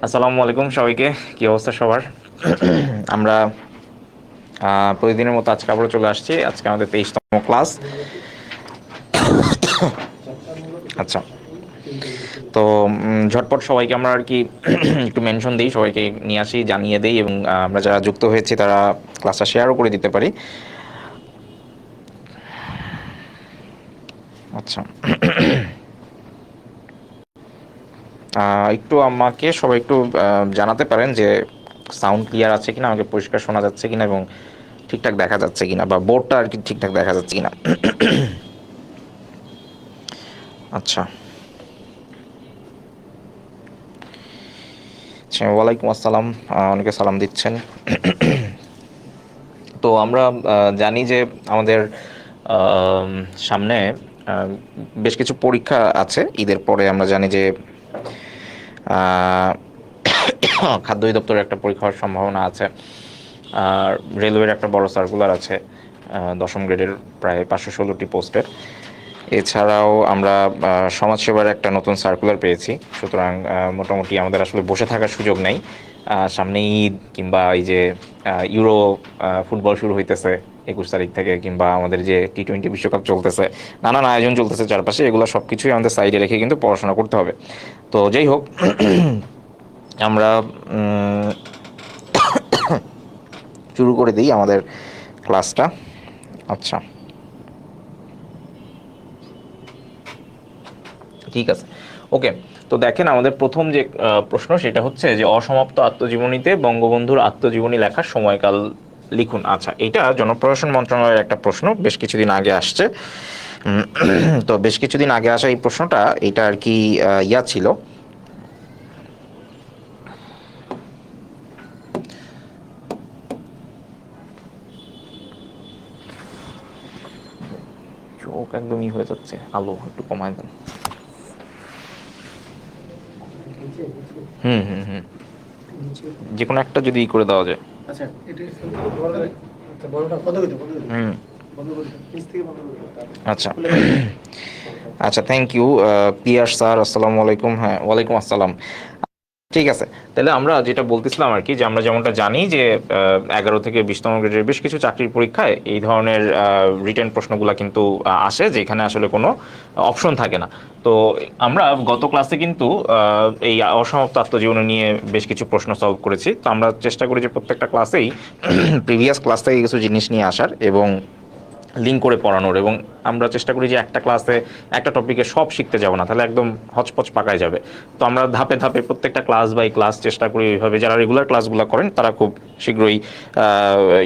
আসসালামু আলাইকুম সবাইকে। কি অবস্থা সবার? আমরা প্রতিদিনের মতো আজকে আবারও চলে আসছি। আজকে আমাদের 23তম ক্লাস। আচ্ছা, তো ঝটপট সবাইকে আমরা আর কি একটু মেনশন দিই, সবাইকে নিয়ে আসি, জানিয়ে দিই, এবং আমরা যারা যুক্ত হয়েছি তারা ক্লাসটা শেয়ারও করে দিতে পারি। আচ্ছা, একটু আমাকে সবাই একটু জানাতে পারেন যে সাউন্ড ক্লিয়ার আছে কিনা, আমাকে পরিষ্কার শোনা যাচ্ছে কিনা, এবং ঠিকঠাক দেখা যাচ্ছে কিনা, বা বোর্ডটা আর কি ঠিকঠাক দেখা যাচ্ছে কিনা। আচ্ছা, আচ্ছা, ওয়ালাইকুম আসসালাম। অনেকে সালাম দিচ্ছেন। তো আমরা জানি যে আমাদের আম, সামনে আহ, বেশ কিছু পরীক্ষা আছে ঈদের পরে। আমরা জানি যে আহ, খাদ্য অধিদপ্তরের একটা পরীক্ষা হওয়ার সম্ভাবনা আছে। আর রেলওয়ের একটা বড় সার্কুলার আছে, 10ম গ্রেডের প্রায় 516টি পোস্টের। এছাড়াও আমরা সমাজসেবার একটা নতুন সার্কুলার পেয়েছি। সুতরাং মোটামুটি আমাদের আসলে বসে থাকার সুযোগ নেই। সামনে ঈদ, কিংবা এই যে ইউরো ফুটবল শুরু হইতেছে 21 তারিখ থেকে, কিংবা আমাদের যে T20 বিশ্বকাপ চলতেছে, নানান আয়োজন চলতেছে চারপাশে, এগুলো সব কিছুই আমাদের সাইডে রেখে কিন্তু পড়াশোনা করতে হবে। তো যাই হোক, আমরা উম, শুরু করে দিই আমাদের ক্লাসটা। আচ্ছা, ঠিক আছে, ওকে। তো দেখেন, আমাদের প্রথম যে প্রশ্ন, সেটা হচ্ছে যে অসমাপ্ত আত্মজীবনীতে বঙ্গবন্ধুর আত্মজীবনী লেখার সময়কাল লিখুন। আচ্ছা, এটা জনপ্রশাসন মন্ত্রণালয়ের একটা প্রশ্ন, বেশ কিছুদিন আগে আসছে। উম, তো বেশ কিছুদিন আগে আসা এই প্রশ্নটা, এটা আর কি ইয়া ছিল। চোখ একদমই হয়ে যাচ্ছে, আলো একটু কমায় দেন। হুম, হুম, হুম, যে কোনো একটা যদি করে দেওয়া যায়। হুম, আচ্ছা, আচ্ছা, থ্যাংক ইউ পিয়ার স্যার, আসসালামু আলাইকুম। হ্যাঁ, ওয়ালাইকুম আসসালাম। ঠিক আছে, তাহলে আমরা যেটা বলতেছিলাম আর কি, যে আমরা যেমনটা জানি যে 11 থেকে 20তম গ্রেডের বেশ কিছু চাকরির পরীক্ষায় এই ধরনের রিটেন প্রশ্নগুলো কিন্তু আসে, যেখানে আসলে কোনো অপশন থাকে না। তো আমরা গত ক্লাসে কিন্তু এই অসমাপ্ত আত্মজীবনী নিয়ে বেশ কিছু প্রশ্ন সলভ করেছি। তো আমরা চেষ্টা করি যে প্রত্যেকটা ক্লাসেই প্রিভিয়াস ক্লাস থেকে কিছু জিনিস নিয়ে আসার, এবং লিঙ্ক করে পড়ানোর, এবং আমরা চেষ্টা করি যে একটা ক্লাসে একটা টপিকে সব শিখতে যাব না, তাহলে একদম হচপচ পাকায় যাবে। তো আমরা ধাপে ধাপে প্রত্যেকটা ক্লাস বাই ক্লাস চেষ্টা করি ওইভাবে। যারা রেগুলার ক্লাসগুলো করেন তারা খুব শীঘ্রই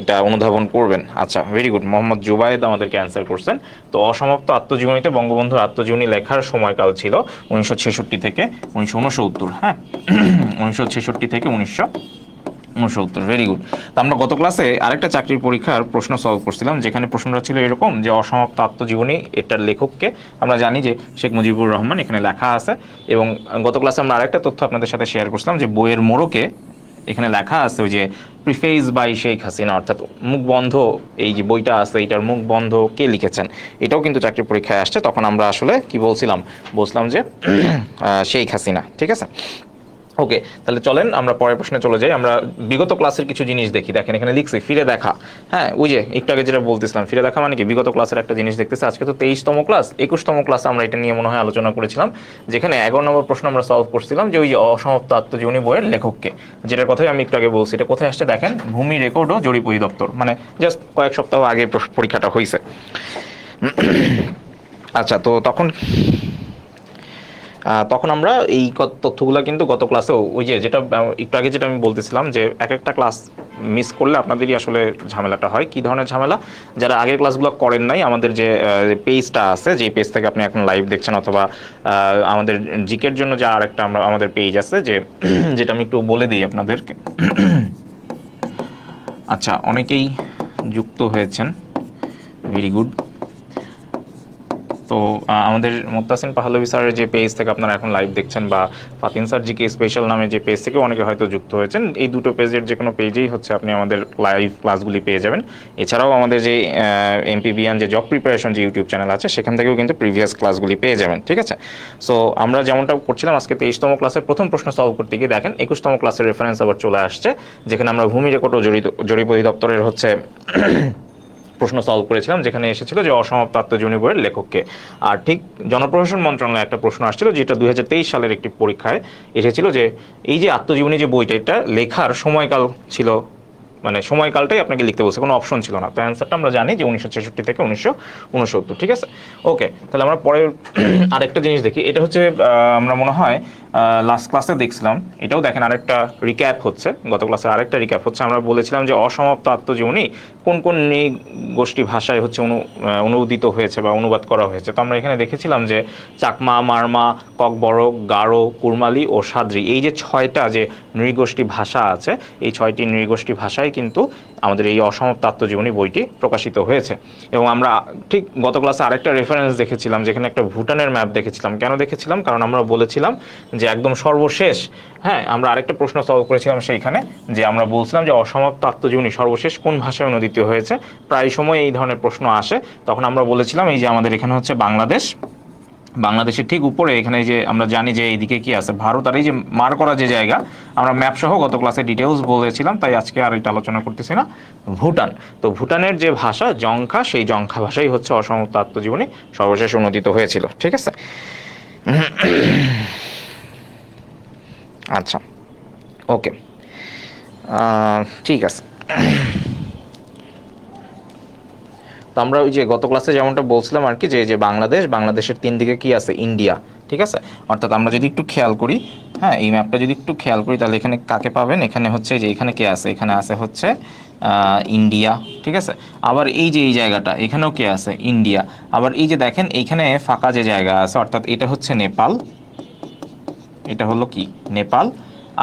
এটা অনুধাবন করবেন। আচ্ছা, ভেরি গুড। মোহাম্মদ জুবায়েদ আমাদেরকে অ্যান্সার করছেন। তো অসমাপ্ত আত্মজীবনীতে বঙ্গবন্ধুর আত্মজীবনী লেখার সময়কাল ছিল 1966 থেকে 1969। হ্যাঁ, 1966 থেকে 1969, ভেরি গুড। তো আমরা গত ক্লাসে আরেকটা চাকরির পরীক্ষার প্রশ্ন সলভ করছিলাম, যেখানে প্রশ্নটা ছিল এরকম যে অসমাপ্ত আত্মজীবনী এটার লেখককে। আমরা জানি যে শেখ মুজিবুর রহমান এখানে লেখা আছে। এবং গত ক্লাসে আমরা আরেকটা তথ্য আপনাদের সাথে শেয়ার করছিলাম যে বইয়ের মোড়কে এখানে লেখা আছে ওই যে প্রিফেস বাই শেখ হাসিনা, অর্থাৎ মুখ বন্ধ। এই যে বইটা আছে, এটার মুখ বন্ধ কে লিখেছেন, এটাও কিন্তু চাকরির পরীক্ষায় আসছে। তখন আমরা আসলে কি বলছিলাম? বলছিলাম যে শেখ হাসিনা। ঠিক আছে, ওকে। তাহলে চলেন আমরা পরের প্রশ্নে চলে যাই। আমরা বিগত ক্লাসের কিছু জিনিস দেখি। দেখেন, এখানে লিখছি ফিরে দেখা। হ্যাঁ, ওই যে একটু আগে যেটা বলতেছিলাম, ফিরে দেখা মানে কি বিগত ক্লাসের একটা জিনিস দেখতেছে। আজকে তো 23তম ক্লাস, 21তম ক্লাসে আমরা এটা নিয়ে মনে হয় আলোচনা করেছিলাম, যেখানে 11 নম্বর প্রশ্ন আমরা সলভ করছিলাম যে ওই যে অসমাপ্ত আত্মজীবনী বইয়ের লেখককে, যেটার কথাই আমি একটু আগে বলছি। এটা কোথায় আসছে দেখেন, ভূমি রেকর্ড ও জরিপ অধিদপ্তর, মানে জাস্ট কয়েক সপ্তাহ আগে পরীক্ষাটা হয়েছে। আচ্ছা, তো তখন আমরা এই তথ্যগুলো কিন্তু গত ক্লাসেও ওই যে যেটা একটু আগে যেটা আমি বলতেছিলাম, যে এক একটা ক্লাস মিস করলে আপনাদেরই আসলে ঝামেলাটা হয়। কি ধরনের ঝামেলা? যারা আগের ক্লাসগুলো করেন নাই, আমাদের যে পেজটা আছে, যে পেজ থেকে আপনি এখন লাইভ দেখছেন, অথবা আমাদের জিকের জন্য যে আর একটা আমাদের পেজ আছে, যে যেটা আমি একটু বলে দিই আপনাদেরকে। আচ্ছা, অনেকেই যুক্ত হয়েছেন, ভেরি গুড। তো আমাদের মুত্তাসিন পাহলভী স্যারের যে পেজ থেকে আপনারা এখন লাইভ দেখছেন, বা ফাতিন স্যার জিকে স্পেশাল নামে যে পেজ থেকে অনেকে হয়তো যুক্ত হয়েছেন, এই দুটো পেজের যে কোনো পেজেই হচ্ছে আপনি আমাদের লাইভ ক্লাসগুলি পেয়ে যাবেন। এছাড়াও আমাদের যে এমপিবিএন যে জব প্রিপারেশন যে ইউটিউব চ্যানেল আছে, সেখান থেকেও কিন্তু প্রিভিয়াস ক্লাসগুলি পেয়ে যাবেন। ঠিক আছে, সো আমরা যেমনটা করছিলাম আজকে 23তম ক্লাসের প্রথম প্রশ্ন সলভ করতে গিয়ে দেখেন 21তম ক্লাসের রেফারেন্স আবার চলে আসছে, যেখানে আমরা ভূমি রেকর্ড ও জরিপ অধিদপ্তরের হচ্ছে প্রশ্ন সলভ করেছিলাম, যেখানে এসেছিল যে অসমাপ্ত আত্মজীবনী বইয়ের লেখককে। আর ঠিক জনপ্রশাসন মন্ত্রণালয়ে একটা প্রশ্ন আসছিল, যেটা 2023 সালের একটি পরীক্ষায় এসেছিল, যে এই যে আত্মজীবনী যে বইটা, এটা লেখার সময়কাল ছিল, মানে সময়কালটাই আপনাকে লিখতে বলছে, কোনো অপশন ছিল না। তো অ্যান্সারটা আমরা জানি যে 1966 থেকে 1969। ঠিক আছে, ওকে, তাহলে আমরা পরে আরেকটা জিনিস দেখি। এটা হচ্ছে আমরা মনে হয় লাস্ট ক্লাসে দেখছিলাম, এটাও দেখেন আরেকটা রিক্যাপ হচ্ছে, গত ক্লাসে আরেকটা রিক্যাপ হচ্ছে। আমরা বলেছিলাম যে অসমাপ্ত আত্মজীবনী কোন কোন গোষ্ঠী ভাষায় হচ্ছে অনুদিত হয়েছে বা অনুবাদ করা হয়েছে। তো আমরা এখানে দেখেছিলাম যে চাকমা, মারমা, ককবরক, গারো, কুরমালি ও সাদ্রি, এই যে 6টা যে নৃগোষ্ঠী ভাষা আছে, এই 6টি নৃগোষ্ঠী ভাষায় কিন্তু আমাদের এই অসমাপ্ত আত্মজীবনী বইটি প্রকাশিত হয়েছে। এবং আমরা ঠিক গত ক্লাসে আরেকটা রেফারেন্স দেখেছিলাম, যেখানে একটা ভুটানের ম্যাপ দেখেছিলাম। কেন দেখেছিলাম? কারণ আমরা বলেছিলাম যে একদম সর্বশেষ, হ্যাঁ, আমরা আরেকটা প্রশ্ন সলভ করেছিলাম সেইখানে, যে আমরা বলছিলাম যে অসমাপ্ত আত্মজীবনী সর্বশেষ কোন ভাষায় অনুদিত হয়েছে। প্রায় সময় এই ধরনের প্রশ্ন আসে, তখন আমরা বলেছিলাম এই যে আমাদের এখানে হচ্ছে বাংলাদেশ, বাংলাদেশের ঠিক উপরে এখানে যে আমরা জানি যে এইদিকে কি আছে, ভারত, আর এই যে মার করা যে জায়গা, আমরা ম্যাপ সহ গত ক্লাসে ডিটেলস বলেছিলাম, তাই আজকে আর এটা আলোচনা করতেছি না। ভুটান, তো ভুটানের যে ভাষা জংখা, সেই জংখা ভাষাই হচ্ছে অসমাপ্ত আত্মজীবনী সর্বশেষ অনুদিত হয়েছিল। ঠিক আছে, আচ্ছা, ওকে, ঠিক আছে। তো আমরা ওই যে গত ক্লাসে যেমনটা বলছিলাম আর কি, যে বাংলাদেশ, বাংলাদেশের 3 দিকে কি আছে, ইন্ডিয়া। ঠিক আছে, অর্থাৎ আমরা যদি একটু খেয়াল করি, হ্যাঁ, এই ম্যাপটা যদি একটু খেয়াল করি, তাহলে এখানে কাকে পাবেন, এখানে হচ্ছে যে এখানে কে আছে, এখানে আছে হচ্ছে ইন্ডিয়া। ঠিক আছে, আবার এই যে এই জায়গাটা, এখানেও কে আছে, ইন্ডিয়া। আবার এই যে দেখেন এইখানে ফাঁকা যে জায়গা আছে, অর্থাৎ এটা হচ্ছে নেপাল, এটা হলো কি নেপাল,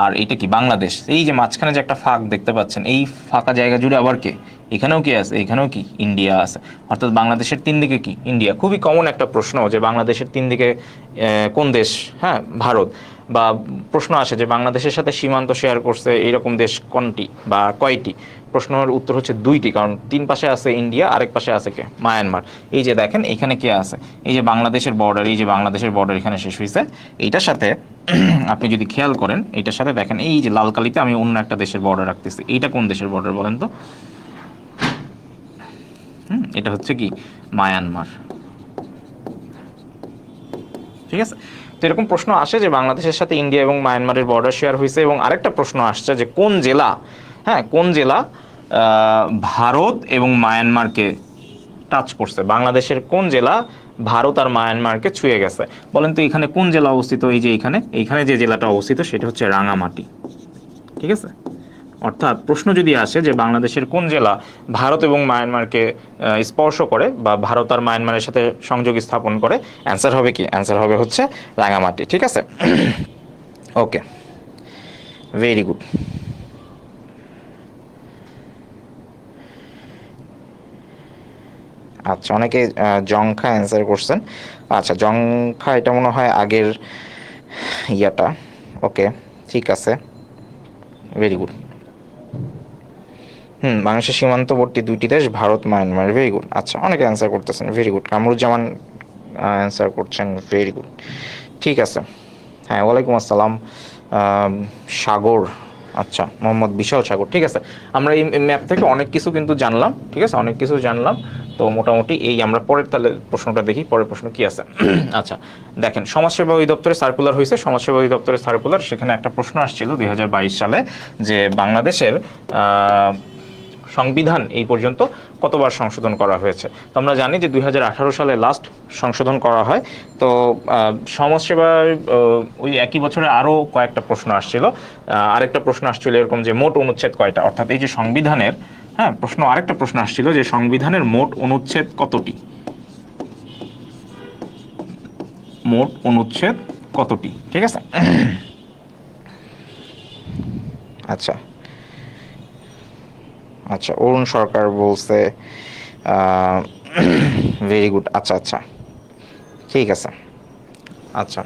আর এটা কি বাংলাদেশ। এই যে মাঝখানে যে একটা ফাঁক দেখতে পাচ্ছেন, এই ফাঁকা জায়গা জুড়ে আবার কে, এখানেও কি আছে, এখানেও কি ইন্ডিয়া আছে। অর্থাৎ বাংলাদেশের 3 দিকে কি, ইন্ডিয়া। খুবই কমন একটা প্রশ্ন যে বাংলাদেশের 3 দিকে কোন দেশ, হ্যাঁ, ভারত। বা প্রশ্ন আসে যে বাংলাদেশের সাথে সীমান্ত শেয়ার করছে এইরকম দেশ কোনটি বা কয়টি। প্রশ্নের উত্তর হচ্ছে 2টি, কারণ 3 পাশে আছে ইন্ডিয়া, আরেক পাশে আছে কে, মায়ানমার। এই যে দেখেন এখানে কে আছে, এই যে বাংলাদেশের বর্ডার, এই যে বাংলাদেশের বর্ডার এখানে শেষ হয়েছে। এইটার সাথে আপনি যদি খেয়াল করেন, এইটার সাথে দেখেন এই যে লাল কালিতে আমি অন্য একটা দেশের বর্ডার রাখতেছি, এইটা কোন দেশের বর্ডার বলেন তো? এটা হচ্ছে কি, মায়ানমার। ঠিক আছে, তো এরকম প্রশ্ন আসে যে বাংলাদেশের সাথে ইন্ডিয়া এবং মায়ানমারের বর্ডার শেয়ার হয়েছে। এবং আরেকটা প্রশ্ন আসছে যে কোন জেলা, হ্যাঁ, কোন জেলা ভারত এবং মায়ানমারকে টাচ করছে, বাংলাদেশের কোন জেলা ভারত আর মায়ানমারকে ছুঁয়ে গেছে। বলেন তো এখানে কোন জেলা অবস্থিত? এই যে এইখানে যে জেলাটা অবস্থিত সেটা হচ্ছে রাঙামাটি। ঠিক আছে, অর্থাৎ প্রশ্ন যদি আসে যে বাংলাদেশের কোন জেলা ভারত এবং মায়ানমারকে স্পর্শ করে বা ভারত আর মায়ানমারের সাথে সংযোগ স্থাপন করে, অ্যান্সার হবে কি, অ্যান্সার হবে হচ্ছে রাঙামাটি। ঠিক আছে, ওকে, ভেরি গুড। আচ্ছা, অনেকে জংখা অ্যান্সার করছেন। আচ্ছা, জংখা এটা মনে হয় আগের ইয়াটা। ওকে, ঠিক আছে, ভেরি গুড। বাংলাদেশের সীমান্তবর্তী 2টি দেশ ভারত, মায়ানমার। Very good. আচ্ছা, অনেকে অ্যান্সার করতেছেন, ভেরি গুড। কামরুজ্জামান অ্যান্সার করছেন, ভেরি গুড। ঠিক আছে, হ্যাঁ, ওয়ালাইকুম আসসালাম। সাগর, আচ্ছা, মোহাম্মদ বিশাল সাগর। ঠিক আছে, আমরা এই ম্যাপ থেকে অনেক কিছু কিন্তু জানলাম। ঠিক আছে, অনেক কিছু জানলাম। তো মোটামুটি এই আমরা পরের তাহলে প্রশ্নটা দেখি, পরের প্রশ্ন কি আছে। আচ্ছা, দেখেন, সমাজসেবা অধিদপ্তরে সার্কুলার হয়েছে, সমাজসেবা অধিদপ্তরের সার্কুলার, সেখানে একটা প্রশ্ন আসছিল 2022 সালে, যে বাংলাদেশের সংবিধান এই পর্যন্ত কতবার সংশোধন করা হয়েছে। তো আমরা জানি যে 2018 সালে লাস্ট সংশোধন করা হয়। তো সমাজসেবার ওই একই বছরে আরও কয়েকটা প্রশ্ন আসছিল। আরেকটা প্রশ্ন আসছিল এরকম যে মোট অনুচ্ছেদ কয়টা, অর্থাৎ এই যে সংবিধানের, হ্যাঁ, প্রশ্ন আরেকটা প্রশ্ন আসছিল যে সংবিধানের মোট অনুচ্ছেদ কতটি, মোট অনুচ্ছেদ কতটি। ঠিক আছে, আচ্ছা, আচ্ছা, অরুণ সরকার বলছে, ভেরি গুড। আচ্ছা, আচ্ছা, ঠিক আছে। আচ্ছা,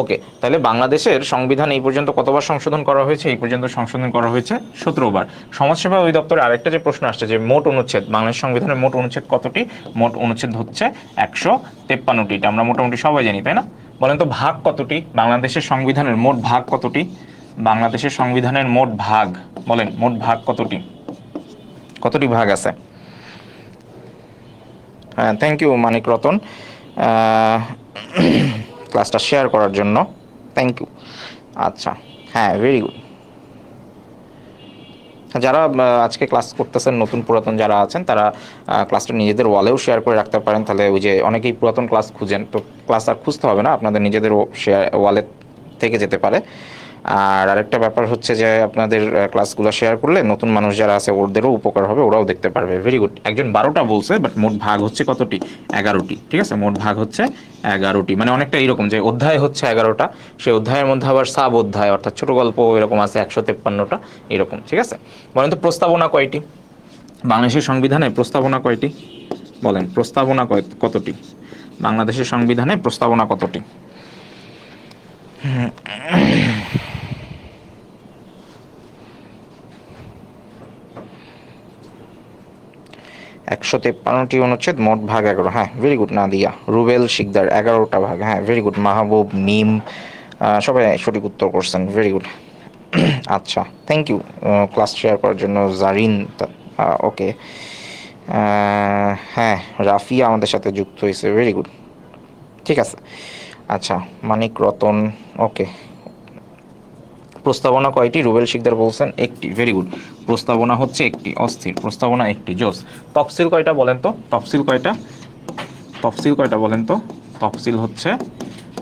ওকে, তাহলে বাংলাদেশের সংবিধান এই পর্যন্ত কতবার সংশোধন করা হয়েছে? এই পর্যন্ত সংশোধন করা হয়েছে 17বার। সমাজসেবা অধিদপ্তরে আরেকটা যে প্রশ্ন আসছে যে মোট অনুচ্ছেদ, বাংলাদেশ সংবিধানের মোট অনুচ্ছেদ কতটি? মোট অনুচ্ছেদ হচ্ছে 153টি। এটা আমরা মোটামুটি সবাই জানি, তাই না? বলেন তো ভাগ কতটি? বাংলাদেশের সংবিধানের মোট ভাগ কতটি? বাংলাদেশের সংবিধানের মোট ভাগ, বলেন মোট ভাগ কতটি? কতটি ভাগ আছে? হ্যাঁ, থ্যাংক ইউ মানিক রতন ক্লাসটা শেয়ার করার জন্য, থ্যাংক ইউ। আচ্ছা, হ্যাঁ, ভেরি গুড। যারা আজকে ক্লাস করতেছেন, নতুন পুরাতন যারা আছেন, তারা ক্লাসটা নিজেদের ওয়ালেও শেয়ার করে রাখতে পারেন। তাহলে ওই যে অনেকেই পুরাতন ক্লাস খুঁজেন, তো ক্লাস আর খুঁজতে হবে না, আপনাদের নিজেদের শেয়ার ওয়ালে থেকে যেতে পারে। আর আরেকটা ব্যাপার হচ্ছে যে আপনাদের ক্লাসগুলো শেয়ার করলে নতুন মানুষ যারা আছে ওদেরও উপকার হবে, ওরাও দেখতে পারবে। Very good. একজন 12টা বলছে, বাট মোট ভাগ হচ্ছে কতটি? 11টি। ঠিক আছে, মোট ভাগ হচ্ছে 11টি। মানে অনেকটা এরকম যে অধ্যায় হচ্ছে 11টা, সেই অধ্যায়ের মধ্যে আবার সাব অধ্যায় অর্থাৎ ছোট গল্প এরকম আছে 153টা এরকম। ঠিক আছে, বলেন তো প্রস্তাবনা কয়টি? বাংলাদেশের সংবিধানে প্রস্তাবনা কয়টি? বলেন প্রস্তাবনা কতটি? বাংলাদেশের সংবিধানে প্রস্তাবনা কতটি? 153টি অনুচ্ছেদ, মোট ভাগ 11। হ্যাঁ, ভেরি গুড নাদিয়া। রুবেল শিকদার 11টা ভাগ। হ্যাঁ, ভেরি গুড। মাহবুব, মিম, সবাই সঠিক উত্তর করছেন, ভেরি গুড। আচ্ছা, থ্যাংক ইউ ক্লাস শেয়ার করার জন্য জারিন। ওকে, হ্যাঁ, রাফিয়া আমাদের সাথে যুক্ত হয়েছে, ভেরি গুড। ঠিক আছে, আচ্ছা, মানিক রতন, ওকে। প্রস্তাবনা কয়টি? রুবেল শিকদার বলছেন একটি, ভেরি গুড। প্রস্তাবনা হচ্ছে একটি, অস্থির। প্রস্তাবনা একটি, জোস। তফসিল কয়টা বলেন তো? তফসিল কয়টা? তফসিল কয়টা বলেন তো? তফসিল হচ্ছে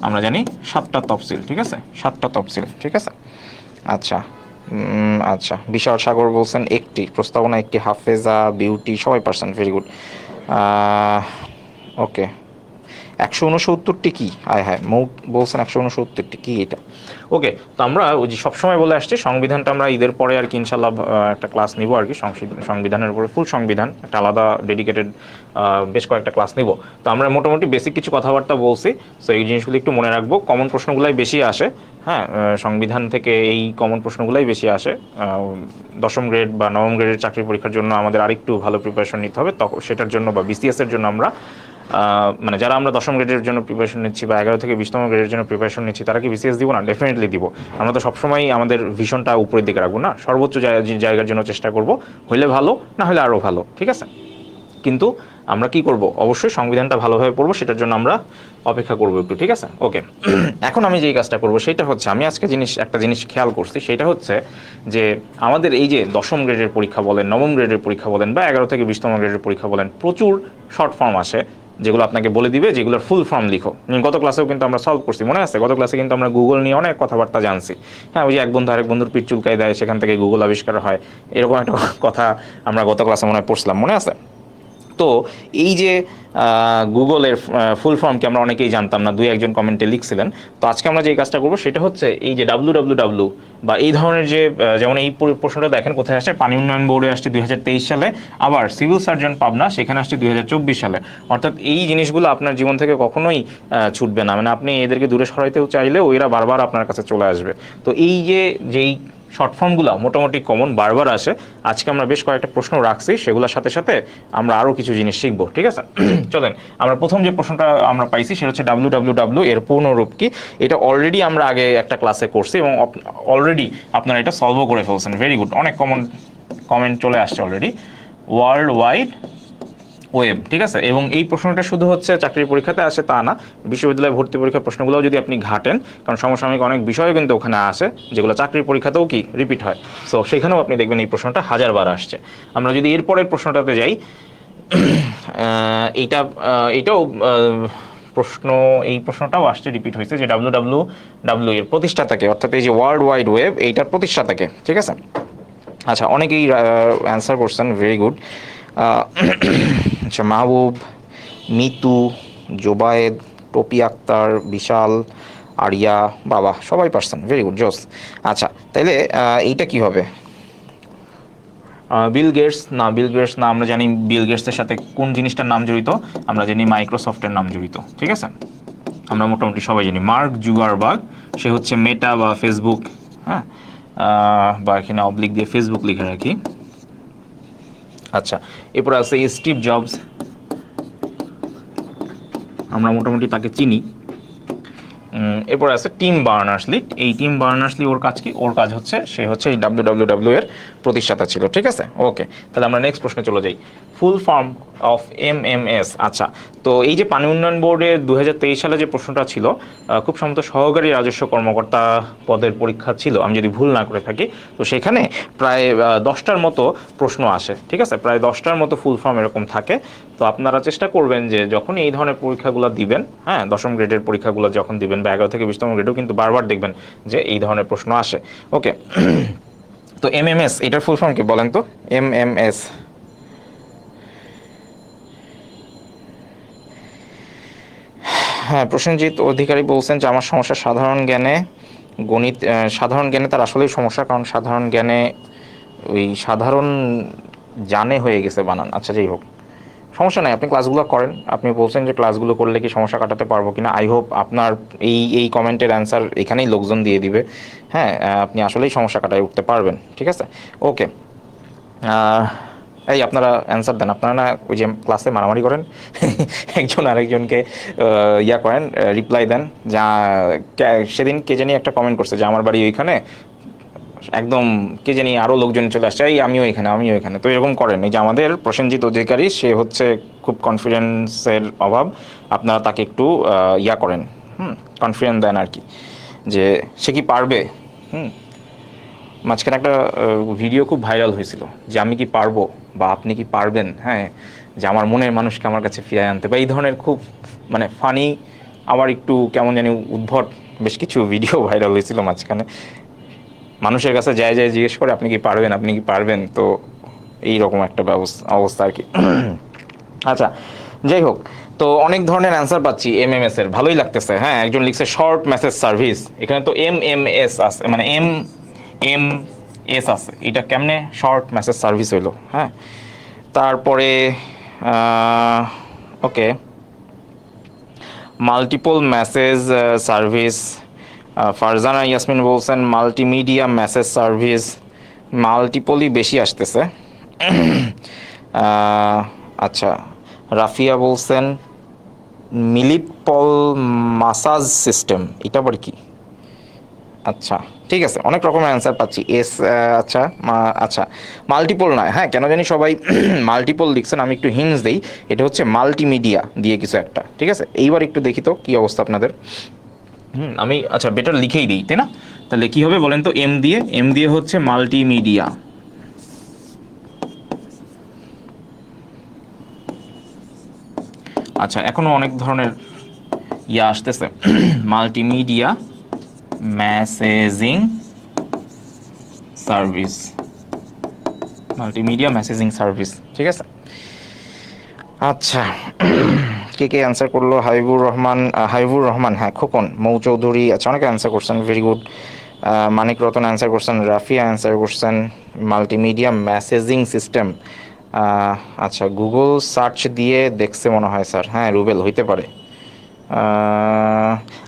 আমরা জানি 7টা তফসিল। ঠিক আছে, 7টা তফসিল। ঠিক আছে, আচ্ছা। আচ্ছা, বিশাল সাগর বলছেন একটি। প্রস্তাবনা একটি। হাফেজা, বিউটি, সবাই পারছেন, ভেরি গুড। ওকে, 169টি কি? হায় হায়, মৌক বলছেন 169টি কি এটা? ওকে, তো আমরা ওই যে সবসময় বলে আসছি সংবিধানটা আমরা ঈদের পরে আর কি ইনশাল্লাহ একটা ক্লাস নিব আর কি, সংবিধানের উপরে ফুল সংবিধান একটা আলাদা ডেডিকেটেড বেশ কয়েকটা ক্লাস নিব। তো আমরা মোটামুটি বেসিক কিছু কথাবার্তা বলছি, সো এই জিনিসগুলো একটু মনে রাখবো। কমন প্রশ্নগুলাই বেশি আসে, হ্যাঁ, সংবিধান থেকে এই কমন প্রশ্নগুলাই বেশি আসে। দশম গ্রেড বা নবম গ্রেডের চাকরি পরীক্ষার জন্য আমাদের আরেকটু ভালো প্রিপারেশন নিতে হবে, তখন সেটার জন্য বা বিসিএস এর জন্য আমরা মানে যারা আমরা দশম গ্রেডের জন্য প্রিপারেশন নিচ্ছি বা 11 থেকে 20তম গ্রেডের জন্য প্রিপারেশন নিচ্ছি, তারা কি বিসিএস দিব না? ডেফিনেটলি দিব। আমরা তো সবসময় আমাদের ভিশনটা উপরের দিকে রাখবো না, সর্বোচ্চ জায়গার জন্য চেষ্টা করব, হইলে ভালো, না হলে আরও ভালো। ঠিক আছে, কিন্তু আমরা কি করব? অবশ্যই সংবিধানটা ভালোভাবে পড়বো, সেটার জন্য আমরা অপেক্ষা করবো একটু। ঠিক আছে, ওকে। এখন আমি যেই কাজটা করবো সেটা হচ্ছে, আমি আজকে একটা জিনিস খেয়াল করছি, সেটা হচ্ছে যে আমাদের এই যে দশম গ্রেডের পরীক্ষা বলেন, নবম গ্রেডের পরীক্ষা বলেন, বা 11 থেকে 20তম গ্রেডের পরীক্ষা বলেন, প্রচুর শর্ট ফর্ম আসে যেগুলো আপনাকে বলে দিবে যেগুলোর ফুল ফর্ম লিখো। গত ক্লাসেও কিন্তু আমরা সলভ করছি, মনে আছে? গত ক্লাসে কিন্তু আমরা গুগল নিয়ে অনেক কথাবার্তা জানছি। হ্যাঁ, ওই যে এক বন্ধু আরেক বন্ধুর পিঠ চুলকায় দেয়, সেখান থেকে গুগল আবিষ্কার হয়, এরকম একটা কথা আমরা গত ক্লাসে মনে হয় পড়ছিলাম, মনে আছে? তো এই যে গুগলের ফুল ফর্ম কি আমরা অনেকেই জানতাম না, দুই একজন কমেন্টে লিখছিলেন। তো আজকে আমরা যে কাজটা করবো সেটা হচ্ছে এই যে www বা এই ধরনের যে যেমন এই প্রশ্নটা দেখেন কোথায় আসছে, পানি উন্নয়ন বোর্ডে আসছে 2023 সালে, আবার সিভিল সার্জন পাবনা সেখানে আসছে 2024 সালে। অর্থাৎ এই জিনিসগুলো আপনার জীবন থেকে কখনোই ছুটবে না, মানে আপনি এদেরকে দূরে সরাইতেও চাইলে ওইরা বারবার আপনার কাছে চলে আসবে। তো এই যেই শর্ট ফর্মগুলো মোটামুটি কমন বারবার আসে, আজকে আমরা বেশ কয়েকটা প্রশ্ন রাখছি, সেগুলোর সাথে সাথে আমরা আরও কিছু জিনিস শিখবো। ঠিক আছে, চলেন আমরা প্রথম যে প্রশ্নটা আমরা পাইছি সেটা হচ্ছে www এর পূর্ণরূপ কি? এটা অলরেডি আমরা আগে একটা ক্লাসে করছি এবং অলরেডি আপনারা এটা সলভও করে ফেলছেন, ভেরি গুড। অনেক কমেন্ট চলে আসছে অলরেডি। World wide web. ঠিক আছে, এবং এই প্রশ্নটা শুধু হচ্ছে চাকরির পরীক্ষাতে আসে তা না, বিশ্ববিদ্যালয় ভর্তি পরীক্ষার প্রশ্নগুলো যদি আপনি ঘাটেন, কারণ সমসাময়িক অনেক বিষয় কিন্তু ওখানে আসে যেগুলো চাকরির পরীক্ষাতেও কি রিপিট হয়, সো সেখানেও আপনি দেখবেন এই প্রশ্নটা হাজারবার আসছে। আমরা যদি এরপরের প্রশ্নটাতে যাই, এইটাও প্রশ্ন, এই প্রশ্নটাও আসছে, রিপিট হয়েছে যে www এর প্রতিষ্ঠাতাকে, অর্থাৎ এই যে ওয়ার্ল্ড ওয়াইড ওয়েব এইটার প্রতিষ্ঠাতাকে। ঠিক আছে, আচ্ছা, অনেকেই অ্যান্সার করছেন, ভেরি গুড। আচ্ছা, মাহবুব, মিতু, জোবায়েদ, টপি আক্তার, বিশাল, আরিয়া, বাবা, সবাই পারছেন, ভেরি গুড, জোস। আচ্ছা, তাইলে এইটা কি হবে? বিল গেটস না, বিল গেটস না। আমরা জানি বিল গেটসের সাথে কোন জিনিসটার নাম জড়িত, আমরা জানি মাইক্রোসফটের নাম জড়িত, ঠিক আছে। আমরা মোটামুটি সবাই জানি মার্ক জুগারবার্গ, সে হচ্ছে মেটা বা ফেসবুক, হ্যাঁ, বা এখানে অবলিক দিয়ে ফেসবুক লিখে রাখি। আচ্ছা, এরপর আছে স্টিভ জবস, আমরা মোটামুটি তাকে চিনি। এরপর আছে টিম বার্নার্স-লি। এই টিম বার্নার্স-লি ওর কাজ কি? ওর কাজ হচ্ছে সে হচ্ছে এই ডাব্লিউডাব্লিউডাব্লিউ এর প্রতিষ্ঠাতা ছিল, ঠিক আছে। ওকে, তাহলে আমরা নেক্সট প্রশ্নে চলে যাই। Full form of MMS. আচ্ছা, তো এই যে পানি উন্নয়ন বোর্ডে 2023 সালে যে প্রশ্নটা ছিল, খুব সম্ভবত সহকারী রাজস্ব কর্মকর্তা পদের পরীক্ষা ছিল, আমি যদি ভুল না করে থাকি। তো সেখানে প্রায় 10টার মতো প্রশ্ন আসে, ঠিক আছে, প্রায় 10টার মতো ফুল ফর্ম এরকম থাকে। তো আপনারা চেষ্টা করবেন যে যখন এই ধরনের পরীক্ষাগুলো দিবেন, হ্যাঁ, 10ম গ্রেডের পরীক্ষাগুলো যখন দিবেন বা 11 থেকে 20তম গ্রেডেও কিন্তু বারবার দেখবেন যে এই ধরনের প্রশ্ন আসে। ওকে, তো এমএমএস এটার ফুল ফর্ম কি বলেন তো? এমএমএস, হ্যাঁ, প্রসেনজিৎ অধিকারী বলছেন যে আমার সমস্যা সাধারণ জ্ঞানে, গণিত, সাধারণ জ্ঞানে তার আসলেই সমস্যা, কারণ সাধারণ জ্ঞানে ওই সাধারণ জানে হয়ে গেছে বানান। আচ্ছা, যাই হোক, সমস্যা নাই, আপনি ক্লাসগুলো করেন। আপনি বলছেন যে ক্লাসগুলো করলে কি সমস্যা কাটাতে পারবো কিনা, আই হোপ আপনার এই কমেন্টের অ্যান্সার এখানেই লোকজন দিয়ে দিবে। হ্যাঁ, আপনি আসলেই সমস্যা কাটায় উঠতে পারবেন, ঠিক আছে। ওকে, এই আপনারা অ্যান্সার দেন। আপনারা না ওই যে ক্লাসে মারামারি করেন, একজন আরেকজনকে ইয়া করেন, রিপ্লাই দেন। যা সেদিন কে জানি একটা কমেন্ট করছে যে আমার বাড়ি ওইখানে, একদম কে জানি আরও লোকজন চলে আসছে, এই আমিও এখানে, আমিও এখানে। তো এরকম করেন। এই যে আমাদের প্রসেনজিৎ অধিকারী, সে হচ্ছে খুব কনফিডেন্সের অভাব, আপনারা তাকে একটু ইয়া করেন, কনফিডেন্স দেন আর কি, যে সে কি পারবে। হুম, মাঝখানে একটা ভিডিও খুব ভাইরাল হয়েছিল যে আমি কি পারবো বা আপনি কি পারবেন, হ্যাঁ, যে আমার মনের মানুষকে আমার কাছে ফিরিয়ে আনতে, বা এই ধরনের খুব মানে ফানি, আবার একটু কেমন জানি উদ্ভট বেশ কিছু ভিডিও ভাইরাল হয়েছিল মাঝখানে। মানুষের কাছে যায় যায় জিজ্ঞেস করে আপনি কি পারবেন, আপনি কি পারবেন। তো এইরকম একটা অবস্থা আর কি। আচ্ছা, যাই হোক, তো অনেক ধরনের অ্যান্সার পাচ্ছি এমএমএস এর, ভালোই লাগতেছে। হ্যাঁ, একজন লিখছে শর্ট মেসেজ সার্ভিস, এখানে তো এমএমএস আছে, মানে এম এস আছে, এটা কেমনে শর্ট মেসেজ সার্ভিস হইলো? হ্যাঁ, তারপরে okay, multiple message service, Farzana Yasmin বলছেন মাল্টিমিডিয়া মেসেজ সার্ভিস, মাল্টিপলই বেশি আসতেছে। আচ্ছা, রাফিয়া বলছেন মিলিপল মাসাজ সিস্টেম, এটা আবার কি? আচ্ছা, ঠিক আছে, অনেক রকমের অ্যান্সার পাচ্ছি। এস, আচ্ছা, আচ্ছা, মাল্টিপল নয়, হ্যাঁ, কেন জানি সবাই মাল্টিপল লিখছেন, আমি একটু হিন্টস দেই। এটা হচ্ছে মাল্টিমিডিয়া দিয়ে কিছু একটা, ঠিক আছে। এইবার একটু দেখি তো কি অবস্থা আপনাদের। আমি আচ্ছা বেটার লিখেই দিই, তাই না? তাহলে কি হবে বলেন তো? এম দিয়ে হচ্ছে মাল্টিমিডিয়া। আচ্ছা, এখনো অনেক ধরনের ইয়া আসতেছে। Multimedia messaging service, multimedia messaging service, ঠিক আছে। আচ্ছা, কে কে অ্যান্সার করলো? হাবিবুর রহমান, হ্যাঁ, খোকন, মৌ চৌধুরী, আচ্ছা, অনেকে অ্যান্সার করছেন, ভেরি গুড। মানিক রতন অ্যান্সার করছেন, রাফিয়া অ্যান্সার করছেন মাল্টিমিডিয়া মেসেজিং সিস্টেম। আচ্ছা, গুগল সার্চ দিয়ে দেখছে মনে হয় স্যার, হ্যাঁ, রুবেল হইতে পারে।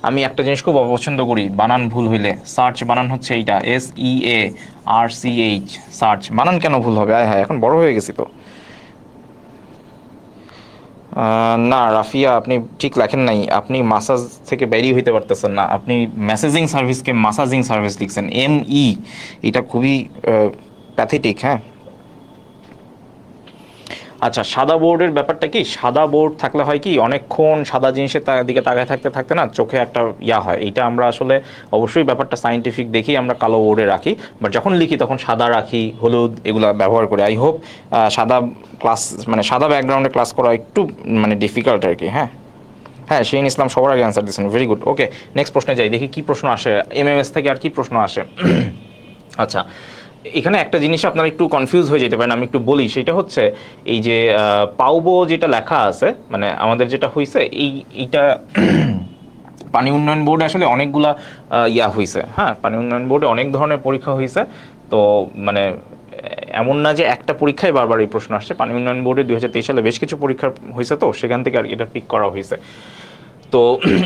আমি একটা জিনিস খুব অপছন্দ করি, বানান ভুল হইলে। সার্চ বানান হচ্ছে এইটা, SEARCH, সার্চ বানান কেন ভুল হবে? আয় হ্যাঁ, এখন বড় হয়ে গেছি তো। না রাফিয়া, আপনি ঠিক লেখেন নাই, আপনি মাসাজ থেকে বেরিয়ে হইতে পারতেছেন না, আপনি মেসেজিং সার্ভিসকে মাসাজিং সার্ভিস লিখছেন, ME, এটা খুবই প্যাথেটিক। হ্যাঁ, আচ্ছা, সাদা বোর্ডের ব্যাপারটা কি? সাদা বোর্ড থাকলে হয় কি, অনেকক্ষণ সাদা জিনিসের দিকে তাকায় থাকতে থাকতে না চোখে একটা ইয়া হয়। এইটা আমরা আসলে অবশ্যই ব্যাপারটা সাইন্টিফিক দেখি আমরা কালো বোর্ডে রাখি, বাট যখন লিখি তখন সাদা রাখি, হলুদ এগুলা ব্যবহার করি। আই হোপ সাদা ক্লাস, মানে সাদা ব্যাকগ্রাউন্ডে ক্লাস করা একটু মানে ডিফিকাল্ট আর কি। হ্যাঁ, হ্যাঁ, শিন ইসলাম সবার আগে অ্যান্সার দিচ্ছেন, ভেরি গুড। ওকে, নেক্সট প্রশ্নে যাই, দেখি কি প্রশ্ন আসে এমএমএস থেকে, আর কি প্রশ্ন আসে। আচ্ছা, এখানে একটা জিনিস আপনারা একটু কনফিউজ হয়ে যেতে পারেন, আমি একটু বলি। সেটা হচ্ছে এই যে পাউবো যেটা লেখা আছে, মানে আমাদের যেটা হয়েছে এইটা পানি উন্নয়ন বোর্ডে আসলে অনেকগুলা ইয়া হয়েছে। হ্যাঁ, পানি উন্নয়ন বোর্ডে অনেক ধরনের পরীক্ষা হয়েছে। তো মানে এমন না যে একটা পরীক্ষায় বারবার এই প্রশ্ন আসছে, পানি উন্নয়ন বোর্ডে 2023 সালে বেশ কিছু পরীক্ষা হয়েছে, তো সেখান থেকে আর এটা পিক করা হয়েছে। তো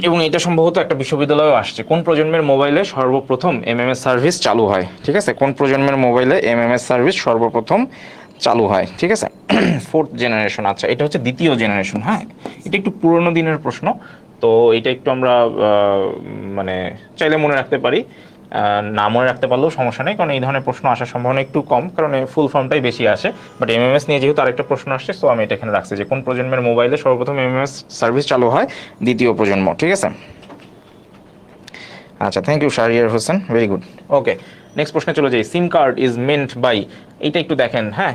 এবং এটা সম্ভবত একটা বিশ্ববিদ্যালয়েও আসছে। কোন প্রজন্মের মোবাইলে সর্বপ্রথম এমএমএস সার্ভিস চালু হয়? ঠিক আছে, কোন প্রজন্মের মোবাইলে এমএমএস সার্ভিস সর্বপ্রথম চালু হয়? ঠিক আছে, ফোর্থ জেনারেশন। আচ্ছা, এটা হচ্ছে দ্বিতীয় জেনারেশন। হ্যাঁ, এটা একটু পুরোনো দিনের প্রশ্ন, তো এটা একটু আমরা মানে চাইলে মনে রাখতে পারি, না মনে রাখতে পারলেও সমস্যা নেই, কারণ এই ধরনের প্রশ্ন আসার সম্ভাবনা একটু কম, কারণ ফুল ফর্মটাই বেশি আসে। বাট এমএমএস নিয়ে যেহেতু আরেকটা প্রশ্ন আসছে, সো আমি এটা এখানে রাখছি যে কোন প্রজন্মের মোবাইলে সর্বপ্রথম এমএমএস সার্ভিস চালু হয়? দ্বিতীয় প্রজন্ম। ঠিক আছে, আচ্ছা, thank you Shahriar Hossain, very good. Okay, next প্রশ্নে চলে যাই। SIM card is meant by, এইটা একটু দেখেন। হ্যাঁ,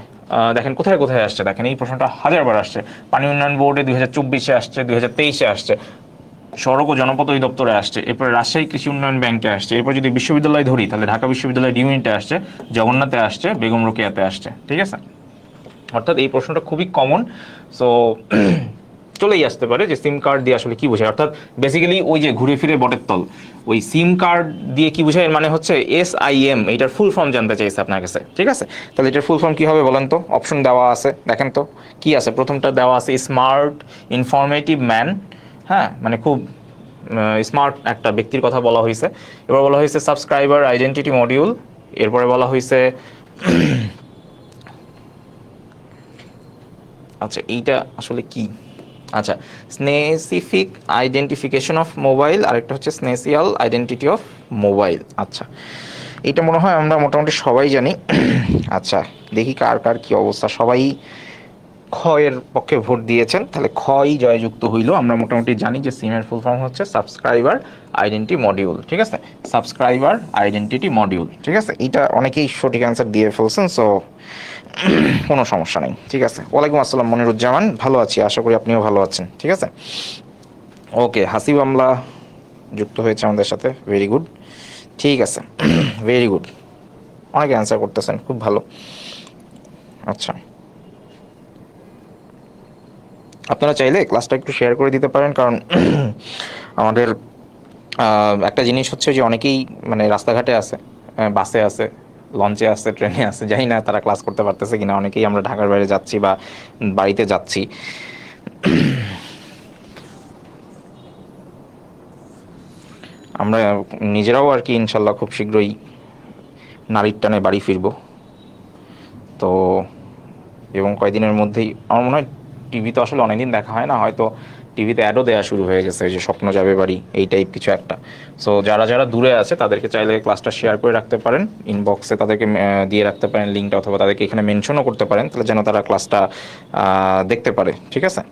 দেখেন কোথায় কোথায় আসছে, দেখেন এই প্রশ্নটা হাজারবার আসছে। পানি উন্নয়ন বোর্ডে 2024-এ আসছে, 2023-এ আসছে, সড়ক ও জনপথ অধিদপ্তরে আসছে, এরপরে রাজশাহী কৃষি উন্নয়ন ব্যাংকে আসছে, এরপর যদি বিশ্ববিদ্যালয় ধরি তাহলে ঢাকা বিশ্ববিদ্যালয় ডিউনিটে আসছে, জগন্নাথে আসছে, বেগম রোকেয়াতে আসছে। ঠিক আছে, অর্থাৎ এই প্রশ্নটা খুবই কমন। সো চলেই আসতে পারে যে সিম কার্ড দিয়ে আসলে কি বোঝায়, অর্থাৎ বেসিক্যালি ওই যে ঘুরে ফিরে বটের তল, ওই সিম কার্ড দিয়ে কি বোঝায়, এর মানে হচ্ছে SIM, এটার ফুল ফর্ম জানতে চাইছে আপনার কাছে। ঠিক আছে, তাহলে এটার ফুল ফর্ম কি হবে বলেন তো? অপশন দেওয়া আছে, দেখেন তো কি আছে। প্রথমটা দেওয়া আছে স্মার্ট ইনফরমেটিভ ম্যান। হ্যাঁ, মানে খুব স্মার্ট একটা ব্যক্তির কথা বলা হয়েছে। এবার বলা হয়েছে সাবস্ক্রাইবার আইডেন্টিটি মডিউল। এরপরে বলা হয়েছে আচ্ছা, এইটা আসলে কি? আচ্ছা, স্পেসিফিক আইডেন্টিফিকেশন অফ মোবাইল, আরেকটা হচ্ছে স্পেশাল আইডেন্টিটি অফ মোবাইল। আচ্ছা, এটা মনে হয় আমরা মোটামুটি সবাই জানি। আচ্ছা, দেখি কার কার কি অবস্থা। সবাই খ এর পক্ষে ভোট দিয়েছেন, তাহলে খই জয়যুক্ত হইল। আমরা মোটামুটি জানি যে সিমের ফুল ফর্ম হচ্ছে সাবস্ক্রাইবার আইডেন্টি মডিউল। ঠিক আছে, সাবস্ক্রাইবার আইডেন্টিটি মডিউল। ঠিক আছে, এটা অনেকেই সঠিক অ্যান্সার দিয়ে ফেলছেন, সো কোনো সমস্যা নেই। ঠিক আছে, ওয়ালাইকুম আসসালাম মনিরুজ্জামান, ভালো আছি, আশা করি আপনিও ভালো আছেন। ঠিক আছে, ওকে, হাসিব আমলা যুক্ত হয়েছে আমাদের সাথে, ভেরি গুড। ঠিক আছে, ভেরি গুড, অনেকে অ্যান্সার করতেছেন, খুব ভালো। আচ্ছা, আপনারা চাইলে ক্লাসটা একটু শেয়ার করে দিতে পারেন, কারণ আমাদের একটা জিনিস হচ্ছে যে অনেকেই মানে রাস্তাঘাটে আছে, বাসে আছে, লঞ্চে আছে, ট্রেনে আছে, জানি না তারা ক্লাস করতে পারতেছে কিনা। অনেকেই আমরা ঢাকার বাইরে যাচ্ছি বা বাড়িতে যাচ্ছি। আমরা নিজেরাও আর কি ইনশাল্লাহ খুব শীঘ্রই নারীর টানে বাড়ি ফিরবো। তো এবং কয়েকদিনের মধ্যেই আমার মনে হয়, টিভি তো আসলে অনেকদিন দেখা হয় না, হয়তো টিভিতে অ্যাডও দেওয়া শুরু হয়ে গেছে, ওই যে স্বপ্ন যাবে বাড়ি, এই টাইপ কিছু একটা। সো যারা যারা দূরে আছে তাদেরকে চাইলে ক্লাসটা শেয়ার করে রাখতে পারেন, ইনবক্সে তাদেরকে দিয়ে রাখতে পারেন লিঙ্কটা, অথবা তাদেরকে এখানে মেনশনও করতে পারেন, তাহলে যেন তারা ক্লাসটা দেখতে পারে। ঠিক আছে,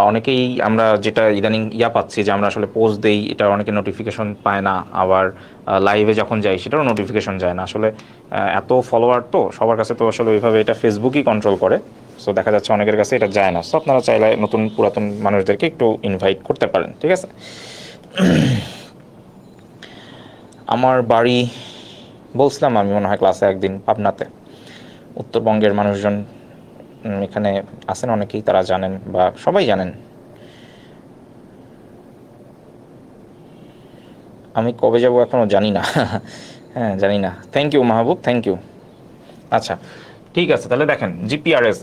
অনেকেই আমরা যেটা ইদানিং পাচ্ছি যে আমরা আসলে পোস্ট দেই, এটা অনেকে নোটিফিকেশন পায় না, আবার লাইভে যখন যাই সেটারও নোটিফিকেশন যায় না। আসলে এত ফলোয়ার তো সবার কাছে, তো আসলে ওইভাবে এটা ফেসবুকই কন্ট্রোল করে। সো দেখা যাচ্ছে অনেকের কাছে এটা যায় না। সো আপনারা চাইলে নতুন পুরাতন মানুষদেরকে একটু ইনভাইট করতে পারেন। ঠিক আছে, আমার বাড়ি বলছিলাম আমি মনে হয় ক্লাসে একদিন, পাবনাতে। উত্তরবঙ্গের মানুষজন এখানে আছেন অনেকেই, তারা জানেন বা সবাই জানেন। আমি কবে যাব এখনও জানি না। হ্যাঁ, জানি না। Thank you Mahbub, thank you. আচ্ছা, ঠিক আছে, তাহলে দেখেন GPRS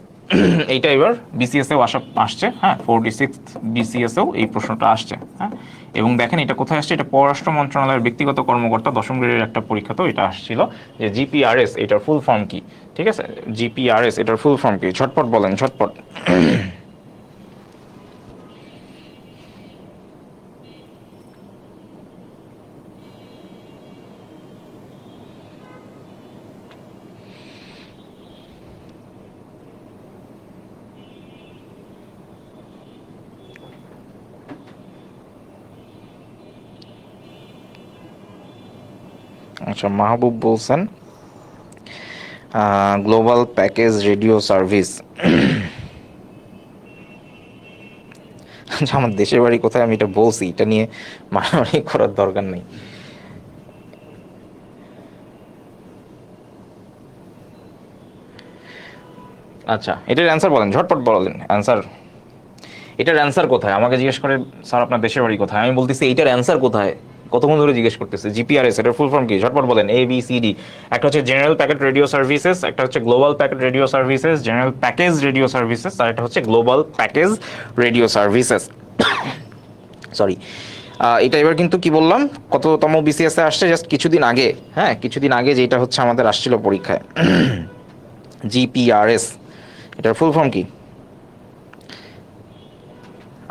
এইটা এবার BCS-এও আসছে। হ্যাঁ, 46 BCS-এও এই প্রশ্নটা আসছে। হ্যাঁ, এবং দেখেন এটা কোথায় আসছে, এটা পররাষ্ট্র মন্ত্রণালয়ের ব্যক্তিগত কর্মকর্তা 10ম গ্রেডের একটা পরীক্ষাতেও এটা আসছিল যে GPRS এটার ফুল ফর্ম কি। ঠিক আছে, GPRS এটার ফুল ফর্ম কি? ঝটপট বলেন, ঝটপট। আচ্ছা, মাহবুব বলছেন গ্লোবাল প্যাকেজ রেডিও সার্ভিস। আমার দেশের বাড়ি কোথায় আমি এটা বলছি, এটা নিয়ে মারামারি করার দরকার নেই। আচ্ছা, এটার অ্যান্সার বলেন, ঝটপট বলেন অ্যান্সার। এটার অ্যান্সার কোথায় আমাকে জিজ্ঞেস করে, স্যার আপনার দেশের বাড়ি কোথায়? আমি বলতেছি এইটার অ্যান্সার কোথায়, কতক্ষণ ধরে জিজ্ঞেস করতেছে। জিপিআরএস এটার ফুল ফর্ম কি? ঝটপট বলেন, এ বি সি ডি। একটা হচ্ছে জেনারেল প্যাকেট রেডিও সার্ভিসেস, একটা হচ্ছে global packet radio services, general package radio services, আর একটা হচ্ছে global package radio services. Sorry, এটা এবার কিন্তু কি বললাম, কততম বিসিএস এ আসছে জাস্ট কিছুদিন আগে। হ্যাঁ, কিছুদিন আগে যেটা হচ্ছে আমাদের আসছিল পরীক্ষায়, জিপিআরএস, এটার ফুল ফর্ম কি?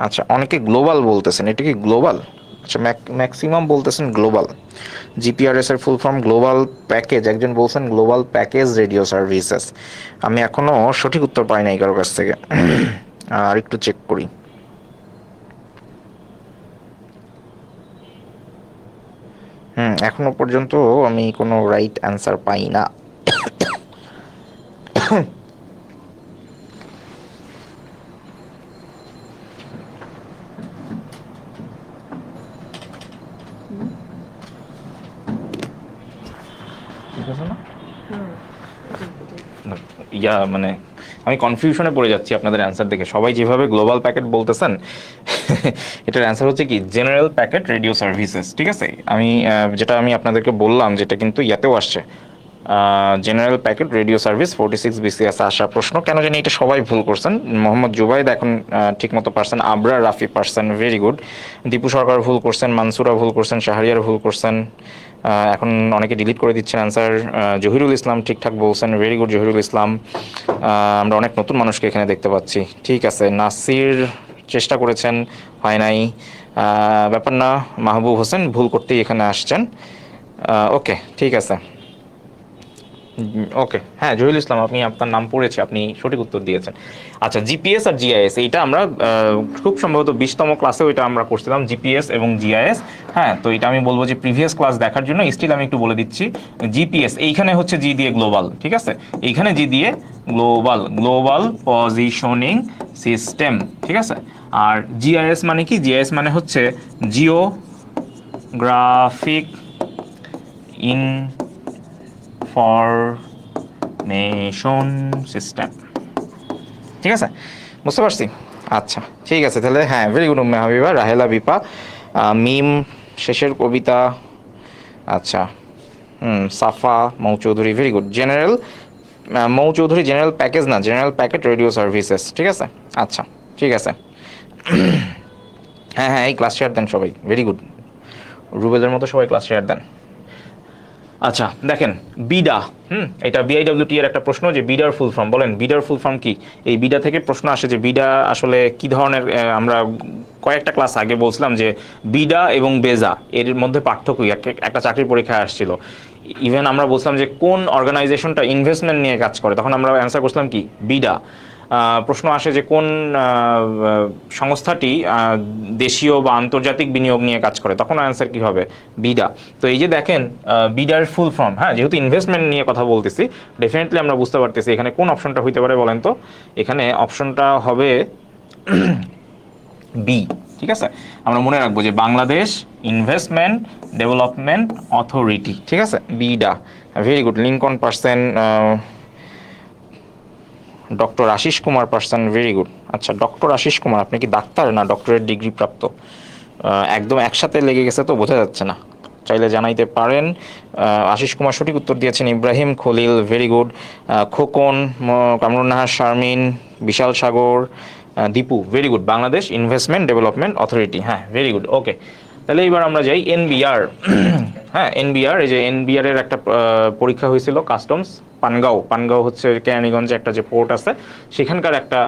আচ্ছা, অনেকে গ্লোবাল বলতেছেন, এটা কি গ্লোবাল? আচ্ছা, ম্যাক্সিমাম বলতেছেন গ্লোবাল। জিপিআরএস এর ফুল ফর্ম গ্লোবাল প্যাকেজ, একজন বলছেন গ্লোবাল প্যাকেজ রেডিও সার্ভিসেস। আমি এখনো সঠিক উত্তর পাই নাই কারো কাছ থেকে। আর একটু চেক করি। এখনো পর্যন্ত আমি কোনো রাইট অ্যান্সার পাই না। ঠিক আছে না? মানে আমি কনফিউশনে পড়ে যাচ্ছি আপনাদের অ্যান্সার দেখে। সবাই যেভাবে গ্লোবাল প্যাকেট বলতেছেন, এটার অ্যান্সার হচ্ছে কি জেনারেল প্যাকেট রেডিও সার্ভিসেস। ঠিক আছে, যেটা আমি আপনাদেরকে বললাম, যেটা কিন্তু ইয়াতেও আসছে, general packet radio service 46 BCS আসা প্রশ্ন। কেন জানি এটা সবাই ভুল করছেন। মোহাম্মদ জুবাইদ এখন ঠিকমতো পারছেন, আবরার রাফি পারছেন, ভেরি গুড। দীপু সরকার ভুল করছেন, মানসুরা ভুল করছেন, শাহরিয়ার ভুল করছেন। এখন অনেকে ডিলিট করে দিচ্ছেন অ্যান্সার। জহিরুল ইসলাম ঠিকঠাক বলছেন, ভেরি গুড জহিরুল ইসলাম। আমরা অনেক নতুন মানুষকে এখানে দেখতে পাচ্ছি। ঠিক আছে, নাসির চেষ্টা করেছেন, হয় নাই। ব্যাপার না, মাহবুব হোসেন ভুল করতেই এখানে আসছেন। ওকে, ঠিক আছে। ওকে, হ্যাঁ জহিরুল ইসলাম, আপনি আপনার নাম পড়েছে, আপনি সঠিক উত্তর দিয়েছেন। আচ্ছা, জিপিএস আর জিআইএস, এইটা আমরা খুব সম্ভবত 20তম ক্লাসেও এটা আমরা করছিলাম, জিপিএস এবং জিআইএস। হ্যাঁ, তো এটা আমি বলবো যে প্রিভিয়াস ক্লাস দেখার জন্য স্টিল আমি একটু বলে দিচ্ছি। জিপিএস এইখানে হচ্ছে জি দিয়ে গ্লোবাল, ঠিক আছে, এইখানে জি দিয়ে গ্লোবাল, গ্লোবাল পজিশনিং সিস্টেম, ঠিক আছে। আর জিআইএস মানে কি? জিআইএস মানে হচ্ছে জিওগ্রাফিক ইনফরমেশন সিস্টেম, ঠিক আছে, বুঝতে পারছি। আচ্ছা, ঠিক আছে তাহলে। হ্যাঁ, ভেরি গুড উম্মে হাবিবা, রাহেলা বিপা, মিম শেষের কবিতা। আচ্ছা, সাফা মৌ চৌধুরী, ভেরি গুড। জেনারেল মৌ চৌধুরী, জেনারেল প্যাকেজ না, জেনারেল প্যাকেট রেডিও সার্ভিসেস, ঠিক আছে। আচ্ছা, ঠিক আছে। হ্যাঁ হ্যাঁ, এই ক্লাস শেয়ার দেন সবাই, ভেরি গুড। রুবেলের মতো সবাই ক্লাস শেয়ার দেন। আচ্ছা দেখেন, বিডা, এটা বিআইডব্লিউটি এর একটা প্রশ্ন, যে বিডার ফুল ফর্ম বলেন, বিডার ফুল ফর্ম কি? এই বিডা থেকে প্রশ্ন আসে যে বিডা আসলে কি ধরনের। আমরা কয়েকটা ক্লাস আগে বলছিলাম যে বিডা এবং বেজা এর মধ্যে পার্থক্য একটা চাকরির পরীক্ষায় আসছিল। ইভেন আমরা বলছিলাম যে কোন অর্গানাইজেশনটা ইনভেস্টমেন্ট নিয়ে কাজ করে, তখন আমরা অ্যান্সার করছিলাম কি? বিডা। প্রশ্ন আসে যে কোন সংস্থাটি দেশীয় বা আন্তর্জাতিক বিনিয়োগ নিয়ে কাজ করে, তখন অ্যান্সার কি হবে? বিডা। তো এই যে দেখেন, বিডার ফুল ফর্ম, হ্যাঁ যেহেতু ইনভেস্টমেন্ট নিয়ে কথা বলতেছি, ডেফিনেটলি আমরা বুঝতে পারতেছি এখানে কোন অপশনটা হইতে পারে বলেন তো। এখানে অপশনটা হবে বি, ঠিক আছে। আমরা মনে রাখবো যে বাংলাদেশ ইনভেস্টমেন্ট ডেভেলপমেন্ট অথরিটি, ঠিক আছে, BIDA. Very good, Lincoln person, doctor Ashish Kumar person, very good. আচ্ছা, ডক্টর আশিস কুমার, আপনি কি ডাক্তার না ডক্টরেট ডিগ্রি প্রাপ্ত? একদম একসাথে লেগে গেছে তো, বোঝা যাচ্ছে না, চাইলে জানাইতে পারেন। আশিস কুমার সঠিক উত্তর দিয়েছেন। Ibrahim Khalil, very good. Khokon, Kamrunnahar Sharmin, Bishal Sagar, Dipu, very good. Bangladesh investment development authority, হ্যাঁ ভেরি গুড। ওকে, তাহলে এবার আমরা যাই এনবিআর। হ্যাঁ, এনবিআর, এই যে এনবিআর এর একটা পরীক্ষা হয়েছিল কাস্টমস পানগাঁও। পানগাঁও হচ্ছে কেরানীগঞ্জে একটা যে পোর্ট আছে, সেখানকার একটা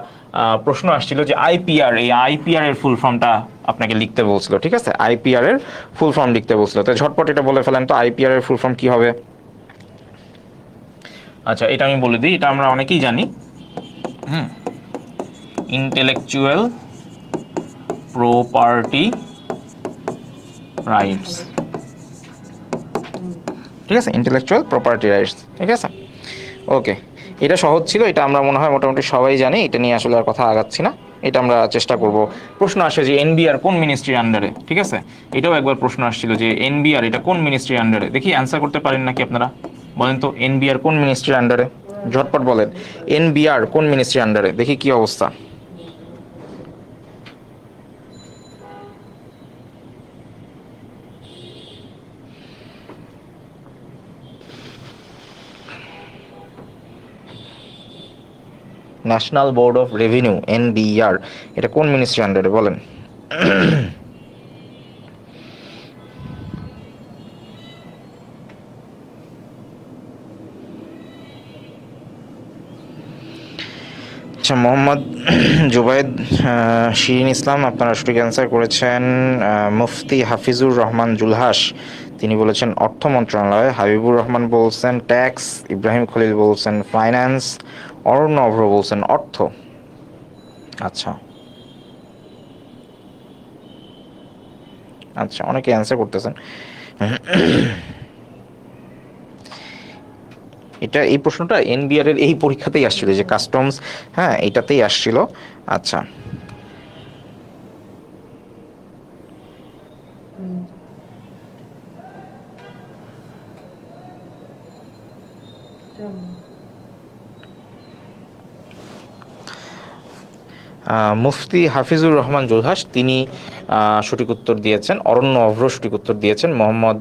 প্রশ্ন আসছিল যে আইপিআর, এই আইপিআর এর ফুল ফর্মটা আপনাকে লিখতে বলছিল, ঠিক আছে, আইপিআর এর ফুল ফর্ম লিখতে বলছিল। তো ঝটপট এটা বলে ফেলেন তো, আইপিআর এর ফুল ফর্ম কি হবে? আচ্ছা, এটা আমি বলে দিই, এটা আমরা অনেকেই জানি। ইন্টেলেকচুয়াল প্রপার্টি রাইটস, ঠিক আছে, ইন্টেলেকচুয়াল প্রপার্টি রাইটস, ঠিক আছে। ওকে, এটা সহজ ছিল, এটা আমরা মনে হয় মোটামুটি সবাই জানি, এটা নিয়ে আসলে আর কথা আগাচ্ছি না। এটা আমরা চেষ্টা করব। প্রশ্ন আসে যে এনবিআর কোন মিনিস্ট্রির আন্ডারে, ঠিক আছে, এটাও একবার প্রশ্ন আসছিল যে এনবিআর এটা কোন মিনিস্ট্রির আন্ডারে। দেখি অ্যান্সার করতে পারেন নাকি আপনারা, বলেন তো এনবিআর কোন মিনিস্ট্রির আন্ডারে, ঝটপট বলেন, এনবিআর কোন মিনিস্ট্রির আন্ডারে, দেখি কি অবস্থা। National board of revenue, NBR, এটা কোন মিনিস্ট্রি আন্ডারে বলেন? আচ্ছা, মোহাম্মদ জুবাইদ, শিরিন ইসলাম, আপনারা সঠিক অ্যান্সার করেছেন। মুফতি হাফিজুর রহমান জুলহাস, তিনি বলেছেন অর্থ মন্ত্রণালয়। হাবিবুর রহমান বলছেন ট্যাক্স, ইব্রাহিম খলিল বলছেন ফাইন্যান্স, অরণ্য অভ্র বলছেন অর্থ। আচ্ছা আচ্ছা, অনেকে অ্যান্সার করতেছেন। এই প্রশ্নটা NBR এর এই পরীক্ষাতেই আসছিল, যে কাস্টমস, হ্যাঁ এটাতেই আসছিল। আচ্ছা, মুফতি হাফিজুর রহমান জুলহাস, তিনি সঠিক উত্তর দিয়েছেন। অরণ্য অভ্র সঠিক উত্তর দিয়েছেন। মোহাম্মদ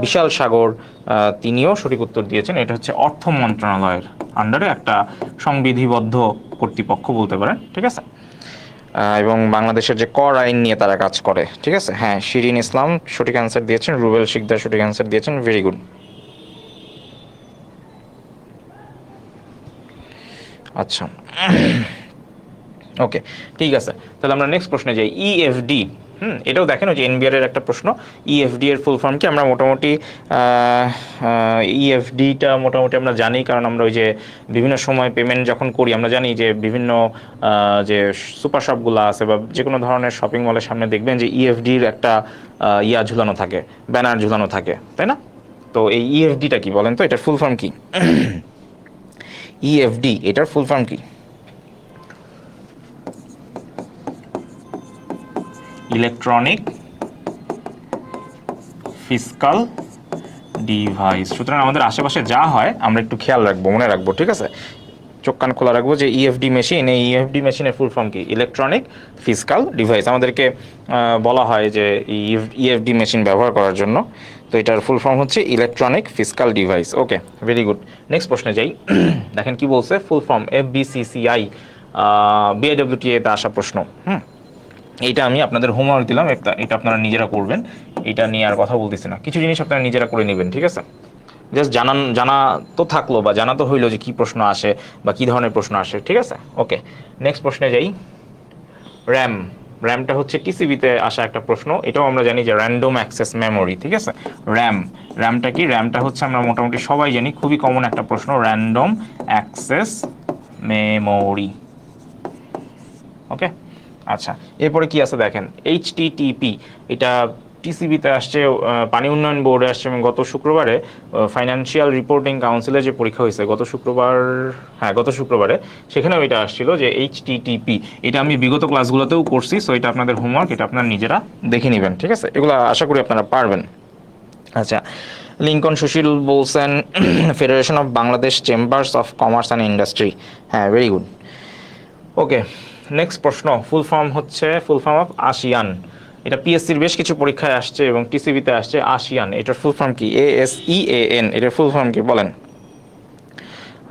বিশাল সাগর, তিনিও সঠিক উত্তর দিয়েছেন। এটা হচ্ছে অর্থ মন্ত্রণালয়ের আন্ডারে একটা সংবিধিবদ্ধ কর্তৃপক্ষ বলতে পারেন, ঠিক আছে। এবং বাংলাদেশের যে কর আইন নিয়ে তারা কাজ করে, ঠিক আছে। হ্যাঁ, শিরিন ইসলাম সঠিক অ্যান্সার দিয়েছেন, রুবেল শিকদার সঠিক অ্যান্সার দিয়েছেন, ভেরি গুড। আচ্ছা, ওকে, ঠিক আছে। তাহলে আমরা নেক্সট প্রশ্নে যাই। EFD, এটাও দেখেন ওই যে NBR এর একটা প্রশ্ন। EFD এর ফুল ফর্ম কি? আমরা মোটামুটি EFDটা মোটামুটি আমরা জানি, কারণ আমরা ওই যে বিভিন্ন সময় পেমেন্ট যখন করি, আমরা জানি যে বিভিন্ন যে সুপার শপগুলো আছে বা যে কোনো ধরনের শপিং মলের সামনে দেখবেন যে EFDর একটা ইয়া ঝুলানো থাকে, ব্যানার ঝুলানো থাকে, তাই না? তো এই EFDটা কি বলেন তো, এটার ফুল ফর্ম কি? EFD, এটার ফুল ফর্ম কি? Electronic fiscal device. সুতরাং আমাদের আশেপাশে যা হয় আমরা একটু খেয়াল রাখবো, মনে রাখবো, ঠিক আছে। চোখ কান খোলা রাখবো যে EFD মেশিন, এই EFD মেশিনের ফুল ফর্ম কি? Electronic fiscal device. আমাদেরকে বলা হয় যে EFD মেশিন ব্যবহার করার জন্য। তো এটার ফুল ফর্ম হচ্ছে ইলেকট্রনিক ফিসকাল ডিভাইস। ওকে, ভেরি গুড। নেক্সট প্রশ্নে যাই। দেখেন কি বলছে, ফুল ফর্ম FBCCI, BIWTA তে আসা প্রশ্ন। এইটা আমি আপনাদের হোমওয়ার্ক দিলাম, এটা আপনারা নিজেরা করবেন। এটা নিয়ে আর কথা বলতেছি না, কিছু জিনিস আপনারা নিজেরা করে নেবেন, ঠিক আছে। জাস্ট জানা তো থাকলো, বা জানা তো হইলো যে কি প্রশ্ন আসে বা কি ধরনের প্রশ্ন আসে, ঠিক আছে। ওকে, নেক্সট প্রশ্নে যাই। র্যাম, র্যামটা হচ্ছে TCBতে আসা একটা প্রশ্ন। এটাও আমরা জানি যে র্যান্ডম অ্যাক্সেস মেমোরি, ঠিক আছে। র্যামটা কি? র্যামটা হচ্ছে আমরা মোটামুটি সবাই জানি, খুবই কমন একটা প্রশ্ন, র্যান্ডম অ্যাক্সেস মেমোরি। ওকে, আচ্ছা, এরপরে কি আছে দেখেন, HTTP, এটা TCBতে আসছে, পানি উন্নয়ন বোর্ডে আসছে, এবং গত শুক্রবারে ফাইন্যান্সিয়াল রিপোর্টিং কাউন্সিলের যে পরীক্ষা হয়েছে গত শুক্রবার, হ্যাঁ গত শুক্রবারে, সেখানেও এটা আসছিল যে HTTP। এটা আমি বিগত ক্লাসগুলোতেও করছি, সো এটা আপনাদের হোমওয়ার্ক, এটা আপনারা নিজেরা দেখে নেবেন, ঠিক আছে। এগুলো আশা করি আপনারা পারবেন। আচ্ছা, লিঙ্কন সুশীল বলছেন federation of Bangladesh chambers of commerce and industry. হ্যাঁ, ভেরি গুড। ওকে, নেক্সট প্রশ্ন, ফুল ফর্ম অফ আসিয়ান। এটা PSCর বেশ কিছু পরীক্ষায় আসছে এবং TCBতে আসছে। আসিয়ান, এটার ফুল ফর্ম কি? ASEAN, এটার ফুল ফর্ম কি বলেন?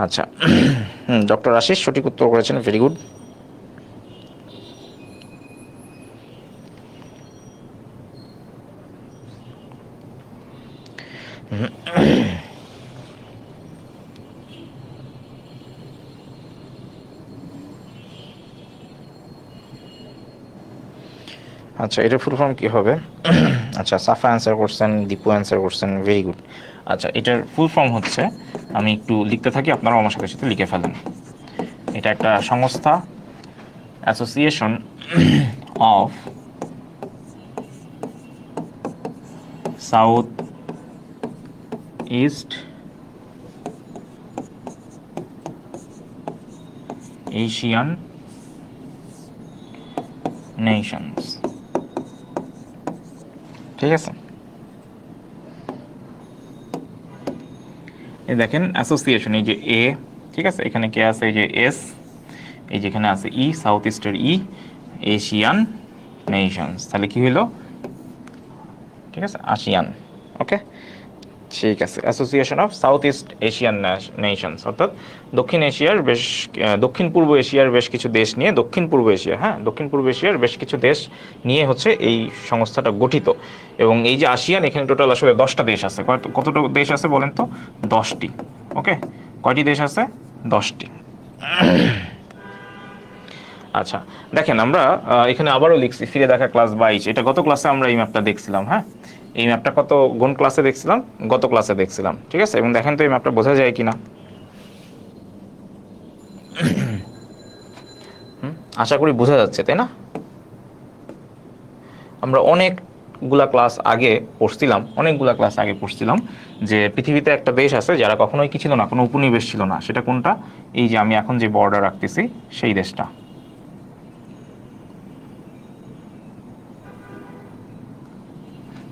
আচ্ছা, ডক্টর আশিস সঠিক উত্তর করেছেন, ভেরি গুড। আচ্ছা, এটার ফুল ফর্ম কি হবে? আচ্ছা, সাফা অ্যান্সার করছেন, দীপু অ্যান্সার করছেন, ভেরি গুড। আচ্ছা, এটার ফুল ফর্ম হচ্ছে, আমি একটু লিখতে থাকি, আপনারাও আমার সাথে সাথে লিখে ফেলেন। এটা একটা সংস্থা, association of south east Asian Nations, ঠিক আছে। এই দেখেন অ্যাসোসিয়েশন, এই যে A, ঠিক আছে, এখানে কে আছে, এই যে S, এই যেখানে আছে E, সাউথ ইস্টের E, এশিয়ান নেশনস, তাহলে কি হলো? ঠিক আছে, আসিয়ান। ওকে, ঠিক আছে, association of south east Asian Nations, অর্থাৎ দক্ষিণ এশিয়ার বেশ দক্ষিণ পূর্ব এশিয়ার বেশ কিছু দেশ নিয়ে, দক্ষিণ পূর্ব এশিয়া, হ্যাঁ, দক্ষিণ পূর্ব এশিয়ার বেশ কিছু দেশ নিয়ে হচ্ছে এই সংস্থাটা গঠিত। এবং এই যে আসিয়ান, এখানে টোটাল আসলে 10টা দেশ আছে। কতটা দেশ আছে বলেন তো? 10টি। ওকে, কয়টি দেশ আছে? 10টি। আচ্ছা, দেখেন আমরা এখানে আবারও লিখছি ফিরে দেখা ক্লাস 22, এটা গত ক্লাসে আমরা এই ম্যাপটা দেখছিলাম। হ্যাঁ, এই ম্যাপটা কোন ক্লাসে দেখছিলাম? গত ক্লাসে দেখছিলাম। ঠিক আছে, এবং দেখেন তো এই ম্যাপটা বোঝা যায় কিনা। আশা করি বোঝা যাচ্ছে, তাই না? আমরা অনেকগুলা ক্লাস আগে পড়ছিলাম যে পৃথিবীতে একটা দেশ আছে যারা কখনোই কি ছিল না, কোনো উপনিবেশ ছিল না। সেটা কোনটা? এই যে আমি এখন যে বর্ডার রাখতেছি সেই দেশটা।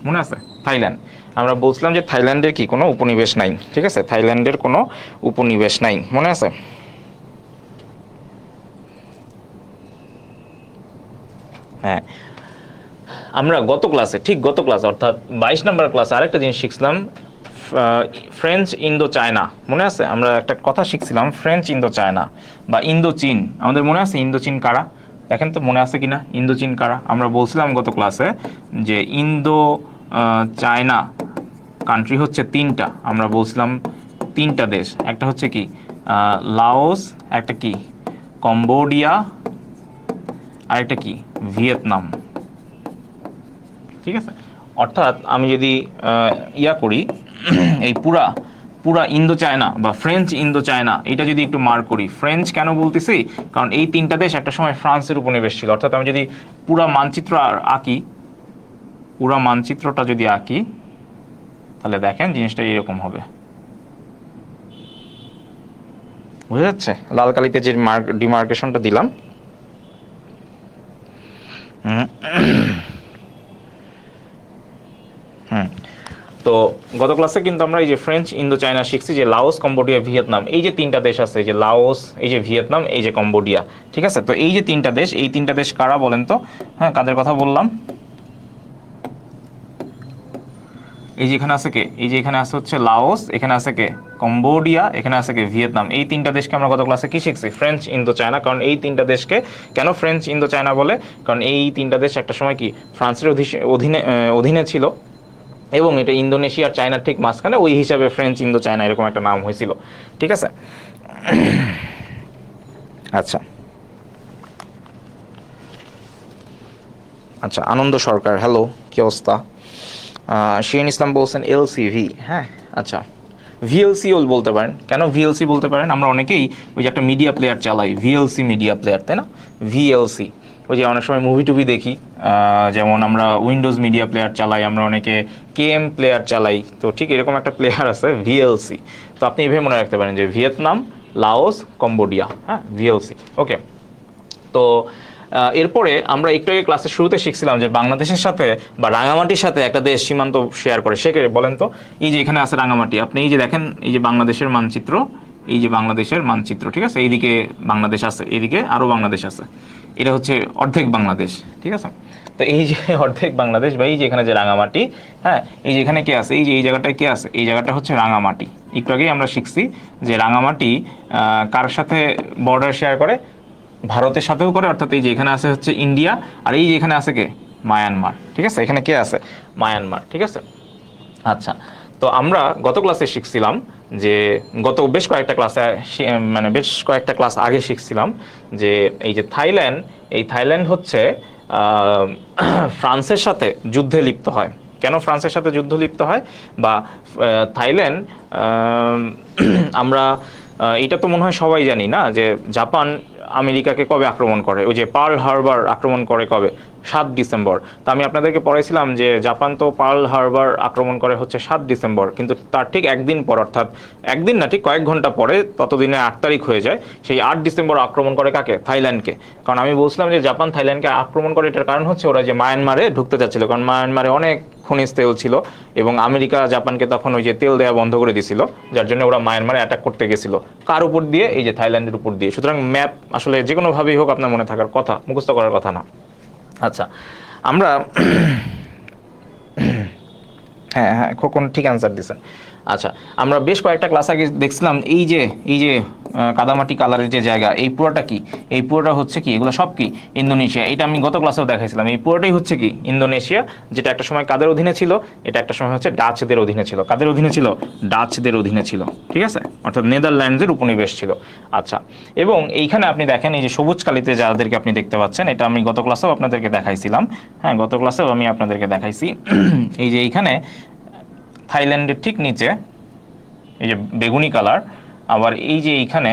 মনে আছে? থাইল্যান্ড। আমরা বলছিলাম যে থাইল্যান্ডের কি কোনো উপনিবেশ নাই। ঠিক আছে, থাইল্যান্ডের কোনো উপনিবেশ নাই, মনে আছে? হ্যাঁ, আমরা গত ক্লাসে অর্থাৎ 22 নম্বর ক্লাসে আরেকটা জিনিস শিখছিলাম, ফ্রেঞ্চ ইন্দো চায়না। মনে আছে? আমরা একটা কথা শিখছিলাম, ফ্রেঞ্চ ইন্দো চায়না বা ইন্দো চীন। আমাদের মনে আছে ইন্দো চীন কারা? দেখেন তো মনে আছে কিনা ইন্দো চীন কারা। আমরা বলছিলাম গত ক্লাসে যে ইন্দো চায়না কান্ট্রি হচ্ছে 3টা। আমরা বলছিলাম 3টা দেশ, একটা হচ্ছে কি লাওস, একটা কি কম্বোডিয়া, আর একটা কি ভিয়েতনাম। ঠিক আছে, অর্থাৎ আমি যদি ইয়া করি এই পুরা পুরা ইন্দো চায়না বা ফ্রেঞ্চ ইন্দো চায়না, এটা যদি একটু মার্ক করি, ফ্রেঞ্চ কেন বলতেছি? কারণ এই 3টা দেশ একটা সময় ফ্রান্সের উপনিবেশ ছিল। অর্থাৎ আমি যদি পুরা মানচিত্র আঁকি, পুরা মানচিত্রটা যদি আঁকি, তাহলে দেখেন জিনিসটা এরকম হবে। বুঝা যাচ্ছে? লাল কালিতে যে ডিমার্কেশনটা দিলাম। হুম, তো গত ক্লাসে কিন্তু আমরা এই যে ফ্রেঞ্চ ইন্দো চায়না শিখছি, যে লাওস, কম্বোডিয়া, ভিয়েতনাম, এই যে 3টা দেশ আছে, যে লাওস, এই যে ভিয়েতনাম, এই যে কম্বোডিয়া। ঠিক আছে, তো এই যে 3টা দেশ, এই 3টা দেশ কারা বলেন তো? হ্যাঁ, কাদের কথা বললাম? এই যে এখানে আছে কে? এই যে এখানে আছে হচ্ছে লাওস, এখানে আছে কে কম্বোডিয়া, এখানে আছে কে ভিয়েতনাম। এই 3টা দেশকে আমরা গত ক্লাসে কি শিখছি? French Indo China. কারণ এই 3টা দেশকে কেন ফ্রেঞ্চ ইন্দো চায়না বলে? কারণ এই 3টা দেশ একটা সময় কি ফ্রান্সের অধীনে অধীনে ছিল, এবং এটা ইন্দোনেশিয়ার চায়নার ঠিক মাঝখানে, ওই হিসাবে ফ্রেঞ্চ ইন্দো চায়না এরকম একটা নাম হয়েছিল। ঠিক আছে, আচ্ছা আচ্ছা, আনন্দ সরকার, হ্যালো, কি অবস্থা? শিরিন ইসলাম বলছেন এলসিভি। হ্যাঁ, আচ্ছা, ভিএলসিও বলতে পারেন। কেন ভিএলসি বলতে পারেন? আমরা অনেকেই ওই যে একটা মিডিয়া প্লেয়ার চালাই, ভিএলসি মিডিয়া প্লেয়ার, তাই না? ভিএলসি, ওই যে অনেক সময় মুভি টুভি দেখি, যেমন আমরা উইন্ডোজ মিডিয়া প্লেয়ার চালাই, আমরা অনেকে কেএম প্লেয়ার চালাই, তো ঠিক এরকম একটা প্লেয়ার আছে ভিএলসি। তো আপনি এভাবে মনে রাখতে পারেন যে ভিয়েতনাম, লাওস, কম্বোডিয়া, হ্যাঁ, ভিএলসি। ওকে, তো এরপরে আমরা একটু আগে ক্লাসের শুরুতে শিখছিলাম যে বাংলাদেশের সাথে বা রাঙামাটির সাথে একটা দেশ সীমান্ত শেয়ার করে। সে কে বলেন তো? এই যে এখানে আছে রাঙামাটি, আপনি এই যে দেখেন, এই যে বাংলাদেশের মানচিত্র, এই যে বাংলাদেশের মানচিত্র, ঠিক আছে, এইদিকে বাংলাদেশ আছে, এইদিকে আরো বাংলাদেশ আছে, এটা হচ্ছে অর্ধেক বাংলাদেশ। ঠিক আছে, তো এই যে অর্ধেক বাংলাদেশ বা এই যে এখানে যে রাঙামাটি, হ্যাঁ, এই যে এখানে কে আছে, এই যে এই জায়গাটায় কে আছে, এই জায়গাটা হচ্ছে রাঙামাটি। একটু আগেই আমরা শিখছি যে রাঙামাটি কার সাথে বর্ডার শেয়ার করে? ভারতের সাথেও করে, অর্থাৎ এই যে এখানে আছে হচ্ছে ইন্ডিয়া, আর এই যে এখানে আছে কে? মায়ানমার। ঠিক আছে, এখানে কে আছে? মায়ানমার। ঠিক আছে, আচ্ছা, তো আমরা গত ক্লাসে শিখছিলাম যে গত বেশ কয়েকটা ক্লাসে, মানে বেশ কয়েকটা ক্লাস আগে শিখছিলাম যে এই যে থাইল্যান্ড, এই থাইল্যান্ড হচ্ছে ফ্রান্সের সাথে যুদ্ধে লিপ্ত হয়। কেন ফ্রান্সের সাথে যুদ্ধ লিপ্ত হয়? বা থাইল্যান্ড, আমরা এটা তো মনে হয় সবাই জানি না যে জাপান আমেরিকাকে কবে আক্রমণ করে? ওই যে পার্ল হারবার আক্রমণ করে কবে? 7 ডিসেম্বর। তো আমি আপনাদেরকে পড়াইছিলাম যে জাপান তো পার্ল হারবার আক্রমণ করে হচ্ছে 7 ডিসেম্বর, কিন্তু তার ঠিক একদিন পর, অর্থাৎ একদিন না, ঠিক কয়েক ঘন্টা পরে, ততদিনে 8 তারিখ হয়ে যায়, সেই 8 ডিসেম্বর আক্রমণ করে কাকে? থাইল্যান্ডকে। কারণ আমি বলছিলাম যে জাপান থাইল্যান্ডকে আক্রমণ করে, এটার কারণ হচ্ছে ওরা যে মায়ানমারে ঢুকতে চাচ্ছিল, কারণ মায়ানমারে অনেক খনিজ তেল ছিল, এবং আমেরিকা জাপানকে তখন ওই যে তেল দেওয়া বন্ধ করে দিছিল, যার জন্য ওরা মায়ানমারে অ্যাটাক করতে গেছিল। কার উপর দিয়ে? এই যে থাইল্যান্ডের উপর দিয়ে। সুতরাং ম্যাপ আসলে যে কোনোভাবেই হোক আপনার মনে থাকার কথা, মুখস্থ করার কথা না। আচ্ছা, আমরা হ্যাঁ হ্যাঁ, খোকন ঠিক অ্যান্সার দিছেন। আচ্ছা, আমরা বেশ কয়েকটা ক্লাস আগে দেখছিলাম এই যে কাদামাটি কালারের যে জায়গা, এই পুরোটা কি, এই পুরোটা হচ্ছে কি, এগুলো সব কি ইন্দোনেশিয়া। এটা আমি গত ক্লাসেও দেখাইছিলাম, এই পুরোটাই হচ্ছে কি ইন্দোনেশিয়া, যেটা একটা সময় কাদের অধীনে ছিল, এটা একটা সময় হচ্ছে ডাচদের অধীনে ছিল। কাদের অধীনে ছিল? ডাচদের অধীনে ছিল, ঠিক আছে, অর্থাৎ নেদারল্যান্ডসের উপনিবেশ ছিল। আচ্ছা, এবং এইখানে আপনি দেখেন এই যে সবুজ কালিতে যাদেরকে আপনি দেখতে পাচ্ছেন, এটা আমি গত ক্লাসেও আপনাদেরকে দেখাইছিলাম। হ্যাঁ, গত ক্লাসেও আমি আপনাদেরকে দেখাইছি। এই যে এইখানে থাইল্যান্ডের ঠিক নিচে এই যে বেগুনি কালার, আবার এই যে এইখানে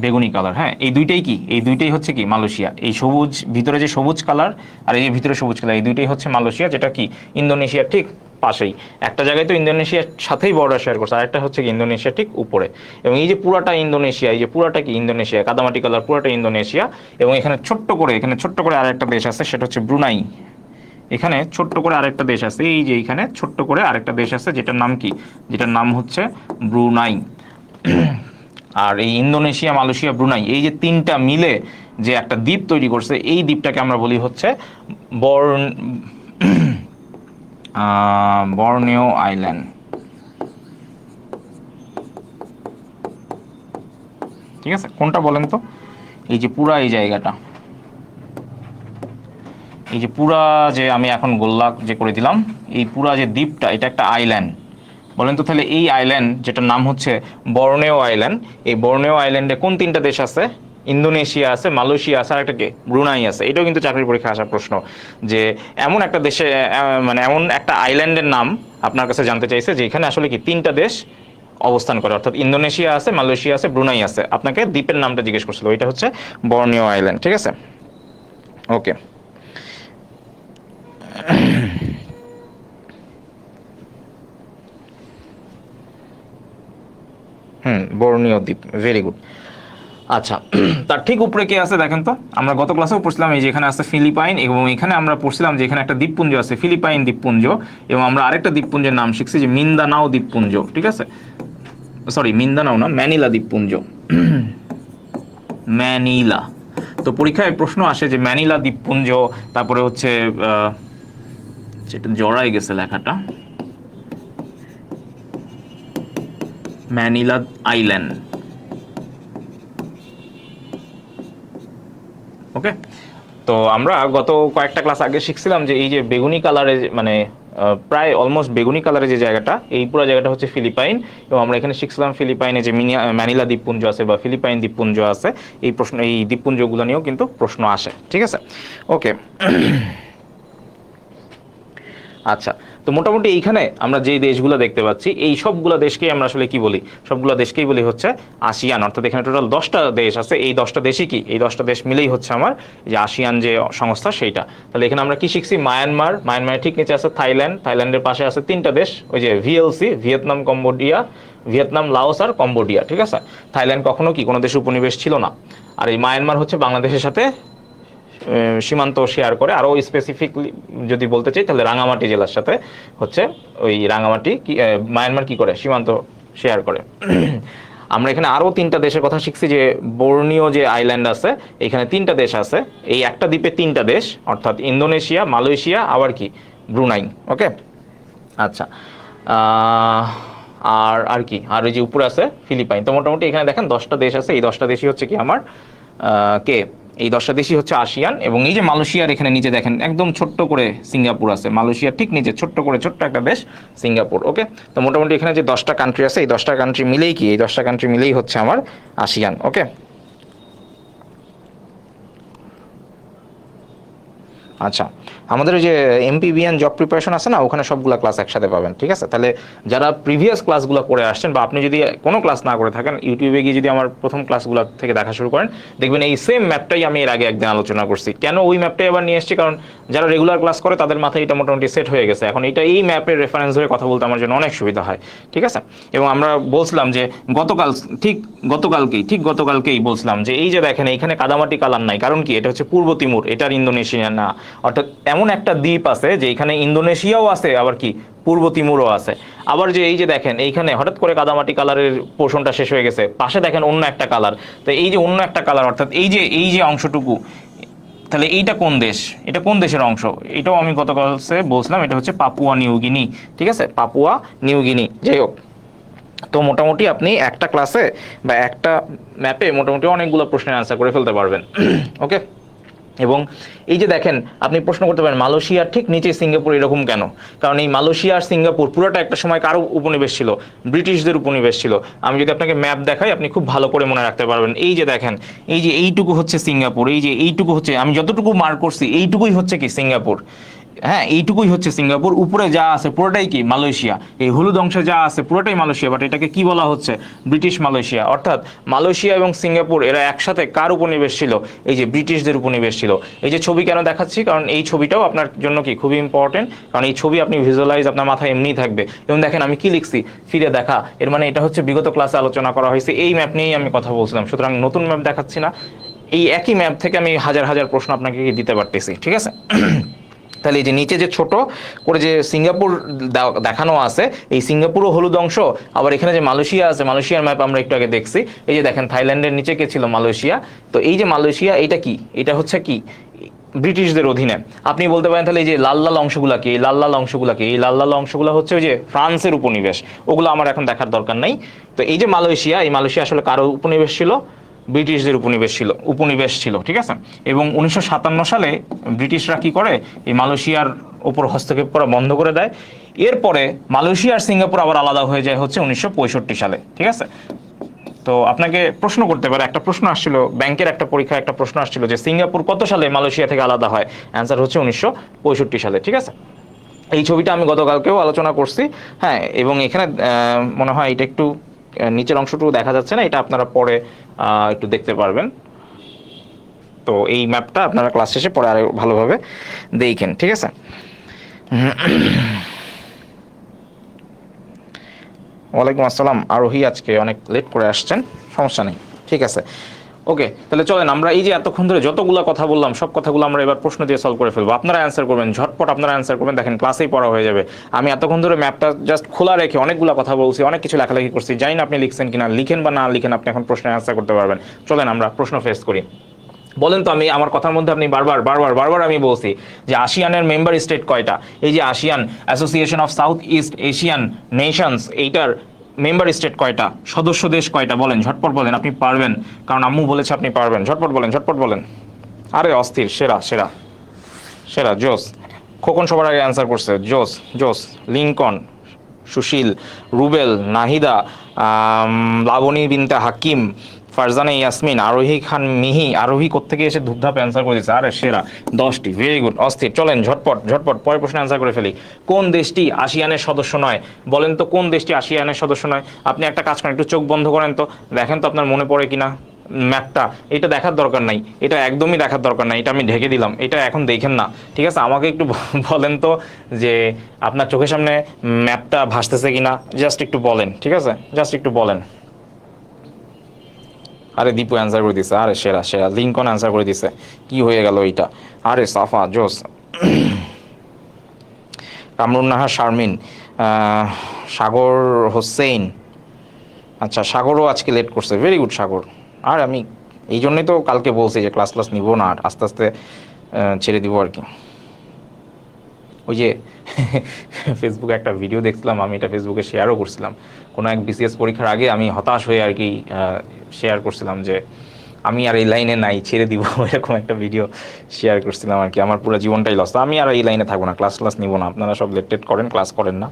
বেগুনি কালার, হ্যাঁ, এই দুইটাই কি, এই দুইটাই হচ্ছে কি মালয়েশিয়া। এই সবুজ ভিতরে যে সবুজ কালার আর এই যে ভিতরে সবুজ কালার, এই দুইটাই হচ্ছে মালয়েশিয়া, যেটা কি ইন্দোনেশিয়ার ঠিক পাশেই। একটা জায়গায় তো ইন্দোনেশিয়ার সাথেই বর্ডার শেয়ার করছে, আর একটা হচ্ছে কি ইন্দোনেশিয়া ঠিক উপরে। এবং এই যে পুরাটা ইন্দোনেশিয়া, এই যে পুরাটা কি ইন্দোনেশিয়া, কাদামাটি কালার পুরাটা ইন্দোনেশিয়া। এবং এখানে ছোট্ট করে আরেকটা দেশ আছে, সেটা হচ্ছে ব্রুনাই। এখানে ছোট্ট করে আরেকটা দেশ আছে, এই যে এখানে ছোট্ট করে আরেকটা দেশ আছে, যেটার নাম কি, যেটার নাম হচ্ছে ব্রুনাই। আর এই ইন্দোনেশিয়া, মালয়েশিয়া, ব্রুনাই, এই যে তিনটা মিলে যে একটা দ্বীপ তৈরি করছে, এই দ্বীপটাকে আমরা বলি হচ্ছে বর্ন বর্নিও আইল্যান্ড। ঠিক আছে, কোনটা বলেন তো? এই যে পুরা এই জায়গাটা, এই যে পুরা, যে আমি এখন গোল্লা যে করে দিলাম, এই পুরা যে দ্বীপটা, এটা একটা আইল্যান্ড। বলেন তো তাহলে এই আইল্যান্ড, যেটার নাম হচ্ছে বর্নেও আইল্যান্ড, এই বর্নেও আইল্যান্ডে কোন তিনটা দেশ আছে? ইন্দোনেশিয়া আছে, মালয়েশিয়া আছে, আর একটা কে, ব্রুনাই আছে। এটাও কিন্তু চাকরির পরীক্ষায় আসা প্রশ্ন, যে এমন একটা দেশে মানে এমন একটা আইল্যান্ডের নাম আপনার কাছে জানতে চাইছে যেখানে আসলে কি তিনটা দেশ অবস্থান করে, অর্থাৎ ইন্দোনেশিয়া আছে, মালয়েশিয়া আছে, ব্রুনাই আছে। আপনাকে দ্বীপের নামটা জিজ্ঞেস করছিল, ওইটা হচ্ছে বর্নিও আইল্যান্ড। ঠিক আছে, ওকে। বর্ণীয় দ্বীপ, ভেরি গুড। আচ্ছা, তার ঠিক উপরে কে আছে দেখেন তো? আমরা গত ক্লাসেও পড়ছিলাম এই যে এখানে আছে ফিলিপাইন, এবং এখানে আমরা পড়ছিলাম যে এখানে একটা দ্বীপপুঞ্জ আছে, ফিলিপাইন দ্বীপপুঞ্জ। এবং আমরা আরেকটা দ্বীপপুঞ্জের নাম শিখছি, যে মিন্দানাও দ্বীপপুঞ্জ। ঠিক আছে, সরি মিন্দানাও না, ম্যানিলা দ্বীপপুঞ্জ। ম্যানিলা। তো পরীক্ষায় প্রশ্ন আসে যে ম্যানিলা দ্বীপপুঞ্জ, তারপরে হচ্ছে যেটা জড়াই গেছে লেখাটা, ম্যানিলা আইল্যান্ড। ওকে, তো আমরা গত কয়েকটা ক্লাস আগে শিখছিলাম যে এই যে বেগুনি কালারে, মানে প্রায় অলমোস্ট বেগুনি কালারের যে জায়গাটা, এই পুরো জায়গাটা হচ্ছে ফিলিপাইন। এবং আমরা এখানে শিখছিলাম ফিলিপাইনে যে ম্যানিলা দ্বীপপুঞ্জ আছে বা ফিলিপাইন দ্বীপপুঞ্জ আছে, এই প্রশ্ন, এই দ্বীপপুঞ্জগুলো নিয়েও কিন্তু প্রশ্ন আসে। ঠিক আছে, ওকে। আচ্ছা, তো মোটামুটি এইখানে আমরা যে দেশগুলো দেখতে পাচ্ছি, এই সবগুলো দেশকেই আমরা আসলে কি বলি? সবগুলো দেশকেই বলি হচ্ছে আসিয়ান। অর্থাৎ এখানে টোটাল 10টা দেশ আছে, এই 10টা দেশই কি, এই 10টা দেশ মিলেই হচ্ছে আমার যে আসিয়ান যে সংস্থা, সেইটা। তাহলে এখানে আমরা কি শিখছি? মায়ানমার, মায়ানমারের ঠিক নিচে আছে থাইল্যান্ড, থাইল্যান্ডের পাশে আছে তিনটা দেশ, ওই যে VLC, Vietnam, Cambodia, Vietnam, Laos আর কম্বোডিয়া। ঠিক আছে, থাইল্যান্ড কখনো কি কোনো দেশের উপনিবেশ ছিল না। আর এই মায়ানমার হচ্ছে বাংলাদেশের সাথে সীমান্ত শেয়ার করে। আরও স্পেসিফিকলি যদি বলতে চাই, তাহলে রাঙামাটি জেলার সাথে হচ্ছে ওই রাঙামাটি কি মায়ানমার কি করে, সীমান্ত শেয়ার করে। আমরা এখানে আরও তিনটা দেশের কথা শিখছি, যে বর্নিও যে আইল্যান্ড আছে, এখানে তিনটা দেশ আছে, এই একটা দ্বীপে তিনটা দেশ, অর্থাৎ ইন্দোনেশিয়া, মালয়েশিয়া, আবার কি ব্রুনাই। ওকে, আচ্ছা, আর আর কি, আর ওই যে উপরে আছে ফিলিপাইন। তো মোটামুটি এখানে দেখেন 10টা দেশ আছে, এই 10টা দেশই হচ্ছে কি আমার কে, এই 10টা দেশই হচ্ছে আসিয়ান। এবং এই যে মালয়েশিয়ার এখানে নিচে দেখেন একদম ছোট্ট করে সিঙ্গাপুর আছে, মালয়েশিয়ার ঠিক নিচে ছোট্ট করে ছোট্ট একটা দেশ সিঙ্গাপুর। ওকে, তো মোটামুটি এখানে যে 10টা কান্ট্রি আছে, এই 10টা কান্ট্রি মিলেই কি, এই 10টা কান্ট্রি মিলেই হচ্ছে আমার আসিয়ান। ওকে, আচ্ছা, আমাদের ওই যে এমপিবিএন জব প্রিপারেশন আছে না, ওখানে সবগুলো ক্লাস একসাথে পাবেন। ঠিক আছে, তাহলে যারা প্রিভিয়াস ক্লাসগুলো করে আসছেন, বা আপনি যদি কোনো ক্লাস না করে থাকেন, ইউটিউবে গিয়ে যদি আমার প্রথম ক্লাসগুলো থেকে দেখা শুরু করেন, দেখবেন এই সেম ম্যাপটাই আমি এর আগে একদিন আলোচনা করছি। কেন ওই ম্যাপটাই আবার নিয়ে এসেছি? কারণ যারা রেগুলার ক্লাস করে তাদের মাথায় এটা মোটামুটি সেট হয়ে গেছে, এখন এটা এই ম্যাপের রেফারেন্স ধরে কথা বলতে আমার জন্য অনেক সুবিধা হয়। ঠিক আছে, এবং আমরা বলছিলাম যে গতকালকেই বলছিলাম যে এই যে দেখেন এইখানে কাদামাটি কালার নাই, কারণ কি, এটা হচ্ছে পূর্ব তিমুর, এটার ইন্দোনেশিয়া না। অর্থাৎ এমন একটা দ্বীপ আছে যে এখানে ইন্দোনেশিয়াও আছে, আবার কি পূর্ব তিমুরও আছে। আবার যে এই যে দেখেন এইখানে হঠাৎ করে কাদামাটি কালারের পোর্শনটা শেষ হয়ে গেছে, পাশে দেখেন অন্য একটা কালার। তো এই যে অন্য একটা কালার, অর্থাৎ এই যে অংশটুকু তাহলে এইটা কোন দেশ, এটা কোন দেশের অংশ, এটাও আমি গতকাল বলছিলাম, এটা হচ্ছে পাপুয়া নিউগিনি। ঠিক আছে, পাপুয়া নিউগিনি। যাই হোক, তো মোটামুটি আপনি একটা ক্লাসে বা একটা ম্যাপে মোটামুটি অনেকগুলো প্রশ্নের আনসার করে ফেলতে পারবেন। ওকে। এবং এই যে দেখেন, আপনি প্রশ্ন করতে পারেন মালয়েশিয়ার ঠিক নিচে সিঙ্গাপুর এরকম কেন? কারণ এই মালয়েশিয়া আর সিঙ্গাপুর পুরোটা একটা সময় কারো উপনিবেশ ছিল, ব্রিটিশদের উপনিবেশ ছিল। আমি যদি আপনাকে ম্যাপ দেখাই, আপনি খুব ভালো করে মনে রাখতে পারবেন। এই যে দেখেন, এই যে এইটুকু হচ্ছে সিঙ্গাপুর, এই যে এইটুকু হচ্ছে, আমি যতটুকু মার্ক করছি এইটুকুই হচ্ছে কি সিঙ্গাপুর। হ্যাঁ, এইটুকুই হচ্ছে সিঙ্গাপুর, উপরে যা আছে পুরোটাই কি মালয়েশিয়া। এই হলুদ অংশে যা আছে পুরোটাই মালয়েশিয়া, বাট এটাকে কি বলা হচ্ছে? British Malaysia. অর্থাৎ মালয়েশিয়া এবং সিঙ্গাপুর এরা একসাথে কার উপনিবেশ ছিল? এই যে ব্রিটিশদের উপনিবেশ ছিল। এই যে ছবি কেন দেখাচ্ছি, কারণ এই ছবিটাও আপনার জন্য কি খুবই ইম্পর্টেন্ট, কারণ এই ছবি আপনি ভিজুয়ালাইজ আপনার মাথায় এমনিই থাকবে। এবং দেখেন আমি কি লিখছি, ফিরে দেখা, এর মানে এটা হচ্ছে বিগত ক্লাসে আলোচনা করা হয়েছে, এই ম্যাপ নিয়েই আমি কথা বলছিলাম। সুতরাং নতুন ম্যাপ দেখাচ্ছি না, এই একই ম্যাপ থেকে আমি হাজার হাজার প্রশ্ন আপনাকে দিতে পারতেছি। ঠিক আছে। তাহলে এই যে নিচে যে ছোট করে যে সিঙ্গাপুর দেখানো আছে, এই সিঙ্গাপুরও হলুদ অংশ। আবার এখানে যে মালয়েশিয়া আছে, মালয়েশিয়ার ম্যাপ আমরা একটু আগে দেখছি। এই যে দেখেন থাইল্যান্ডের নিচে কে ছিল? মালয়েশিয়া। তো এই যে মালয়েশিয়া, এটা কি? এটা হচ্ছে কি ব্রিটিশদের অধীনে। আপনি বলতে পারেন তাহলে এই যে লাল লাল অংশগুলা কি? এই লাল লাল অংশগুলা কি? এই লাল লাল অংশগুলো হচ্ছে ওই যে ফ্রান্সের উপনিবেশ। ওগুলো আমার এখন দেখার দরকার নাই। তো এই যে মালয়েশিয়া, এই মালয়েশিয়া আসলে কারো উপনিবেশ ছিল? ব্রিটিশদের উপনিবেশ ছিল। ঠিক আছে। এবং 1957 সালে ব্রিটিশরা কি করে, এই মালয়েশিয়ার ওপর হস্তক্ষেপ করা বন্ধ করে দেয়। এরপরে মালয়েশিয়া আর সিঙ্গাপুর আবার আলাদা হয়ে যায় হচ্ছে 1965 সালে। ঠিক আছে। তো আপনাকে প্রশ্ন করতে পারে, একটা প্রশ্ন আসছিল ব্যাংকের একটা পরীক্ষায়, একটা প্রশ্ন আসছিল যে সিঙ্গাপুর কত সালে মালয়েশিয়া থেকে আলাদা হয়? অ্যান্সার হচ্ছে 1965 সালে। ঠিক আছে। এই ছবিটা আমি গতকালকেও আলোচনা করছি। হ্যাঁ, এবং এখানে মনে হয় এটা একটু নিচের অংশটুকু দেখা যাচ্ছে না, এটা আপনারা পরে একটু দেখতে পারবেন। তো এই ম্যাপটা আপনারা ক্লাস শেষে পরে আরো ভালোভাবে দেখেন। ঠিক আছে। ওয়ালাইকুম আসসালাম। আরোহী আজকে অনেক লেট করে আসছেন, সমস্যা নেই। ঠিক আছে। ওকে, তাহলে চলেন আমরা এই যে এতক্ষণ ধরে যতগুলো কথা বললাম, সব কথাগুলো আমরা এবার প্রশ্ন দিয়ে সলভ করে ফেলবো। আপনারা অ্যান্সার করবেন, ঝটপট আপনারা অ্যান্সার করবেন। দেখেন ক্লাসেই পড়া হয়ে যাবে। আমি এতক্ষণ ধরে ম্যাপটা জাস্ট খোলা রেখে অনেকগুলো কথা বলছি, অনেক কিছু লেখালেখি করছি। জানি না আপনি লিখছেন কিনা, লিখেন বা না লিখেন, আপনি এখন প্রশ্নের অ্যান্সার করতে পারবেন। চলেন আমরা প্রশ্ন ফেস করি। বলেন তো, আমি আমার কথার মধ্যে আপনি বারবার বারবার বারবার আমি বলছি যে আসিয়ানের মেম্বার স্টেট কয়টা? এই যে ASEAN association of south east Asian Nations, এইটার মেম্বার স্টেট কয়টা, সদস্য দেশ কয়টা? বলেন, ঝটপট বলেন, আপনি পারবেন, কারণ আম্মু বলেছে আপনি পারবেন। ঝটপট বলেন, ঝটপট বলেন। আরে অস্থির, সেরা সেরা সেরা, জোস। খোকন সবার আগে অ্যান্সার করছে, জোস জোস। লিঙ্কন, সুশীল, রুবেল, নাহিদা, লাবণী বিনতে হাকিম, ফারজানা ইয়াসমিন, আরোহী খান মিহি। আরোহী কোত্থেকে এসে ধুপধাপ অ্যান্সার করে দিচ্ছে। আরে সেরা, 10টি, ভেরি গুড, অস্থির। চলেন ঝটপট ঝটপট পরের প্রশ্নে অ্যান্সার করে ফেলি। কোন দেশটি আসিয়ানের সদস্য নয়? বলেন তো কোন দেশটি আসিয়ানের সদস্য নয়? আপনি একটা কাজ করেন, একটু চোখ বন্ধ করেন তো, দেখেন তো আপনার মনে পড়ে কিনা ম্যাপটা। এটা দেখার দরকার নাই, এটা একদমই দেখার দরকার নাই, এটা আমি ঢেকে দিলাম, এটা এখন দেখেন না। ঠিক আছে, আমাকে একটু বলেন তো যে আপনার চোখের সামনে ম্যাপটা ভাসতেছে কিনা, জাস্ট একটু বলেন। ঠিক আছে, জাস্ট একটু বলেন। আরে দীপু অ্যান্সার করে দিছে, আরে সেরা সেরা। লিঙ্কন অ্যান্সার করে দিছে, কি হয়ে গেল এইটা? আরে সাফা, জোস। কামরুন নাহার, শারমিন, সাগর হোসেন। আচ্ছা, সাগরও আজকে লেট করছে, ভেরি গুড সাগর। আর আমি এই জন্যই তো কালকে বলছি যে ক্লাস ক্লাস নিবো না, আর আস্তে আস্তে ছেড়ে দিব আর কি। ওই যে ফেসবুকে একটা ভিডিও দেখছিলাম, আমি এটা ফেসবুকে শেয়ারও করছিলাম। কোনো এক বিসিএস পরীক্ষার আগে আমি হতাশ হয়ে আর কি শেয়ার করছিলাম যে আমি আর এই লাইনে নাই, ছেড়ে দিব, এরকম একটা ভিডিও শেয়ার করছিলাম আর কি। আমার পুরো জীবনটাই লস, আমি আর এই লাইনে থাকবো না, ক্লাস ক্লাস নিবো না। আপনারা সব লেট টেট করেন, ক্লাস করেন না।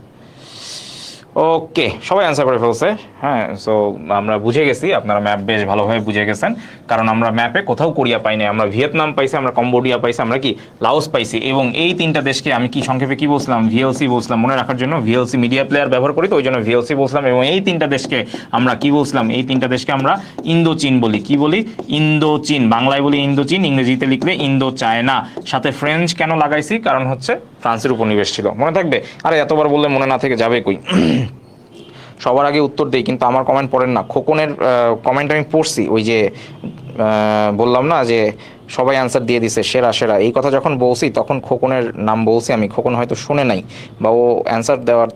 ওকে, সবাই অ্যান্সার করে ফেলছে। হ্যাঁ, সো আমরা বুঝে গেছি, আপনারা ম্যাপ বেশ ভালোভাবে বুঝে গেছেন, কারণ আমরা ম্যাপে কোথাও কোরিয়া পাই নাই, আমরা ভিয়েতনাম পাইছি, আমরা কম্বোডিয়া পাইছি, আমরা কি লাওস পাইছি। এবং এই তিনটা দেশকে আমি কি সংক্ষেপে কি বলছিলাম? ভিএলসি বলছিলাম। মনে রাখার জন্য ভিএলসি মিডিয়া প্লেয়ার ব্যবহার করি, তো ওই জন্য ভিএলসি বলছিলাম। এবং এই তিনটা দেশকে আমরা কি বলছিলাম? এই তিনটা দেশকে আমরা ইন্দো চীন বলি। কি বলি? ইন্দো চীন। বাংলায় বলি ইন্দো চীন, ইংরেজিতে লিখলে ইন্দো চায়না। সাথে ফ্রেঞ্চ কেন লাগাইছি? কারণ হচ্ছে ফ্রান্সের উপনিবেশ ছিল, মনে থাকবে। আরে এতবার বললে মনে না থেকে যাবে কই। সবার আগে উত্তর দেই, কিন্তু আমার কমেন্ট পড়েন না। খোকনের কমেন্ট আমি পড়ছি, ওই যে বললাম না যে সবাই অ্যান্সার দিয়ে দিছে, সেরা সেরা। এই কথা যখন বলছি তখন খোকনের নাম বলছি আমি, খোকন হয়তো শুনে নাই বা ও অ্যান্সার দেওয়ার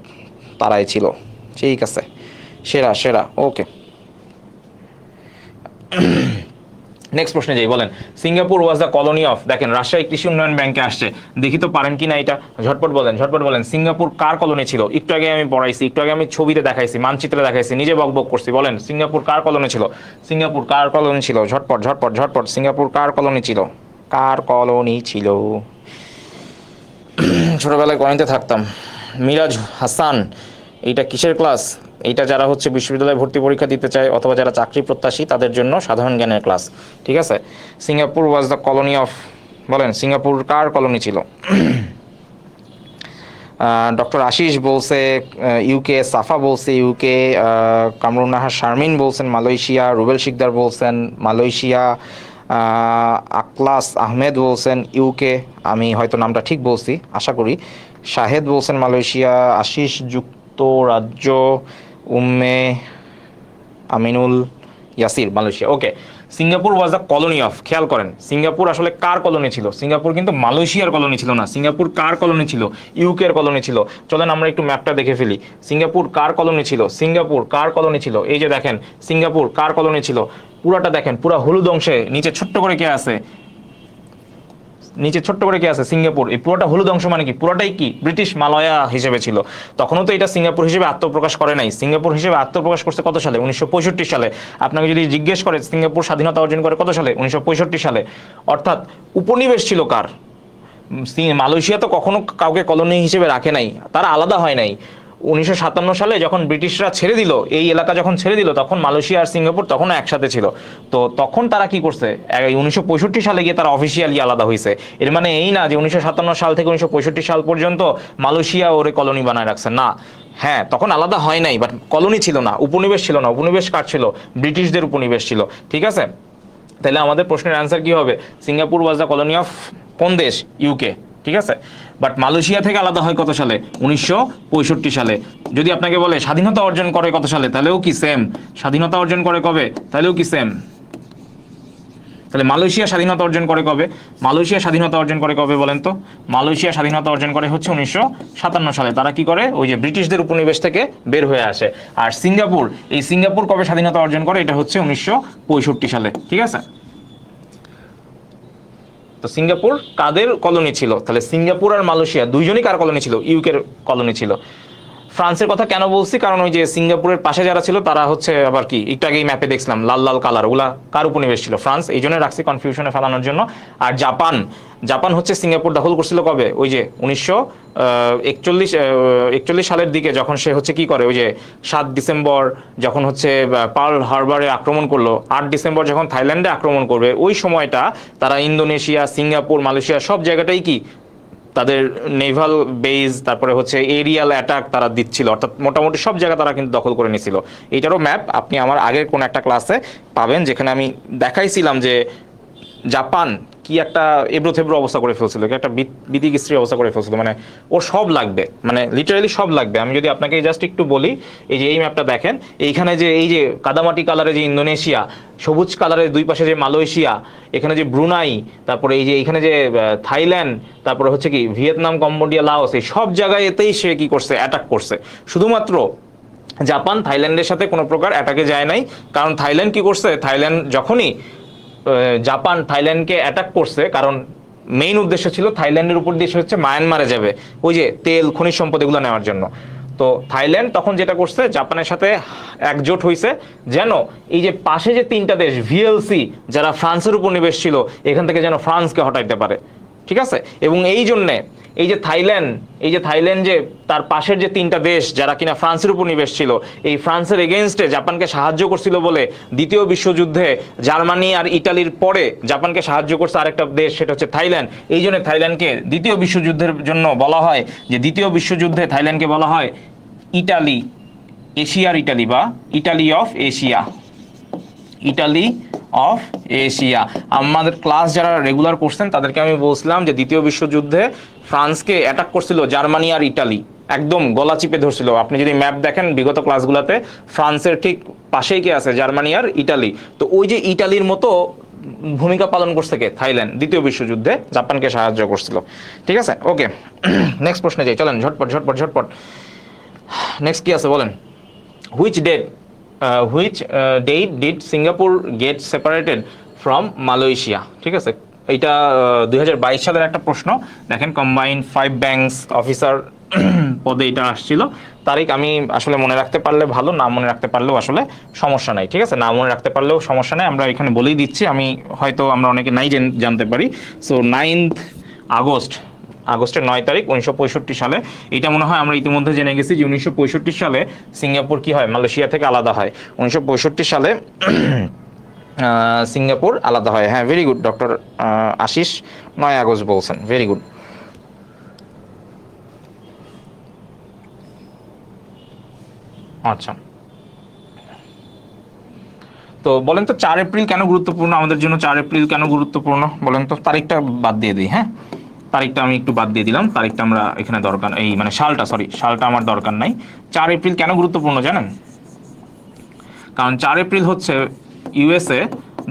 তারাই ছিল। ঠিক আছে, সেরা সেরা। ওকে, নেক্সট প্রশ্নে যাই, বলেন Singapore was the colony of, দেখেন রাজশাহী কৃষি উন্নয়ন ব্যাংকে আসছে, দেখি তো পারেন কিনা এটা, ঝটপট বলেন, ঝটপট বলেন। সিঙ্গাপুর কার কলোনি ছিল? একটু আগে আমি পড়াইছি, একটু আগে আমি ছবিতে দেখাইছি, মানচিত্রে দেখাইছি, নিজে বকবক করছি, বলেন সিঙ্গাপুর কার কলোনি ছিল? সিঙ্গাপুর কার কলোনি ছিল? ঝটপট ঝটপট ঝটপট, সিঙ্গাপুর কার কলোনি ছিল? কার কলোনি ছিল? ছোটবেলায় গণিতে থাকতাম। মিরাজ হাসান, এইটা কিসের ক্লাস? এইটা যারা হচ্ছে বিশ্ববিদ্যালয়ে ভর্তি পরীক্ষা দিতে চায় অথবা যারা চাকরি প্রত্যাশী তাদের জন্য সাধারণ জ্ঞানের ক্লাস, ঠিক আছে। Singapore was the colony of, বলেন সিঙ্গাপুর কার কলোনি ছিল? ডক্টর আশিস বলছে ইউকে, সাফা বলছে ইউকে, কামরুন নাহার শারমিন বলছেন মালয়েশিয়া, রুবেল শিকদার বলছেন মালয়েশিয়া, আকলাস আহমেদ বলছেন ইউকে, আমি হয়তো নামটা ঠিক বলছি আশা করি, শাহেদ বলছেন মালয়েশিয়া, আশিস যুক্তরাজ্য, Umme Aminul Yasir Malaysia. Okay, Singapore was the colony of, খেয়াল করেন সিঙ্গাপুর আসলে কার কলোনি ছিল? সিঙ্গাপুর কিন্তু মালয়েশিয়ার কলোনি ছিল না, সিঙ্গাপুর কার কলোনি ছিল? ইউকের কলোনি ছিল। চলেন আমরা একটু ম্যাপটা দেখে ফেলি, সিঙ্গাপুর কার কলোনি ছিল? সিঙ্গাপুর কার কলোনি ছিল? এই যে দেখেন সিঙ্গাপুর কার কলোনি ছিল, পুরাটা দেখেন, পুরা হলুদ অংশে নিচে ছোট্ট করে কে আছে? নিচে ছোট্ট করে কি আছে? সিঙ্গাপুর। এই পুরোটা হলুদ অংশ মানে কি? পুরোটাই কি ব্রিটিশ মালয়া হিসেবে ছিল। তখনও তো এটা সিঙ্গাপুর হিসেবে আত্মপ্রকাশ করে নাই, সিঙ্গাপুর হিসেবে আত্মপ্রকাশ করছে কত সালে? 1965 সালে। আপনাকে যদি জিজ্ঞেস করে সিঙ্গাপুর স্বাধীনতা অর্জন করে কত সালে? 1965 সালে। অর্থাৎ উপনিবেশ ছিল কার? মালয়েশিয়া তো কখনো কাউকে কলোনি হিসেবে রাখে নাই, তারা আলাদা হয় নাই। 1957 সালে যখন ব্রিটিশরা ছেড়ে দিল, এই এলাকা যখন ছেড়ে দিল, তখন মালয়েশিয়া আর সিঙ্গাপুর তখনও একসাথে ছিল। তো তখন তারা কি করছে? 1965 সালে গিয়ে তারা অফিসিয়ালি আলাদা হয়েছে। এর মানে এই না যে 1957 সাল থেকে 1965 সাল পর্যন্ত মালয়েশিয়া ওরে কলোনি বানায় রাখছে, না। হ্যাঁ, তখন আলাদা হয় নাই, বাট কলোনি ছিল না, উপনিবেশ ছিল না। উপনিবেশ কার ছিল? ব্রিটিশদের উপনিবেশ ছিল, ঠিক আছে। তাহলে আমাদের প্রশ্নের অ্যান্সার কি হবে? Singapore was the colony of কোন দেশ? ইউকে, ঠিক আছে। বাট মালয়েশিয়া থেকে আলাদা হয় কত সালে? 1965 সালে। যদি আপনাকে বলে স্বাধীনতা অর্জন করে কত সালে, তাহলেও কি সেম। স্বাধীনতা অর্জন করে কবে, তাহলেও কি সেম। তাহলে মালয়েশিয়া স্বাধীনতা অর্জন করে কবে? মালয়েশিয়া স্বাধীনতা অর্জন করে কবে বলেন তো? মালয়েশিয়া স্বাধীনতা অর্জন করে হচ্ছে 1957 সালে। তারা কি করে? ওই যে ব্রিটিশদের উপনিবেশ থেকে বের হয়ে আসে। আর সিঙ্গাপুর, এই সিঙ্গাপুর কবে স্বাধীনতা অর্জন করে? এটা হচ্ছে 1965 সালে, ঠিক আছে। তো সিঙ্গাপুর কাদের কলোনি ছিল? তাহলে সিঙ্গাপুর আর মালয়েশিয়া দুইজনই কার কলোনি ছিল? ইউকের কলোনি ছিল। ফ্রান্সের কথা কেন বলছি? কারণ ওই যে সিঙ্গাপুরের পাশে যারা ছিল তারা হচ্ছে আবার কি, একটু আগেই ম্যাপে দেখছিলাম লাল লাল কালার, ওগুলা কার উপনিবেশ ছিল? ফ্রান্স, এই জন্য রাখছি কনফিউশনে ফেলানোর জন্য। আর জাপান, জাপান হচ্ছে সিঙ্গাপুর দখল করছিল কবে? ওই যে 1941 সালের দিকে, যখন সে হচ্ছে কি করে, ওই যে 7 ডিসেম্বর যখন হচ্ছে পার্ল হারবারে আক্রমণ করলো, 8 ডিসেম্বর যখন থাইল্যান্ডে আক্রমণ করবে, ওই সময়টা তারা ইন্দোনেশিয়া, সিঙ্গাপুর, মালয়েশিয়া সব জায়গাটাই কি তাদের নেভাল বেজ, তারপরে হচ্ছে এরিয়াল অ্যাটাক তারা দিচ্ছিল, অর্থাৎ মোটামুটি সব জায়গা তারা কিন্তু দখল করে নিয়েছিল। এইটারও ম্যাপ আপনি আমার আগের কোন একটা ক্লাসে পাবেন, যেখানে আমি দেখাইছিলাম যে জাপান কি একটা এবড়ো থেবড়ো অবস্থা করে ফেলছিল, কি একটা বিতিকিস্ত্রী অবস্থা করে ফেলছিল, মানে ওর সব লাগবে, মানে লিটারালি সব লাগবে। আমি যদি আপনাকে জাস্ট একটু বলি, এই যে এই ম্যাপটা দেখেন, এইখানে যে এই যে কাদামাটি কালারে যে ইন্দোনেশিয়া, সবুজ কালারের দুই পাশে যে মালয়েশিয়া, এখানে যে ব্রুনাই, তারপরে এই যে এখানে যে থাইল্যান্ড, তারপরে হচ্ছে কি ভিয়েতনাম, কম্বোডিয়া, লাওস, এই সব জায়গায় এতেই সে কি করছে? অ্যাটাক করছে। শুধুমাত্র জাপান থাইল্যান্ডের সাথে কোনো প্রকার অ্যাটাকে যায় নাই, কারণ থাইল্যান্ড কি করছে? থাইল্যান্ড যখনই জাপান থাইল্যান্ডকে অ্যাটাক করছে, কারণ মেইন উদ্দেশ্য ছিল থাইল্যান্ডের উপর দিয়ে হচ্ছে মায়ানমারে যাবে, ওই যে তেল খনিজ সম্পদ এগুলো নেওয়ার জন্য। তো থাইল্যান্ড তখন যেটা করছে, জাপানের সাথে একজোট হয়েছে, যেন এই যে পাশে যে 3টা দেশ ভিএলসি যারা ফ্রান্সের উপনিবেশ ছিল, এখান থেকে যেন ফ্রান্সকে হটাইতে পারে, ঠিক আছে। এবং এই জন্যে এই যে থাইল্যান্ড যে তার পাশের যে 3টা দেশ যারা কিনা ফ্রান্সের উপনিবেশ ছিল, এই ফ্রান্সের এগেইনস্টে জাপানকে সাহায্য করছিল বলে দ্বিতীয় বিশ্বযুদ্ধে জার্মানি আর ইটালির পরে জাপানকে সাহায্য করছে আরেকটা দেশ, সেটা হচ্ছে থাইল্যান্ড। এই জন্য থাইল্যান্ডকে দ্বিতীয় বিশ্বযুদ্ধের জন্য বলা হয় যে দ্বিতীয় বিশ্বযুদ্ধে থাইল্যান্ডকে বলা হয় ইটালি, এশিয়ার ইটালি বা Italy of Asia, Italy of Asia. আমাদের ক্লাস যারা রেগুলার করছেন তাদেরকে আমি বলছিলাম যে দ্বিতীয় বিশ্বযুদ্ধে ফ্রান্সকে অ্যাটাক করছিল জার্মানি আর ইটালি, একদম গলা চিপে ধরছিল। আপনি যদি ম্যাপ দেখেন বিগত ক্লাসগুলোতে, ফ্রান্সের ঠিক পাশেই কে আছে? জার্মানি আর ইটালি। তো ওই যে ইটালির মতো ভূমিকা পালন করছে কে? থাইল্যান্ড দ্বিতীয় বিশ্বযুদ্ধে জাপানকে সাহায্য করছিল, ঠিক আছে। ওকে, নেক্সট প্রশ্নে যাই, চলেন ঝটপট ঝটপট ঝটপট। নেক্সট কি আছে বলেন? which date did Singapore get separated from Malaysia. ঠিক আছে, এইটা 2022 সালের একটা প্রশ্ন। দেখেন কম্বাইন্ড 5 ব্যাংকস অফিসার পদে এটা আসছিল। তারিখ আমি আসলে মনে রাখতে পারলে ভালো, না মনে রাখতে পারলেও আসলে সমস্যা নাই। ঠিক আছে, না মনে রাখতে পারলেও সমস্যা নাই, আমরা এখানে বলেই দিচ্ছি। আমি হয়তো আমরা অনেকে নাই জানতে পারি। সো 9 আগস্ট, আগস্টের 9 তারিখ 1965 সালে। এটা মনে হয় আমরা ইতিমধ্যে জেনে গেছি যে 1965 সালে সিঙ্গাপুর কি হয়, মালয়েশিয়া থেকে আলাদা হয়। 1965 সালে সিঙ্গাপুর আলাদা হয়। হ্যাঁ, very good doctor Ashish, 9 August বলছেন, ভেরি গুড। আচ্ছা, তো বলেন তো 4 এপ্রিল কেন গুরুত্বপূর্ণ আমাদের জন্য? 4 এপ্রিল কেন গুরুত্বপূর্ণ বলেন তো? তারিখটা বাদ দিয়ে দিই, হ্যাঁ, তারিখটা আমি একটু বাদ দিয়ে দিলাম, তারিখটা আমরা এখানে দরকার এই মানে সালটা, সরি সালটা আমার দরকার নাই। 4 এপ্রিল কেন গুরুত্বপূর্ণ জানেন? কারণ 4 এপ্রিল হচ্ছে ইউএসএ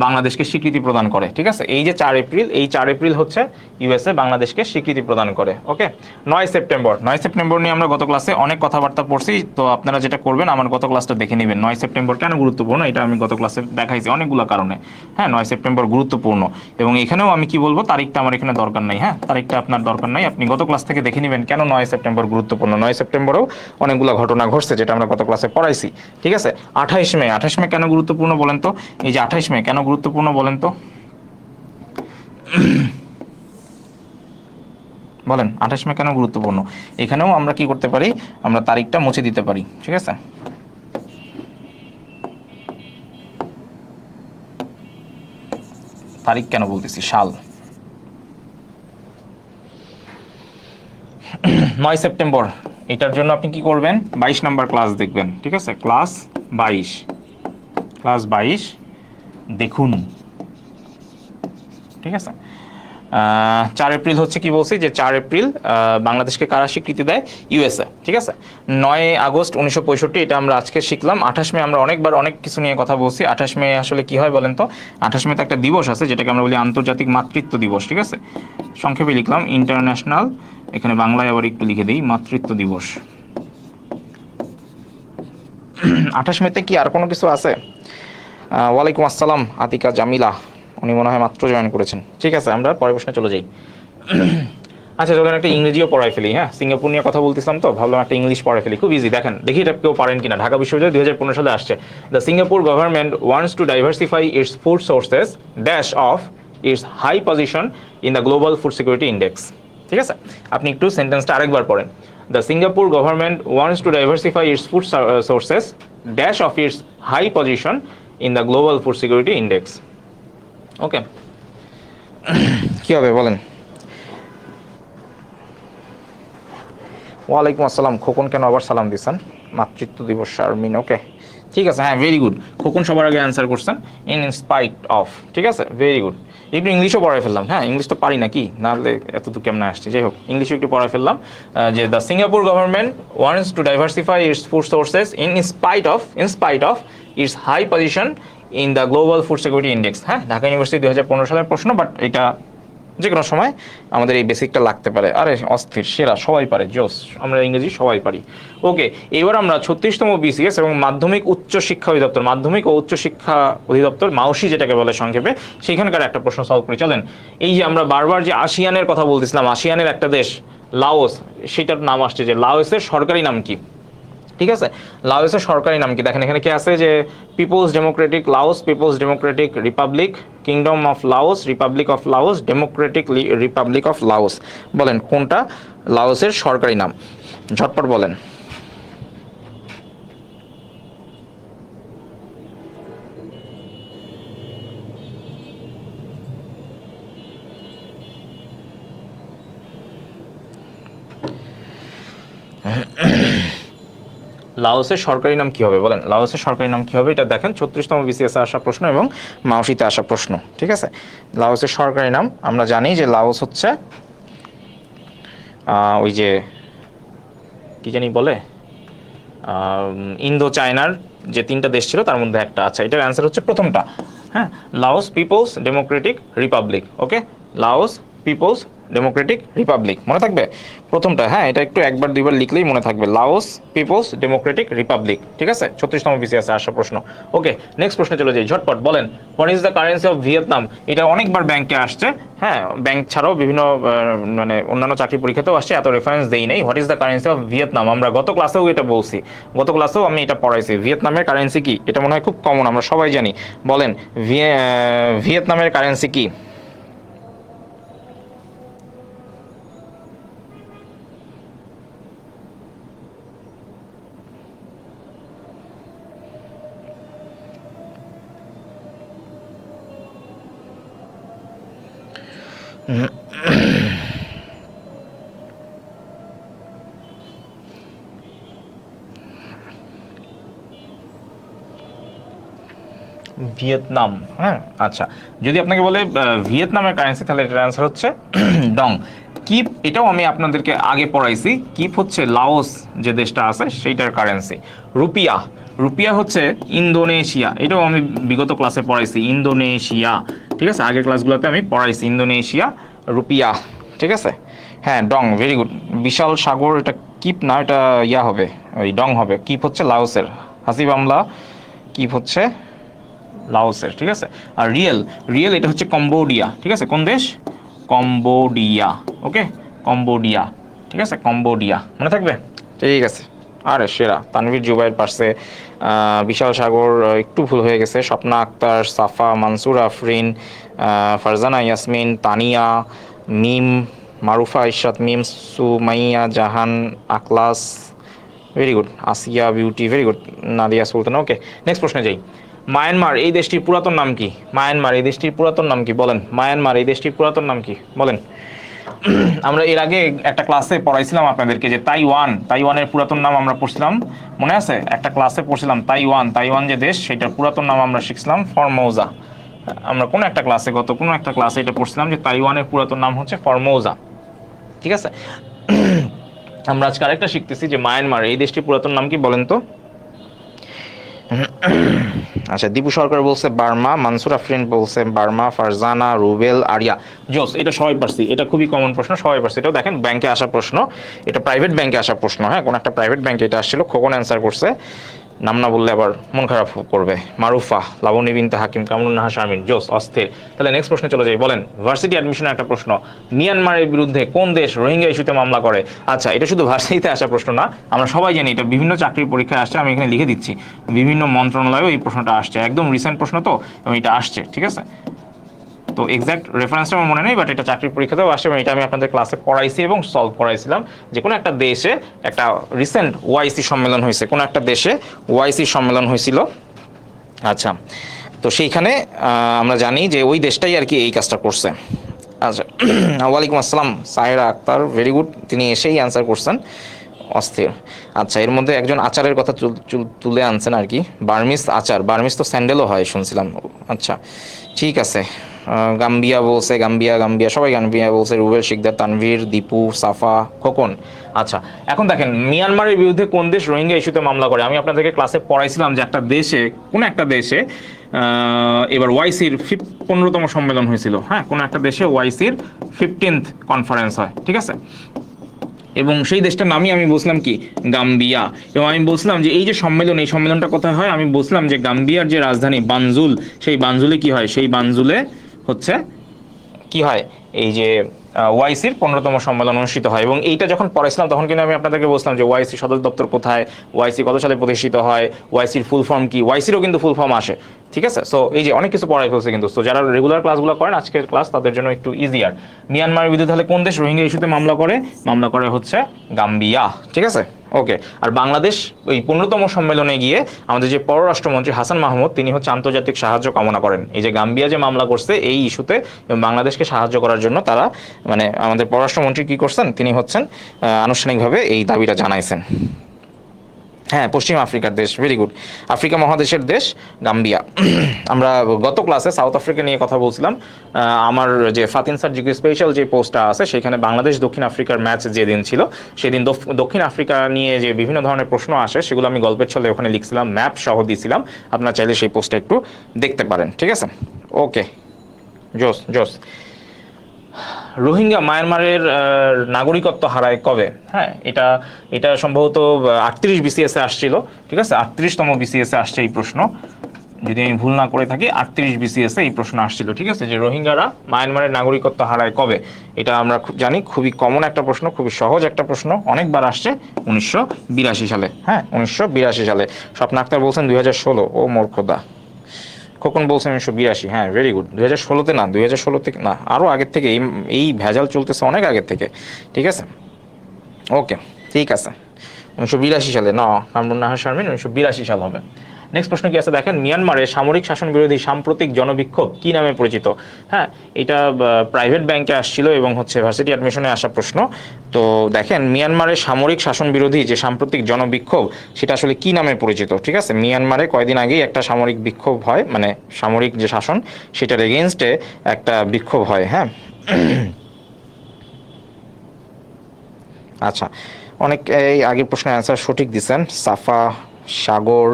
বাংলাদেশকে স্বীকৃতি প্রদান করে। ঠিক আছে, এই যে 4 এপ্রিল, এই 4 এপ্রিল হচ্ছে ইউএসএ বাংলাদেশকে স্বীকৃতি প্রদান করে। ওকে, 9 সেপ্টেম্বর, 9 সেপ্টেম্বর নিয়ে আমরা গত ক্লাসে অনেক কথাবার্তা পড়ছি। তো আপনারা যেটা করবেন, আমার গত ক্লাসটা দেখে নেবেন। 9 সেপ্টেম্বর কেন গুরুত্বপূর্ণ এটা আমি গত ক্লাসে দেখাইছি অনেকগুলো কারণে। হ্যাঁ, 9 সেপ্টেম্বর গুরুত্বপূর্ণ, এবং এখানেও আমি কি বলবো, তারিখটা আমার এখানে দরকার নাই। হ্যাঁ, তারিখটা আপনার দরকার নাই, আপনি গত ক্লাস থেকে দেখে নেবেন কেন 9 সেপ্টেম্বর গুরুত্বপূর্ণ। 9 সেপ্টেম্বরেও অনেকগুলো ঘটনা ঘটছে যেটা আমরা গত ক্লাসে পড়াইছি। ঠিক আছে, 28 মে, 28 মে কেন গুরুত্বপূর্ণ বলেন তো? এই যে 28 মে কেন গুরুত্বপূর্ণ বলেন তো? বলেন 28 মে কেন গুরুত্বপূর্ণ? এখানেও আমরা কি করতে পারি, আমরা তারিখটা মুছে দিতে পারি। ঠিক আছে, তারিখ কেন বলতেছি, সাল। 9 সেপ্টেম্বর, এটার জন্য আপনি কি করবেন, 22 নাম্বার ক্লাস দেখবেন। ঠিক আছে, ক্লাস 22, ক্লাস 22 দেখুন। ঠিক আছে, 4 এপ্রিল হচ্ছে কি বলছি, যে 4 এপ্রিল বাংলাদেশকে কারা স্বীকৃতি দেয়? ইউএসএ। ঠিক আছে, 9 আগস্ট 1965 এটা আমরা আজকে শিখলাম। 28 মে আমরা অনেকবার অনেক কিছু নিয়ে কথা বলছি। 28 মে আসলে কি হয় বলেন তো? 28 মে তো একটা দিবস আছে যেটাকে আমরা বলি আন্তর্জাতিক মাতৃত্ব দিবস। ঠিক আছে, সংক্ষেপে লিখলাম ইন্টারন্যাশনাল, এখানে বাংলায় আবার একটু লিখে দিই, মাতৃত্ব দিবস। 28 মেতে কি আর কোনো কিছু আছে? ওয়ালাইকুম আসসালাম আতিকা জামিলা, উনি মনে হয় মাত্র জয়েন করেছেন। ঠিক আছে, আমরা পরের প্রশ্নে চলে যাই। আচ্ছা, চলেন একটা ইংরেজিও পড়াই ফেলি। হ্যাঁ, সিঙ্গাপুর নিয়ে কথা বলতেছিলাম তো, ভাবলাম একটা ইংলিশ পড়াই ফেলি। খুব ইজি, দেখেন দেখি এটা কেউ পারেন কিনা। ঢাকা বিশ্ববিদ্যালয় 2015 সালে আসছে, the Singapore government wants to diversify its food sources dash of its high position in the global food security index. ঠিক আছে, আপনি একটু সেন্টেন্সটা আরেকবার পড়েন। The Singapore government wants to diversify its food sources dash of its high position in the global food security index. Okay, কি হবে বলেন? ওয়ালাইকুম আসসালাম খোকন, কেন আবার সালাম দিচ্ছেন? মাতৃত্ব দিবস শারমিন, ওকে ঠিক আছে, হ্যাঁ ভেরি গুড। খোকন সবার আগে অ্যান্সার করছেন, ইন স্পাইট অফ। ঠিক আছে, ভেরি গুড। একটু ইংলিশও পড়াই ফেললাম। হ্যাঁ, ইংলিশ তো পারি না, কি নাহলে এতদূর কেমন আসছে। যাই হোক, ইংলিশও একটু পড়াই ফেললাম। যে the Singapore government wants to diversify its food sources in spite of its high position in the global food security index. হ্যাঁ, ঢাকা ইউনিভার্সিটি 2015 সালের প্রশ্ন, বাট এটা যে কোনো সময় আমাদের এই বেসিকটা লাগতে পারে। আরে অস্থির, সেরা, সবাই পারে, জোস, আমরা ইংরেজি সবাই পারি। ওকে, এবার আমরা 36তম বিসিএস এবং মাধ্যমিক উচ্চ শিক্ষা অধিদপ্তর, মাধ্যমিক ও উচ্চ শিক্ষা অধিদপ্তর মাউসি যেটাকে বলে সংক্ষেপে, সেইখানকার একটা প্রশ্ন সলভ করে চলেন। এই যে আমরা বারবার যে আসিয়ানের কথা বলতেছিলাম, আসিয়ানের একটা দেশ লাওস, সেটার নাম আসছে যে লাওসের সরকারি নাম কি? ঠিক আছে, লাওসের সরকারি নাম কি? দেখেন এখানে কি আছে, যে peoples democratic Laos, peoples democratic republic, kingdom of Laos, republic of Laos, democratic republic of Laos. বলেন কোনটা লাওসের সরকারি নাম? ঝটপট বলেন। লাওসের সরকারি নাম কি হবে বলেন? লাওসের সরকারি নাম কি হবে? এটা দেখেন 36তম বিসিএস আসা প্রশ্ন এবং মাউসিতে আসা প্রশ্ন। ঠিক আছে, লাওসের সরকারি নাম আমরা জানি যে লাওস হচ্ছে ওই যে কি জানি বলে, ইন্দো চায়নার যে 3টা দেশ ছিল তার মধ্যে একটা। আচ্ছা, এটার অ্যান্সার হচ্ছে প্রথমটা। হ্যাঁ, লাওস পিপলস ডেমোক্রেটিক রিপাবলিক। ওকে, লাওস পিপলস ডেমোক্রেটিক রিপাবলিক, মনে থাকবে প্রথমটা, হ্যাঁ এটা একটু একবার দুইবার লিখলেই মনে থাকবে, লাওস পিপলস ডেমোক্রেটিক রিপাবলিক, ঠিক আছে 36তম পিসি আছে 800 প্রশ্ন। ওকে, নেক্সট প্রশ্নে চলে যাই, ঝটপট বলেন, what is the currency of Vietnam? এটা অনেকবার ব্যাংকে আসছে, হ্যাঁ ব্যাংক ছাড়াও বিভিন্ন মানে অন্যান্য চাকরি পরীক্ষাতেও আসছে, এত রেফারেন্স দেই নেই। What is the currency of Vietnam? আমরা গত ক্লাসেও এটা বলছি, গত ক্লাসেও আমি এটা পড়াইছি। ভিয়েতনামের কারেন্সি কি? এটা মনে হয় খুব কমন, আমরা সবাই জানি। বলেন ভিয়েতনামের কারেন্সি কি? ভিয়েতনাম, হ্যাঁ আচ্ছা, যদি আপনাকে বলে ভিয়েতনামের কারেন্সি, তাহলে এটার অ্যান্সার হচ্ছে ডং। কিপ, এটাও আমি আপনাদেরকে আগে পড়াইছি, কিপ হচ্ছে লাওস যে দেশটা আছে সেইটার কারেন্সি। রুপিয়া, রুপিয়া হচ্ছে ইন্দোনেশিয়া, এটাও আমি বিগত ক্লাসে পড়াইছি, ইন্দোনেশিয়া, ঠিক আছে আগের ক্লাসগুলোতে আমি পড়াইছি ইন্দোনেশিয়া, রুপিয়া, ঠিক আছে। হ্যাঁ ডং, ভেরি গুড। বিশাল সাগর, এটা কিপ না, এটা ইয়া হবে, ওই ডং হবে। কিপ হচ্ছে লাওসের, হাসিব আমলা কিপ হচ্ছে লাওসের, ঠিক আছে। আর রিয়েল, রিয়েল এটা হচ্ছে কম্বোডিয়া, ঠিক আছে। কোন দেশ? কম্বোডিয়া, ওকে কম্বোডিয়া, ঠিক আছে কম্বোডিয়া, মনে থাকবে, ঠিক আছে। আরে সেরা, তানভীর জুবাইর পারছে। বিশাল সাগর একটু ভুল হয়ে গেছে। স্বপ্না আক্তার, সাফা, মানসুর আফরিন, ফারজানা ইয়াসমিন, তানিয়া, মিম, মারুফা ইশরাত মিম, সুমাইয়া জাহান, আখলাস, ভেরি গুড। আসিয়া বিউটি, ভেরি গুড। নাদিয়া সুলতান, ওকে নেক্সট প্রশ্নে যাই। মায়ানমার এই দেশটির পুরাতন নাম কি? মায়ানমার এই দেশটির পুরাতন নাম কি বলেন? মায়ানমার এই দেশটির পুরাতন নাম কি বলেন? আমরা এর আগে একটা ক্লাসে পড়াইছিলাম আপনাদেরকে যে তাইওয়ান, তাইওয়ানের পুরাতন নাম আমরা পড়ছিলাম, মনে আছে? একটা ক্লাসে পড়ছিলাম তাইওয়ান, তাইওয়ান যে দেশ সেটার পুরাতন নাম আমরা শিখছিলাম ফরমোজা। আমরা কোন একটা ক্লাসে, গত কোন একটা ক্লাসে এটা পড়ছিলাম যে তাইওয়ানের পুরাতন নাম হচ্ছে ফরমোজা, ঠিক আছে। আমরা আজকে আরেকটা শিখতেছি যে মায়ানমার এই দেশটির পুরাতন নাম কি বলেন তো? আচ্ছা, দীপু সরকার বলছে বার্মা, মানসুর আফরিন বলছে বার্মা, ফারজানা, রুবেল, আরিয়া, জোস। এটা সবাই পারছি, এটা খুবই কমন প্রশ্ন, সবাই পারছি। এটাও দেখেন ব্যাংকে আসা প্রশ্ন, এটা প্রাইভেট ব্যাংকে আসা প্রশ্ন, হ্যাঁ কোন একটা প্রাইভেট ব্যাংকে এটা আসছিল, খোকন অ্যান্সার করছে। নাম না বললে আবার মন খারাপ করবে। মারুফা, লাবণী বিনতে হাকিম, কামরুন নাহা শারমিন, জোস অস্থির। তাহলে নেক্সট প্রশ্নে চলে যাই, বলেন ভার্সিটি অ্যাডমিশনের একটা প্রশ্ন, মিয়ানমারের বিরুদ্ধে কোন দেশ রোহিঙ্গা ইস্যুতে মামলা করে? আচ্ছা, এটা শুধু ভার্সিটিতে আসা প্রশ্ন না, আমরা সবাই জানি এটা বিভিন্ন চাকরির পরীক্ষায় আসছে, আমি এখানে লিখে দিচ্ছি, বিভিন্ন মন্ত্রণালয়েও এই প্রশ্নটা আসছে, একদম রিসেন্ট প্রশ্ন তো, এবং এটা আসছে, ঠিক আছে। তো এক্সাক্ট রেফারেন্সটা আমার মনে নেই, বাট এটা চাকরির পরীক্ষাতেও আসে এবং এটা আমি আপনাদের ক্লাসে পড়াইছি এবং সলভ করাইছিলাম, যে কোনো একটা দেশে একটা রিসেন্ট ওআইসি সম্মেলন হয়েছে, কোনো একটা দেশে ওআইসি সম্মেলন হয়েছিল। আচ্ছা, তো সেইখানে আমরা জানি যে ওই দেশটাই আর কি এই কাজটা করছে। আচ্ছা, ওয়ালাইকুম আসসালাম সাহেরা আক্তার, ভেরি গুড, তিনি এসেই অ্যান্সার করছেন, অস্থির। আচ্ছা, এর মধ্যে একজন আচারের কথা তুলে আনছেন আর কি, বার্মিস আচার, বার্মিস তো স্যান্ডেলও হয় শুনছিলাম। আচ্ছা ঠিক আছে। গাম্বিয়া বলছে, গাম্বিয়া, গাম্বিয়া সবাই গাম্বিয়া বলছে, রুবেল শিকদার, তানভীর, দীপু, সাফা, খোকন। আচ্ছা, এখন দেখেন মিয়ানমারের বিরুদ্ধে কোন দেশ রোহিঙ্গা ইস্যুতে মামলা করে? আমি আপনাদেরকে ক্লাসে পড়াইছিলাম যে একটা দেশে, কোন একটা দেশে এবার ওয়াইসির 15তম সম্মেলন হয়েছিল, হ্যাঁ কোন একটা দেশে ওয়াইসির 15th কনফারেন্স হয়, ঠিক আছে। এবং সেই দেশটার নামই আমি বলছিলাম কি, গাম্বিয়া। এবং আমি বলছিলাম যে এই যে সম্মেলন, এই সম্মেলনটা কোথায় হয়? আমি বলছিলাম যে গাম্বিয়ার যে রাজধানী বানজুল, সেই বানজুলে কি হয়? সেই বানজুলে হচ্ছে কি হয়, এই যে ওয়াইসির 15তম সম্মেলন অনুষ্ঠিত হয়। এবং এইটা যখন পড়াইছিলাম তখন কিন্তু আমি আপনাদেরকে বলছিলাম যে ওয়াইসি সদর দপ্তর কোথায়, ওয়াইসি কত সালে প্রতিষ্ঠিত হয়, ওয়াইসির ফুল ফর্ম কি, ওয়াইসিরও কিন্তু ফুল ফর্ম আসে, ঠিক আছে। সো এই যে অনেক কিছু পড়াই ফেলছে কিন্তু, তো যারা রেগুলার ক্লাসগুলো করেন আজকের ক্লাস তাদের জন্য একটু ইজিয়ার। মিয়ানমারের বিরুদ্ধে তাহলে কোন দেশ রোহিঙ্গা ইস্যুতে মামলা করে? মামলা করে হচ্ছে গাম্বিয়া, ঠিক আছে ওকে। আর বাংলাদেশ ওই 15তম সম্মেলনে গিয়ে আমাদের যে পররাষ্ট্রমন্ত্রী হাসান মাহমুদ, তিনি হচ্ছে আন্তর্জাতিক সাহায্য কামনা করেন, এই যে গাম্বিয়া যে মামলা করছে এই ইস্যুতে এবং বাংলাদেশকে সাহায্য করার জন্য তারা, মানে আমাদের পররাষ্ট্রমন্ত্রী কি করছেন, তিনি হচ্ছেন আনুষ্ঠানিকভাবে এই দাবিটা জানাইছেন। হ্যাঁ, পশ্চিম আফ্রিকার দেশ, ভেরি গুড, আফ্রিকা মহাদেশের দেশ গাম্বিয়া। আমরা গত ক্লাসে সাউথ আফ্রিকা নিয়ে কথা বলছিলাম। আমার যে ফাতিন স্যার জিকে স্পেশাল যে পোস্টটা আছে সেখানে বাংলাদেশ দক্ষিণ আফ্রিকার ম্যাচ যেদিন ছিল সেদিন দক্ষিণ আফ্রিকা নিয়ে যে বিভিন্ন ধরনের প্রশ্ন আসে সেগুলো আমি গল্পের ছলে ওখানে লিখছিলাম, ম্যাপ সহ দিয়েছিলাম, আপনারা চাইলে সেই পোস্টটা একটু দেখতে পারেন, ঠিক আছে ওকে। জোস জোস। রোহিঙ্গা মায়ানমারের নাগরিকত্ব হারায় কবে? হ্যাঁ, এটা এটা সম্ভবত 38 বিসিএস এ আসছিল। ঠিক আছে, 38তম বিসিএস এ আসছে এই প্রশ্ন, যদি আমি ভুল না করে থাকি 38 বিসিএস এ এই প্রশ্ন আসছিল। ঠিক আছে, যে রোহিঙ্গারা মায়ানমারের নাগরিকত্ব হারায় কবে, এটা আমরা জানি, খুবই কমন একটা প্রশ্ন, খুবই সহজ একটা প্রশ্ন, অনেকবার আসছে। 1982 সালে। হ্যাঁ, 1982 সালে। স্বপ্ন আক্তার বলছেন 2016। ও মোর খোদা। খোকন বলছেন 1982। হ্যাঁ, ভেরি গুড। 2016-তে না, 2016 থেকে না, আরো আগের থেকে। এই ভেজাল চলতেছে অনেক আগের থেকে। ঠিক আছে, ওকে, ঠিক আছে। 1982 সালে না, কামরুন নাহার শারমিন 1982 সাল হবে। নেক্সট প্রশ্ন কি আছে দেখেন, মিয়ানমারে সামরিক শাসন বিরোধী সাম্প্রতিক জনবিক্ষোভ কি নামে পরিচিত? হ্যাঁ, এটা প্রাইভেট ব্যাংকে আসছিল এবং হচ্ছে ভার্সিটি অ্যাডমিশনে আসা প্রশ্ন। তো দেখেন, মিয়ানমারে সামরিক শাসন বিরোধী যে সাম্প্রতিক জনবিক্ষোভ, সেটা আসলে কি নামে পরিচিত? ঠিক আছে, মিয়ানমারে কয়েকদিন আগেই একটা সামরিক বিক্ষোভ হয়, মানে সামরিক যে শাসন সেটার এগেইনস্টে একটা বিক্ষোভ হয়। হ্যাঁ, আচ্ছা, অনেক এই আগের প্রশ্নের অ্যান্সার সঠিক দিচ্ছেন। সাফা, সাগর,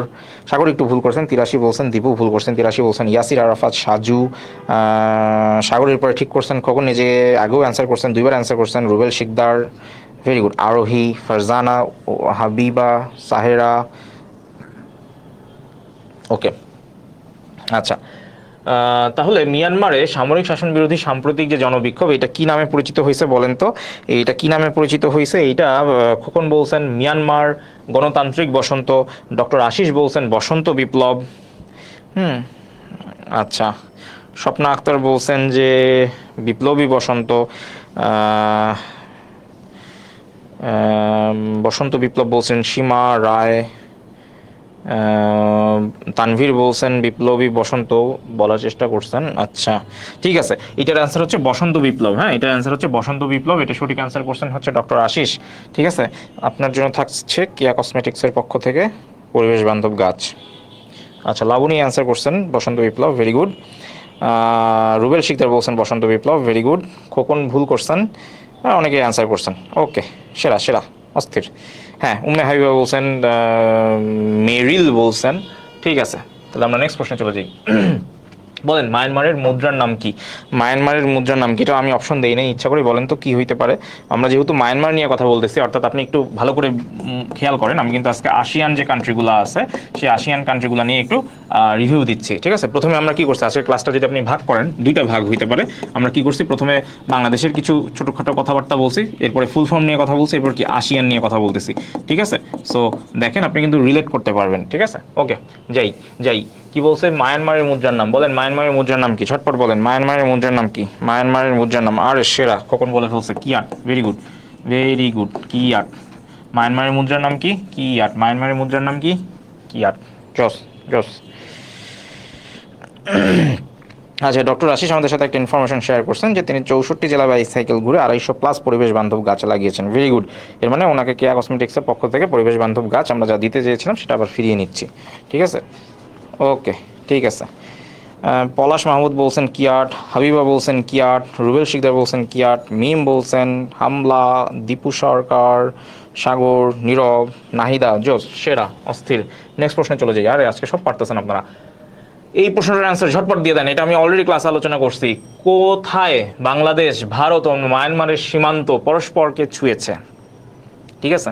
সাগর একটু ভুল করছেন, 83 বলছেন। দীপু ভুল করছেন, 83 বলছেন। ইয়াসির আরাফাত, সাজু, সাগরের পরে ঠিক করছেন। খোকন নিজে আগেও অ্যান্সার করছেন, দুইবার অ্যান্সার করছেন। Rubel Sikder, very good. আরোহী, ফারজানা, হাবিবা, সাহেরা, ওকে, আচ্ছা। তাহলে মিয়ানমারে সামরিক শাসন বিরোধী সাম্প্রতিক যে জনবিক্ষোভ, এটা কি নামে পরিচিত হয়েছে বলেন তো? এটা কি নামে পরিচিত হয়েছে? এইটা খোকন বলছেন মিয়ানমার গণতান্ত্রিক বসন্ত, ডক্টর আশিস বলছেন বসন্ত বিপ্লব। হুম, আচ্ছা। স্বপ্না আক্তার বলছেন যে বিপ্লবী বসন্ত, আহ, বসন্ত বিপ্লব বলছেন সীমা রায়। তানভীর বলছেন বিপ্লবী বসন্ত, বলার চেষ্টা করছেন। আচ্ছা, ঠিক আছে, এটার অ্যান্সার হচ্ছে বসন্ত বিপ্লব। হ্যাঁ, এটার অ্যান্সার হচ্ছে বসন্ত বিপ্লব, এটা সঠিক অ্যান্সার করছেন হচ্ছে ডক্টর আশিস। ঠিক আছে, আপনার জন্য থাকছে কিয়া কসমেটিক্সের পক্ষ থেকে পরিবেশ বান্ধব গাছ। আচ্ছা, লাবণী অ্যান্সার করছেন বসন্ত বিপ্লব, ভেরি গুড। রুবেল শিকদার বলছেন বসন্ত বিপ্লব, ভেরি গুড। খোকন ভুল করছেন, অনেকে অ্যান্সার করছেন। ওকে, সেরা সেরা, অস্থির। হ্যাঁ, উম্মে হাবিবা বলছেন, মেরিল বলছেন। ঠিক আছে, তাহলে আমরা নেক্সট প্রশ্নে চলে যাই। বলেন, মায়ানমারের মুদ্রার নাম কি? মায়ানমারের মুদ্রার নাম কি? এটা আমি অপশন দেই নাই, ইচ্ছা করে বলেন তো কি হইতে পারে। আমরা যেহেতু মায়ানমার নিয়ে কথা বলতেছি, অর্থাৎ আপনি একটু ভালো করে খেয়াল করেন, আমি কিন্তু আজকে আসিয়ান যে কান্ট্রিগুলো আছে সেই আসিয়ান কান্ট্রিগুলো নিয়ে একটু রিভিউ দিচ্ছি। ঠিক আছে, প্রথমে আমরা কি করছি, আজকের ক্লাসটা যদি আপনি ভাগ করেন, দুইটা ভাগ হইতে পারে। আমরা কি করছি, প্রথমে বাংলাদেশের কিছু ছোটখাটো কথাবার্তা বলছি, এরপরে ফুল ফর্ম নিয়ে কথা বলছি, এরপর কি আসিয়ান নিয়ে কথা বলতেছি। ঠিক আছে, সো দেখেন আপনি কিন্তু রিলেট করতে পারবেন। ঠিক আছে, ওকে, যাই যাই। কি বলছে, মায়ানমারের মুদ্রার নাম? বলেন, মায়ানমারের মুদ্রার নাম কি? ঝটপট বলেন, মায়ানমারের মুদ্রার নাম কি? মায়ানমারের মুদ্রার নাম, আরে সেরা, কখন বলে ফেলছে, kyat. Very good, very good, kyat. মায়ানমারের মুদ্রার নাম কি? কিয়াট। মায়ানমারের মুদ্রার নাম কি? কিয়াট। জস, জস। আচ্ছা, ডক্টর আশিস আমাদের সাথে একটা ইনফরমেশন শেয়ার করছেন যে তিনি 64 জেলা বাইসাইকেল ঘুরে 250+ পরিবেশ বান্ধব গাছ লাগিয়েছেন। Very good. এর মানে ওনাকে কেয়া কসমেটিক্সের পক্ষ থেকে পরিবেশ বান্ধব গাছ আমরা যা দিতে চেয়েছিলাম সেটা আবার ফিরিয়ে নিচ্ছি। ঠিক আছে, ওকে, ঠিক আছে। পলাশ মাহমুদ বলছেন কিয়াট, হাবিবা বলছেন কিয়াট, রুবেল শিকদার বলছেন কিয়াট, মিম বলছেন হামলা, দীপু সরকার, সাগর, নীরব, নাহিদা, জোস, সেরা, অস্থির। নেক্সট প্রশ্নে চলে যাই। আরে আজকে সব পারতেছেন আপনারা। এই প্রশ্নটার অ্যান্সার ঝটপট দিয়ে দেন, এটা আমি অলরেডি ক্লাস আলোচনা করছি। কোথায় বাংলাদেশ, ভারত ও মায়ানমারের সীমান্ত পরস্পরকে ছুঁয়েছে? ঠিক আছে,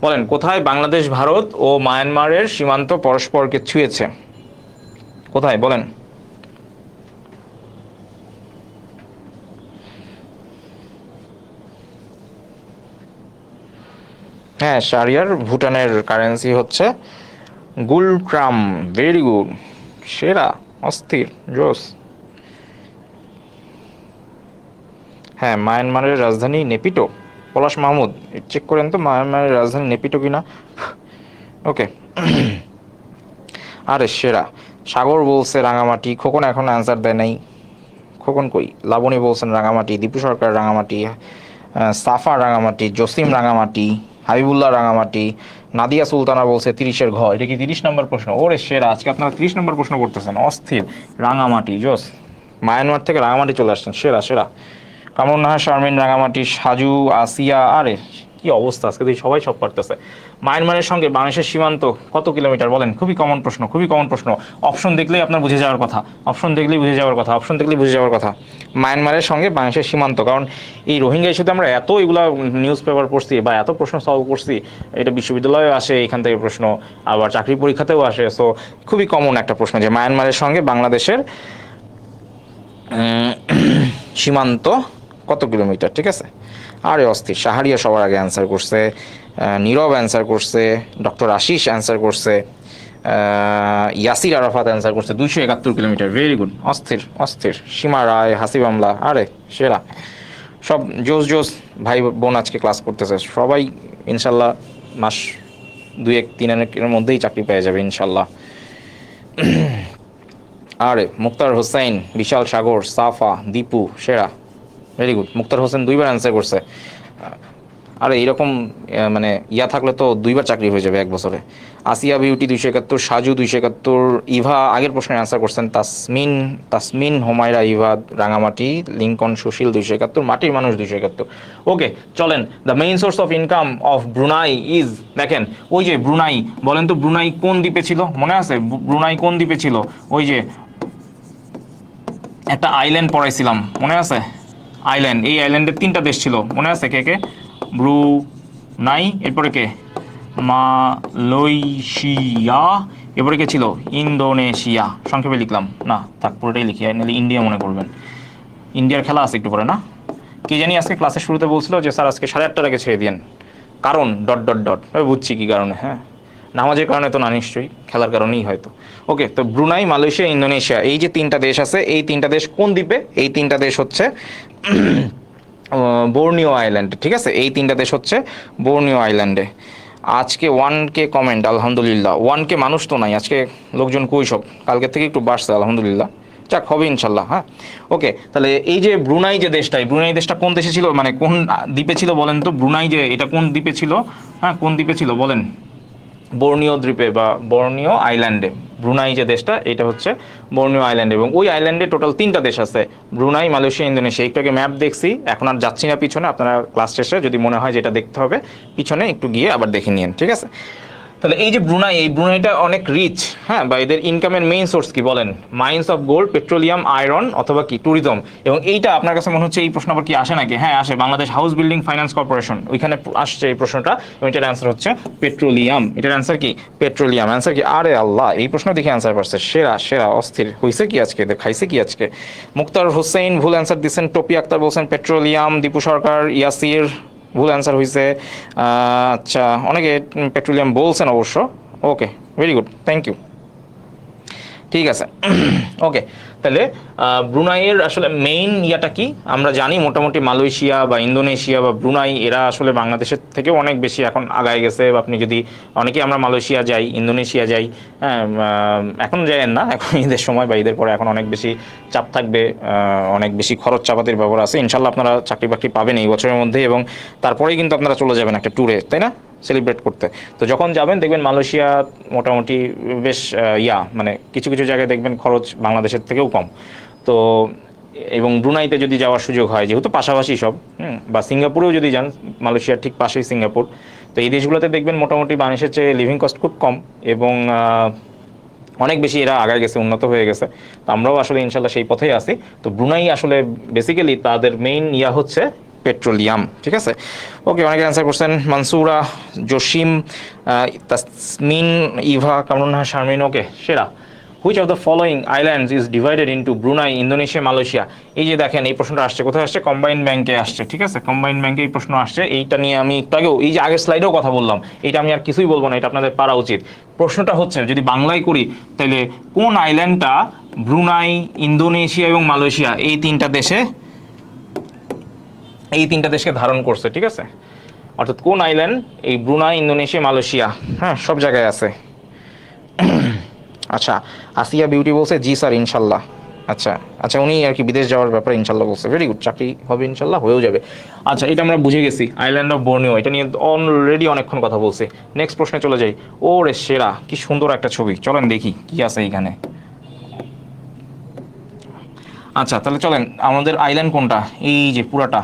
বলেন, কোথায় বাংলাদেশ, ভারত ও মায়ানমারের সীমান্ত পরস্পরকে ছুঁয়েছে? কোথায় বলেন? হ্যাঁ, শারিয়ার ভুটানের কারেন্সি হচ্ছে গুলট্রাম। ভেরি গুড, সেরা, অস্থির, জোস। হ্যাঁ, মায়ানমারের রাজধানী নেপিটো। পলাশ মাহমুদ চেক করেন তো মায়ানমারের রাজধানী নেপিটো কিনা। ওকে, আরে সেরা। সাগর বলছে রাঙামাটি। খোকন এখন অ্যান্সার দেয় নাই। খোকন কই? লাবণী বলছেন রাঙামাটি, দীপু সরকার রাঙামাটি, সাফা রাঙামাটি, জসিম রাঙামাটি, হাবিবুল্লাহ রাঙামাটি, নাদিয়া সুলতানা বলছে 30-এর ঘর। এটা কি 30 নম্বর প্রশ্ন? ওরে সেরা, আজকে আপনারা 30 নম্বর প্রশ্ন করতেছেন, অস্থির। রাঙামাটি, জোস। মায়ানমার থেকে রাঙামাটি চলে আসছেন, সেরা সেরা। কামরুন নাহার শারমিন রাঙামাটি, সাজু, আসিয়া, আরে কি অবস্থা আজকে দেখি সবাই সব পারতেছে। মায়ানমারের সঙ্গে বাংলাদেশের সীমান্ত কত কিলোমিটার বলেন? খুবই কমন প্রশ্ন, খুবই কমন প্রশ্ন। অপশন দেখলেই আপনার বুঝে যাওয়ার কথা, অপশন দেখলেই বুঝে যাওয়ার কথা, অপশন দেখলেই বুঝে যাওয়ার কথা। মায়ানমারের সঙ্গে বাংলাদেশের সীমান্ত, কারণ এই রোহিঙ্গা ইস্যুতে আমরা এত এগুলা নিউজ পেপার পড়ছি বা এত প্রশ্ন সলভ করছি, এটা বিশ্ববিদ্যালয়ে আসে এখান থেকে প্রশ্ন, আবার চাকরি পরীক্ষাতেও আসে। সো খুবই কমন একটা প্রশ্ন যে মায়ানমারের সঙ্গে বাংলাদেশের সীমান্ত কত কিলোমিটার, ঠিক আছে। আরে অস্থির, শাহরিয়া সবার আগে অ্যান্সার করছে, নীরব অ্যান্সার করছে, ডক্টর আশিস অ্যান্সার করছে, ইয়াসির আরাফাত অ্যান্সার করছে 271 কিলোমিটার। ভেরি গুড, অস্থির অস্থির। সীমা রায়, হাসিব আমলা, আরে সেরা, সব জোস জোস ভাই বোন আজকে ক্লাস করতেছে সবাই। ইনশাল্লাহ মাস 2-1-3-এর মধ্যেই চাকরি পেয়ে যাবে ইনশাল্লাহ। আরে মুক্তার হোসেন, বিশাল সাগর, সাফা, দীপু, সেরা, ভেরি গুড। মুক্তার হোসেন 2বার অ্যান্সার করছে। আরে এইরকম মানে ইয়া থাকলে তো 2বার চাকরি হয়ে যাবে 1 বছরে। আসিয়া বিউটি 271, সাজু 271, ইভা আগের প্রশ্নের অ্যান্সার করছেন, তাসমিন তাসমিন হোমায়রা ইভা রাঙামাটি, লিঙ্কন সুশীল 271, মাটির মানুষ 271। ওকে চলেন, the main source of income of Brunei is, দেখেন ওই যে ব্রুনাই, বলেন তো ব্রুনাই কোন দ্বীপে ছিল? মনে আছে ব্রুনাই কোন দ্বীপে ছিল? ওই যে একটা আইল্যান্ড পড়াইছিলাম, মনে আছে? আইল্যান্ড, এই আইল্যান্ডের 3টা দেশ ছিল, মনে আছে? কে কে? ব্রুনাই, এরপরে কে? মালয়েশিয়া, এরপরে কে ছিল? ইন্দোনেশিয়া। সংক্ষেপে লিখলাম না, থাক পুরোটাই লিখি, নাহলে ইন্ডিয়া মনে করবেন। ইন্ডিয়ার খেলা আছে একটু পরে না? কি জানি আজকে ক্লাসের শুরুতে বলছিল যে স্যার আজকে 8:30টার আগে ছেড়ে দিন, কারণ ডট ডট ডট, বুঝছি কি কারণে। হ্যাঁ, নামাজের কারণে তো না, নিশ্চয়ই খেলার কারণেই হয়তো। ওকে, তো ব্রুনাই, মালয়েশিয়া, ইন্দোনেশিয়া, এই যে 3টা দেশ আছে, এই 3টা দেশ কোন দ্বীপে? এই 3টা দেশ হচ্ছে বোর্নিও আইল্যান্ডে, ঠিক আছে। এই 3টা দেশ হচ্ছে বোর্নিও আইল্যান্ডে। আজকে 1K কমেন্ট, আলহামদুলিল্লাহ। 1K মানুষ তো নাই আজকে, লোকজন কই সব? কালকের থেকে একটু বাড়ছে আলহামদুলিল্লাহ, যাক হবে ইনশাল্লাহ। হ্যাঁ ওকে, তাহলে এই যে ব্রুনাই যে দেশটা, এই ব্রুনাই দেশটা কোন দেশে ছিল, মানে কোন দ্বীপে ছিল বলেন তো? ব্রুনাই যে এটা কোন দ্বীপে ছিল? হ্যাঁ কোন দ্বীপে ছিল বলেন? বর্নিও দ্বীপে বা বর্নিও আইল্যান্ডে। ব্রুনাই যে দেশটা, এটা হচ্ছে বর্নিও আইল্যান্ড, এবং ওই আইল্যান্ডে টোটাল 3টা দেশ আছে, ব্রুনাই, মালয়েশিয়া, ইন্দোনেশিয়া। একটু আগে ম্যাপ দেখছি, এখন আর যাচ্ছি না পিছনে, আপনারা ক্লাস শেষে যদি মনে হয় যেটা দেখতে হবে পিছনে একটু গিয়ে আবার দেখে নিন, ঠিক আছে। তাহলে এই যে ব্রুনাই, এই ব্রুনাইটা অনেক রিচ, হ্যাঁ, বা এদের ইনকামের মেইন সোর্স কি বলেন? Mines of gold, petroleum, iron, অথবা কি ট্যুরিজম। এবং এইটা আপনার কাছে মনে হচ্ছে এই প্রশ্ন আবার কি আসে নাকি? হ্যাঁ আসে, Bangladesh house building finance corporation, ওইখানে আসছে এই প্রশ্নটা, এবং এটার অ্যান্সার হচ্ছে পেট্রোলিয়াম। এটার অ্যান্সার কি? পেট্রোলিয়াম। অ্যান্সার কি? আরে আল্লাহ, এই প্রশ্ন দেখে অ্যান্সার পারছে, সেরা সেরা, অস্থির। হয়েছে কি আজকে, এদের খাইছে কি আজকে? মুক্তার হোসেন ভুল অ্যান্সার দিচ্ছেন, টপি আক্তার বলছেন পেট্রোলিয়াম, দীপু সরকার, ইয়াসির ভুল অ্যান্সার হয়েছে। আচ্ছা, অনেকে পেট্রোলিয়াম বলছেন অবশ্য। ওকে, ভেরি গুড, থ্যাংক ইউ। ঠিক আছে, ওকে। তাহলে ব্রুনাইয়ের আসলে মেইন ইয়াটা কি আমরা জানি, মোটামুটি মালয়েশিয়া বা ইন্দোনেশিয়া বা ব্রুনাই এরা আসলে বাংলাদেশের থেকেও অনেক বেশি এখন আগায় গেছে। আপনি যদি, অনেকেই আমরা মালয়েশিয়া যাই, ইন্দোনেশিয়া যাই, হ্যাঁ এখন যাইয়েন না, এখন ঈদের সময় বা ঈদের পরে এখন অনেক বেশি চাপ থাকবে, অনেক বেশি খরচ চাপাতির ব্যাপার আছে। ইনশাল্লাহ আপনারা চাকরি বাকরি পাবেন এই বছরের মধ্যে, এবং তারপরেই কিন্তু আপনারা চলে যাবেন একটা ট্যুরে, তাই না, সেলিব্রেট করতে। তো যখন যাবেন দেখবেন মালয়েশিয়া মোটামুটি বেশ মানে কিছু কিছু জায়গায় দেখবেন খরচ বাংলাদেশের থেকেও কম। তো এবং ব্রুনাইতে যদি যাওয়ার সুযোগ হয়, যেহেতু পাশাপাশি সব, বা সিঙ্গাপুরেও যদি যান, মালয়েশিয়ার ঠিক পাশেই সিঙ্গাপুর, তো এই দেশগুলোতে দেখবেন মোটামুটি বাংলাদেশের চেয়ে লিভিং কস্ট খুব কম, এবং অনেক বেশি এরা আগায় গেছে, উন্নত হয়ে গেছে। তো আমরাও আসলে ইনশাল্লাহ সেই পথেই আছি। তো ব্রুনাই আসলে বেসিক্যালি তাদের মেইন হচ্ছে পেট্রোলিয়াম, ঠিক আছে। ওকে, অনেকে অ্যান্সার করছেন, মানসুরা, জসিম, তাসমিন, ইভা, কামরুন্নাহ, শারমিন। ওকে, সেরা। Which of the following islands is divided into Brunei, Indonesia, Malaysia? এই যে দেখেন এই প্রশ্নটা আসছে, কোথায় আসছে? কম্বাইন্ড ব্যাংকে আসছে, ঠিক আছে। কম্বাইন্ড ব্যাংকে এই প্রশ্ন আসছে। এইটা নিয়ে আমি একটু আগেও, এই যে আগের স্লাইডেও কথা বললাম, এটা আমি আর কিছুই বলবো না, এটা আপনাদের পারা উচিত। প্রশ্নটা হচ্ছে, যদি বাংলায় করি, তাহলে কোন আইল্যান্ডটা ব্রুনাই, ইন্দোনেশিয়া এবং মালয়েশিয়া এই 3টা দেশে, এই 3টা দেশকে ধারণ করছে, ঠিক আছে। অর্থাৎ কোন আইল্যান্ড এই ব্রুনাই, ইন্দোনেশিয়া, মালয়েশিয়া, হ্যাঁ সব জায়গায় আছে। আচ্ছা, আসিয়া বিউটি বলছে জি স্যার ইনশাল্লাহ। আচ্ছা আচ্ছা, উনি আর কি বিদেশ যাওয়ার ব্যাপারে ইনশাল্লাহ বলছে, ভেরি গুড, চাকরি হবে ইনশাল্লাহ, হয়েও যাবে। আচ্ছা, এটা আমরা বুঝে গেছি, আইল্যান্ড অফ বর্নিও, এটা নিয়ে অলরেডি অনেকক্ষণ কথা বলছি। নেক্সট প্রশ্নে চলে যাই। ও রে সেরা, কি সুন্দর একটা ছবি, চলেন দেখি কি আছে এইখানে। আচ্ছা তাহলে চলেন, আমাদের আইল্যান্ড কোনটা? এই যে পুরাটা,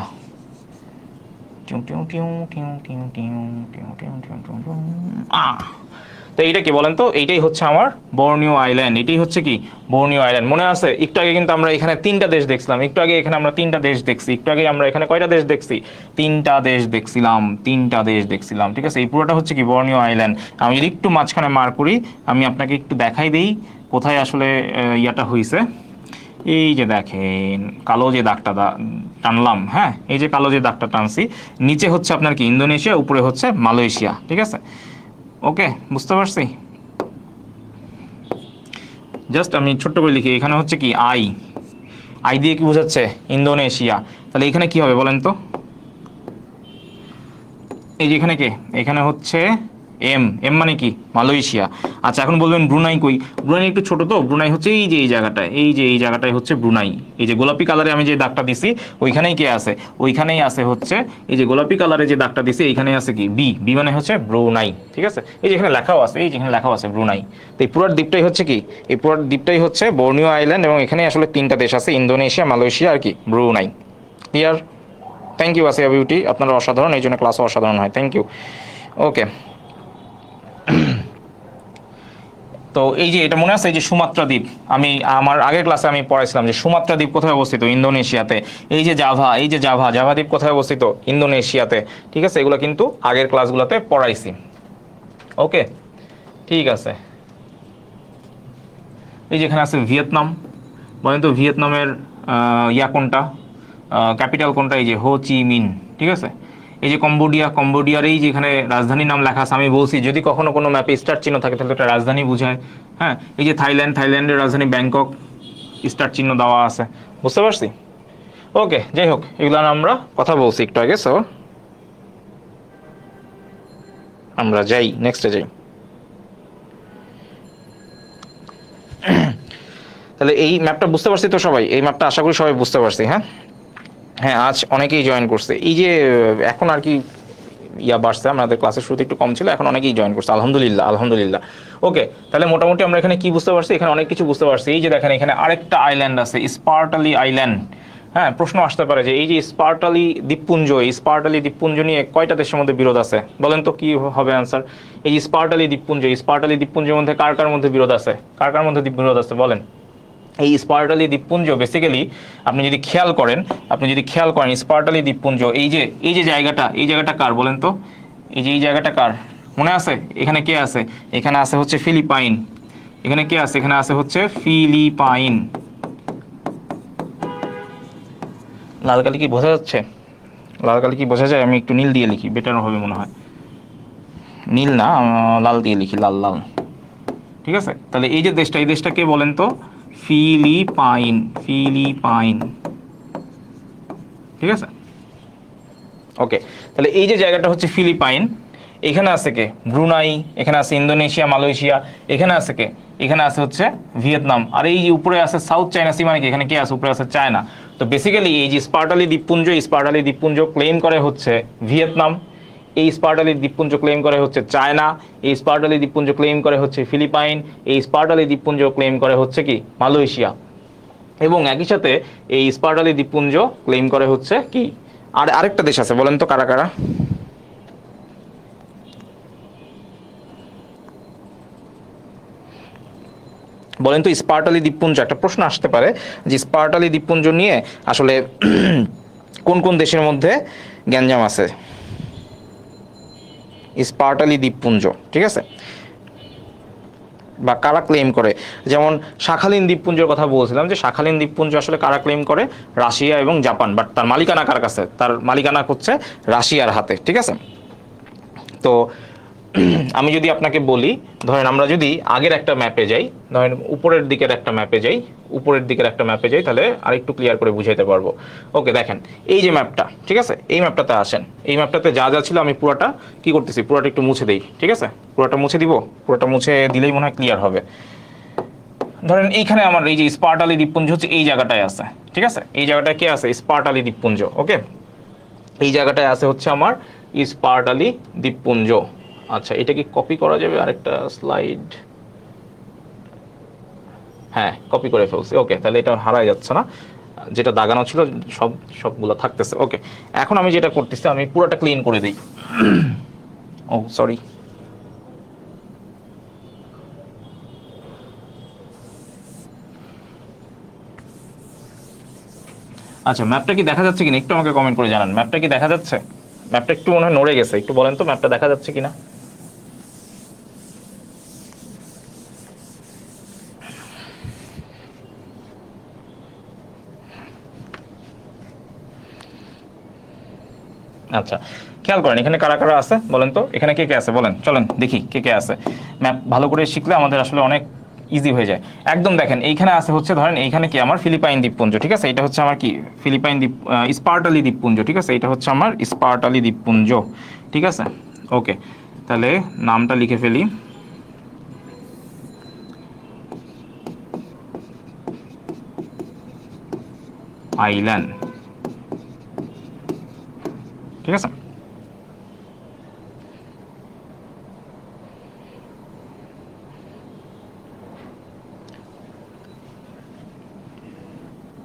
তো এইটা কি বলেন তো, এইটাই হচ্ছে আমার বর্নিও আইল্যান্ড। এটাই হচ্ছে কি বর্নিও আইল্যান্ড। মনে আছে একটু আগে কিন্তু আমরা এখানে তিনটা দেশ দেখছিলাম, একটু আগে এখানে আমরা তিনটা দেশ দেখছি, একটু আগে আমরা এখানে কয়টা দেশ দেখছি, তিনটা দেশ দেখছিলাম, তিনটা দেশ দেখছিলাম। ঠিক আছে, এই পুরোটা হচ্ছে কি বর্নিও আইল্যান্ড। আমি যদি একটু মাঝখানে মার্ক করি, আমি আপনাকে একটু দেখাই দেই কোথায় আসলে ইয়াটা হয়েছে। এই যে দেখেন কালো যে দাগটা টানলাম, হ্যাঁ এই যে কালো যে দাগটা টানছি, নিচে হচ্ছে আপনার কি ইন্দোনেশিয়া, উপরে হচ্ছে মালয়েশিয়া। ঠিক আছে, ওকে বুঝতে পারছি। জাস্ট আমি ছোট্ট করে লিখি, এখানে হচ্ছে কি আই, আই দিয়ে কি বোঝাচ্ছে ইন্দোনেশিয়া। তাহলে এখানে কি হবে বলেন তো, এই যে এখানে কে, এখানে হচ্ছে এম, এম মানে কি মালয়েশিয়া। আচ্ছা এখন বলবেন ব্রুনাই কই, ব্রুনাই একটু ছোট তো, ব্রুনাই হচ্ছে এই যে এই জায়গাটায়, এই যে এই জায়গাটায় হচ্ছে ব্রুনাই। এই যে গোলাপি কালারে আমি যে দাগটা দিছি ওইখানেই কে আছে, ওইখানেই আছে হচ্ছে এই যে গোলাপি কালারে যে দাগটা দিছি এইখানেই আছে কি বি, বি মানে হচ্ছে ব্রুনাই। ঠিক আছে, এই যে এখানে লেখাও আছে, এই যে এখানে লেখাও আছে ব্রুনাই। তো এই পুরো দ্বীপটাই হচ্ছে কি, এই পুরো দ্বীপটাই হচ্ছে বর্নিও আইল্যান্ড, এবং এখানে আসলে তিনটা দেশ আছে, ইন্দোনেশিয়া, মালয়েশিয়া আর কি Brunei. Clear? Thank you Asia Beauty, আপনারা অসাধারণ, এই জন্য ক্লাসও অসাধারণ হয়। Thank you. ওকে, তো এই যে এটা মনে আছে, এই যে সুমাত্রা দ্বীপ, আমি আমার আগের ক্লাসে আমি পড়াইছিলাম যে সুমাত্রা দ্বীপ কোথায় অবস্থিত, ইন্দোনেশিয়াতে। এই যে জাভা, এই যে জাভা, জাভা দ্বীপ কোথায় অবস্থিত, ইন্দোনেশিয়াতে। ঠিক আছে, এগুলো কিন্তু আগের ক্লাসগুলোতে পড়াইছি। ওকে, ঠিক আছে। এই যে এখানে আছে ভিয়েতনাম, বলেন তো ভিয়েতনামের ইয়া কোনটা, ক্যাপিটাল কোনটা, এই যে হো চি মিন। ঠিক আছে, এই যে কম্বোডিয়া, কম্বোডিয়ার এই যে এখানে রাজধানীর নাম লেখা আছে, আমি বলছি যদি কখনো কোনো ম্যাপে স্টার চিহ্ন থাকে তাহলে একটা রাজধানী বোঝায়। হ্যাঁ, এই যে থাইল্যান্ড, থাইল্যান্ডের রাজধানী ব্যাংকক, স্টার চিহ্ন দেওয়া আছে। বুঝতে পারছি? ওকে, যাই হোক এগুলো আমরা কথা বলছি একটু আগে, সো আমরা যাই নেক্সটে যাই। তাহলে এই ম্যাপটা বুঝতে পারছি তো সবাই, এই ম্যাপটা আশা করি সবাই বুঝতে পারছি। হ্যাঁ হ্যাঁ, আজ অনেকেই জয়েন করছে, এই যে এখন আর কি ইয়া বাড়ছে, আমাদের ক্লাসের শুরুতে একটু কম ছিল, এখন অনেকেই জয়েন করছে, আলহামদুলিল্লাহ আলহামদুলিল্লাহ। ওকে, তাহলে মোটামুটি আমরা এখানে কি বুঝতে পারছি, এখানে অনেক কিছু বুঝতে পারছি। এই যে দেখেন এখানে আরেকটা আইল্যান্ড আছে, স্পার্টালি আইল্যান্ড। হ্যাঁ, প্রশ্ন আসতে পারে যে এই যে স্পার্টালি দ্বীপপুঞ্জ, এই স্পার্টালি দ্বীপপুঞ্জ নিয়ে কয়টা দেশের মধ্যে বিরোধ আছে, বলেন তো কি হবে আনসার। এই যে স্পার্টালি দ্বীপপুঞ্জ, এই স্পার্টালি দ্বীপপুঞ্জের মধ্যে কার কার মধ্যে বিরোধ আছে, কার কার মধ্যে বিরোধ আছে বলেন। এই স্পার্টালি দ্বীপপুঞ্জ বেসিক্যালি আপনি যদি খেয়াল করেন, স্পার্টালি দ্বীপপুঞ্জ এই যে জায়গাটা, এই জায়গাটা কার বলেন তো, এই যে এই জায়গাটা কার মনে আছে, এখানে কে আছে, এখানে আছে হচ্ছে ফিলিপাইন। এখানে কে আছে, এখানে আছে হচ্ছে ফিলিপাইন। লাল কালি কি বোঝা যাচ্ছে, লাল কালি কি বোঝা যায়, আমি একটু নীল দিয়ে লিখি বেটার হবে মনে হয়, নীল না লাল দিয়ে লিখি, লাল লাল। ঠিক আছে, তাহলে এই যে দেশটা, এই দেশটা কে বলেন তো, ফিলিপাইন, ফিলিপাইন। ঠিক আছে, ওকে, তাহলে এই যে জায়গাটা হচ্ছে ফিলিপাইন, এখানে আছে কে ব্রুনাই, এখানে আছে ইন্দোনেশিয়া, মালয়েশিয়া, এখানে আছে কে, এখানে আছে হচ্ছে ভিয়েতনাম, আর এই যে উপরে আছে সাউথ চায়না সি, মানে কি এখানে কে আছে, উপরে আছে চায়না। তো বেসিক্যালি এই যে স্পার্টালি দ্বীপপুঞ্জ, এই স্পার্টালি দ্বীপপুঞ্জ ক্লেম করে হচ্ছে ভিয়েতনাম, এই স্পার্টালি দ্বীপপুঞ্জ ক্লেম করে হচ্ছে চায়না, এই স্পার্টালি দ্বীপপুঞ্জ ক্লেম করে হচ্ছে ফিলিপাইন, এই স্পার্টালি দ্বীপপুঞ্জ ক্লেম করে হচ্ছে কি মালয়েশিয়া, এবং একই সাথে এই স্পার্টালি দ্বীপপুঞ্জ ক্লেম করে হচ্ছে কি, আর আরেকটা দেশ আছে, বলেন তো কারা কারা, বলেন তো স্পার্টালি দ্বীপপুঞ্জ। একটা প্রশ্ন আসতে পারে যে স্পার্টালি দ্বীপপুঞ্জ নিয়ে আসলে কোন কোন দেশের মধ্যে গ্যাঞ্জাম আছে, স্পার্টালি দ্বীপপুঞ্জ। ঠিক আছে, বা কারা ক্লেম করে, যেমন শাখালিন দ্বীপপুঞ্জের কথা বলছিলাম, যে শাখালিন দ্বীপপুঞ্জ আসলে কারা ক্লেম করে, রাশিয়া এবং জাপান, বাট তার মালিকানা কার কাছে, তার মালিকানা হচ্ছে রাশিয়ার হাতে। ঠিক আছে, তো আমি যদি আপনাকে বলি, ধরেন আমরা যদি আগের একটা ম্যাপে যাই, ধরেন উপরের দিকের একটা ম্যাপে যাই, উপরের দিকের একটা ম্যাপে যাই, তাহলে আরেকটু ক্লিয়ার করে বুঝাইতে পারবো। ওকে, দেখেন এই যে ম্যাপটা, ঠিক আছে, এই ম্যাপটাতে আসেন, এই ম্যাপটাতে যা যা ছিল আমি পুরোটা কি করতেছি, পুরোটা একটু মুছে দেই। ঠিক আছে, পুরোটা মুছে দিব, পুরোটা মুছে দিলেই মনে হয় ক্লিয়ার হবে। ধরেন এইখানে আমার এই যে স্পার্টালি দ্বীপপুঞ্জ হচ্ছে এই জায়গাটায় আছে। ঠিক আছে, এই জায়গাটায় কে আছে, স্পার্টালি দ্বীপপুঞ্জ। ওকে, এই জায়গাটায় আছে হচ্ছে আমার স্পার্টালি দ্বীপপুঞ্জ। আচ্ছা, এটা কি কপি করা যাবে আরেকটা স্লাইড, হ্যাঁ কপি করে ফেলছি। ওকে, তাহলে এটা হারাই যাচ্ছে না। যেটা দাগানো ছিল সবগুলো থাকতেছে। ওকে, এখন আমি যেটা করতেছি আমি পুরোটা ক্লিন করে দিই। ও সরি, আচ্ছা ম্যাপটা কি দেখা যাচ্ছে কিনা একটু আমাকে কমেন্ট করে জানান। ম্যাপটা কি দেখা যাচ্ছে? ম্যাপটা একটু মনে হয় নড়ে গেছে, একটু বলেন তো ম্যাপটা দেখা যাচ্ছে কিনা। আচ্ছা, খেয়াল করেন এখানে কারা কারা আছে বলেন তো, এখানে কে কে আছে বলেন, চলেন দেখি কে কে আছে। ম্যাপ ভালো করে শিখলে আমাদের আসলে অনেক ইজি হয়ে যায়। একদম দেখেন এইখানে আছে হচ্ছে, ধরেন এইখানে কি আমার ফিলিপাইন দ্বীপপুঞ্জ, ঠিক আছে, এটা হচ্ছে আমার কি ফিলিপাইন দ্বীপ, স্পার্টালি দ্বীপপুঞ্জ, ঠিক আছে, এটা হচ্ছে আমার স্পার্টালি দ্বীপপুঞ্জ, ঠিক আছে। ওকে, তাহলে নামটা লিখে ফেলি, আইল্যান্ড, ঠিক আছে।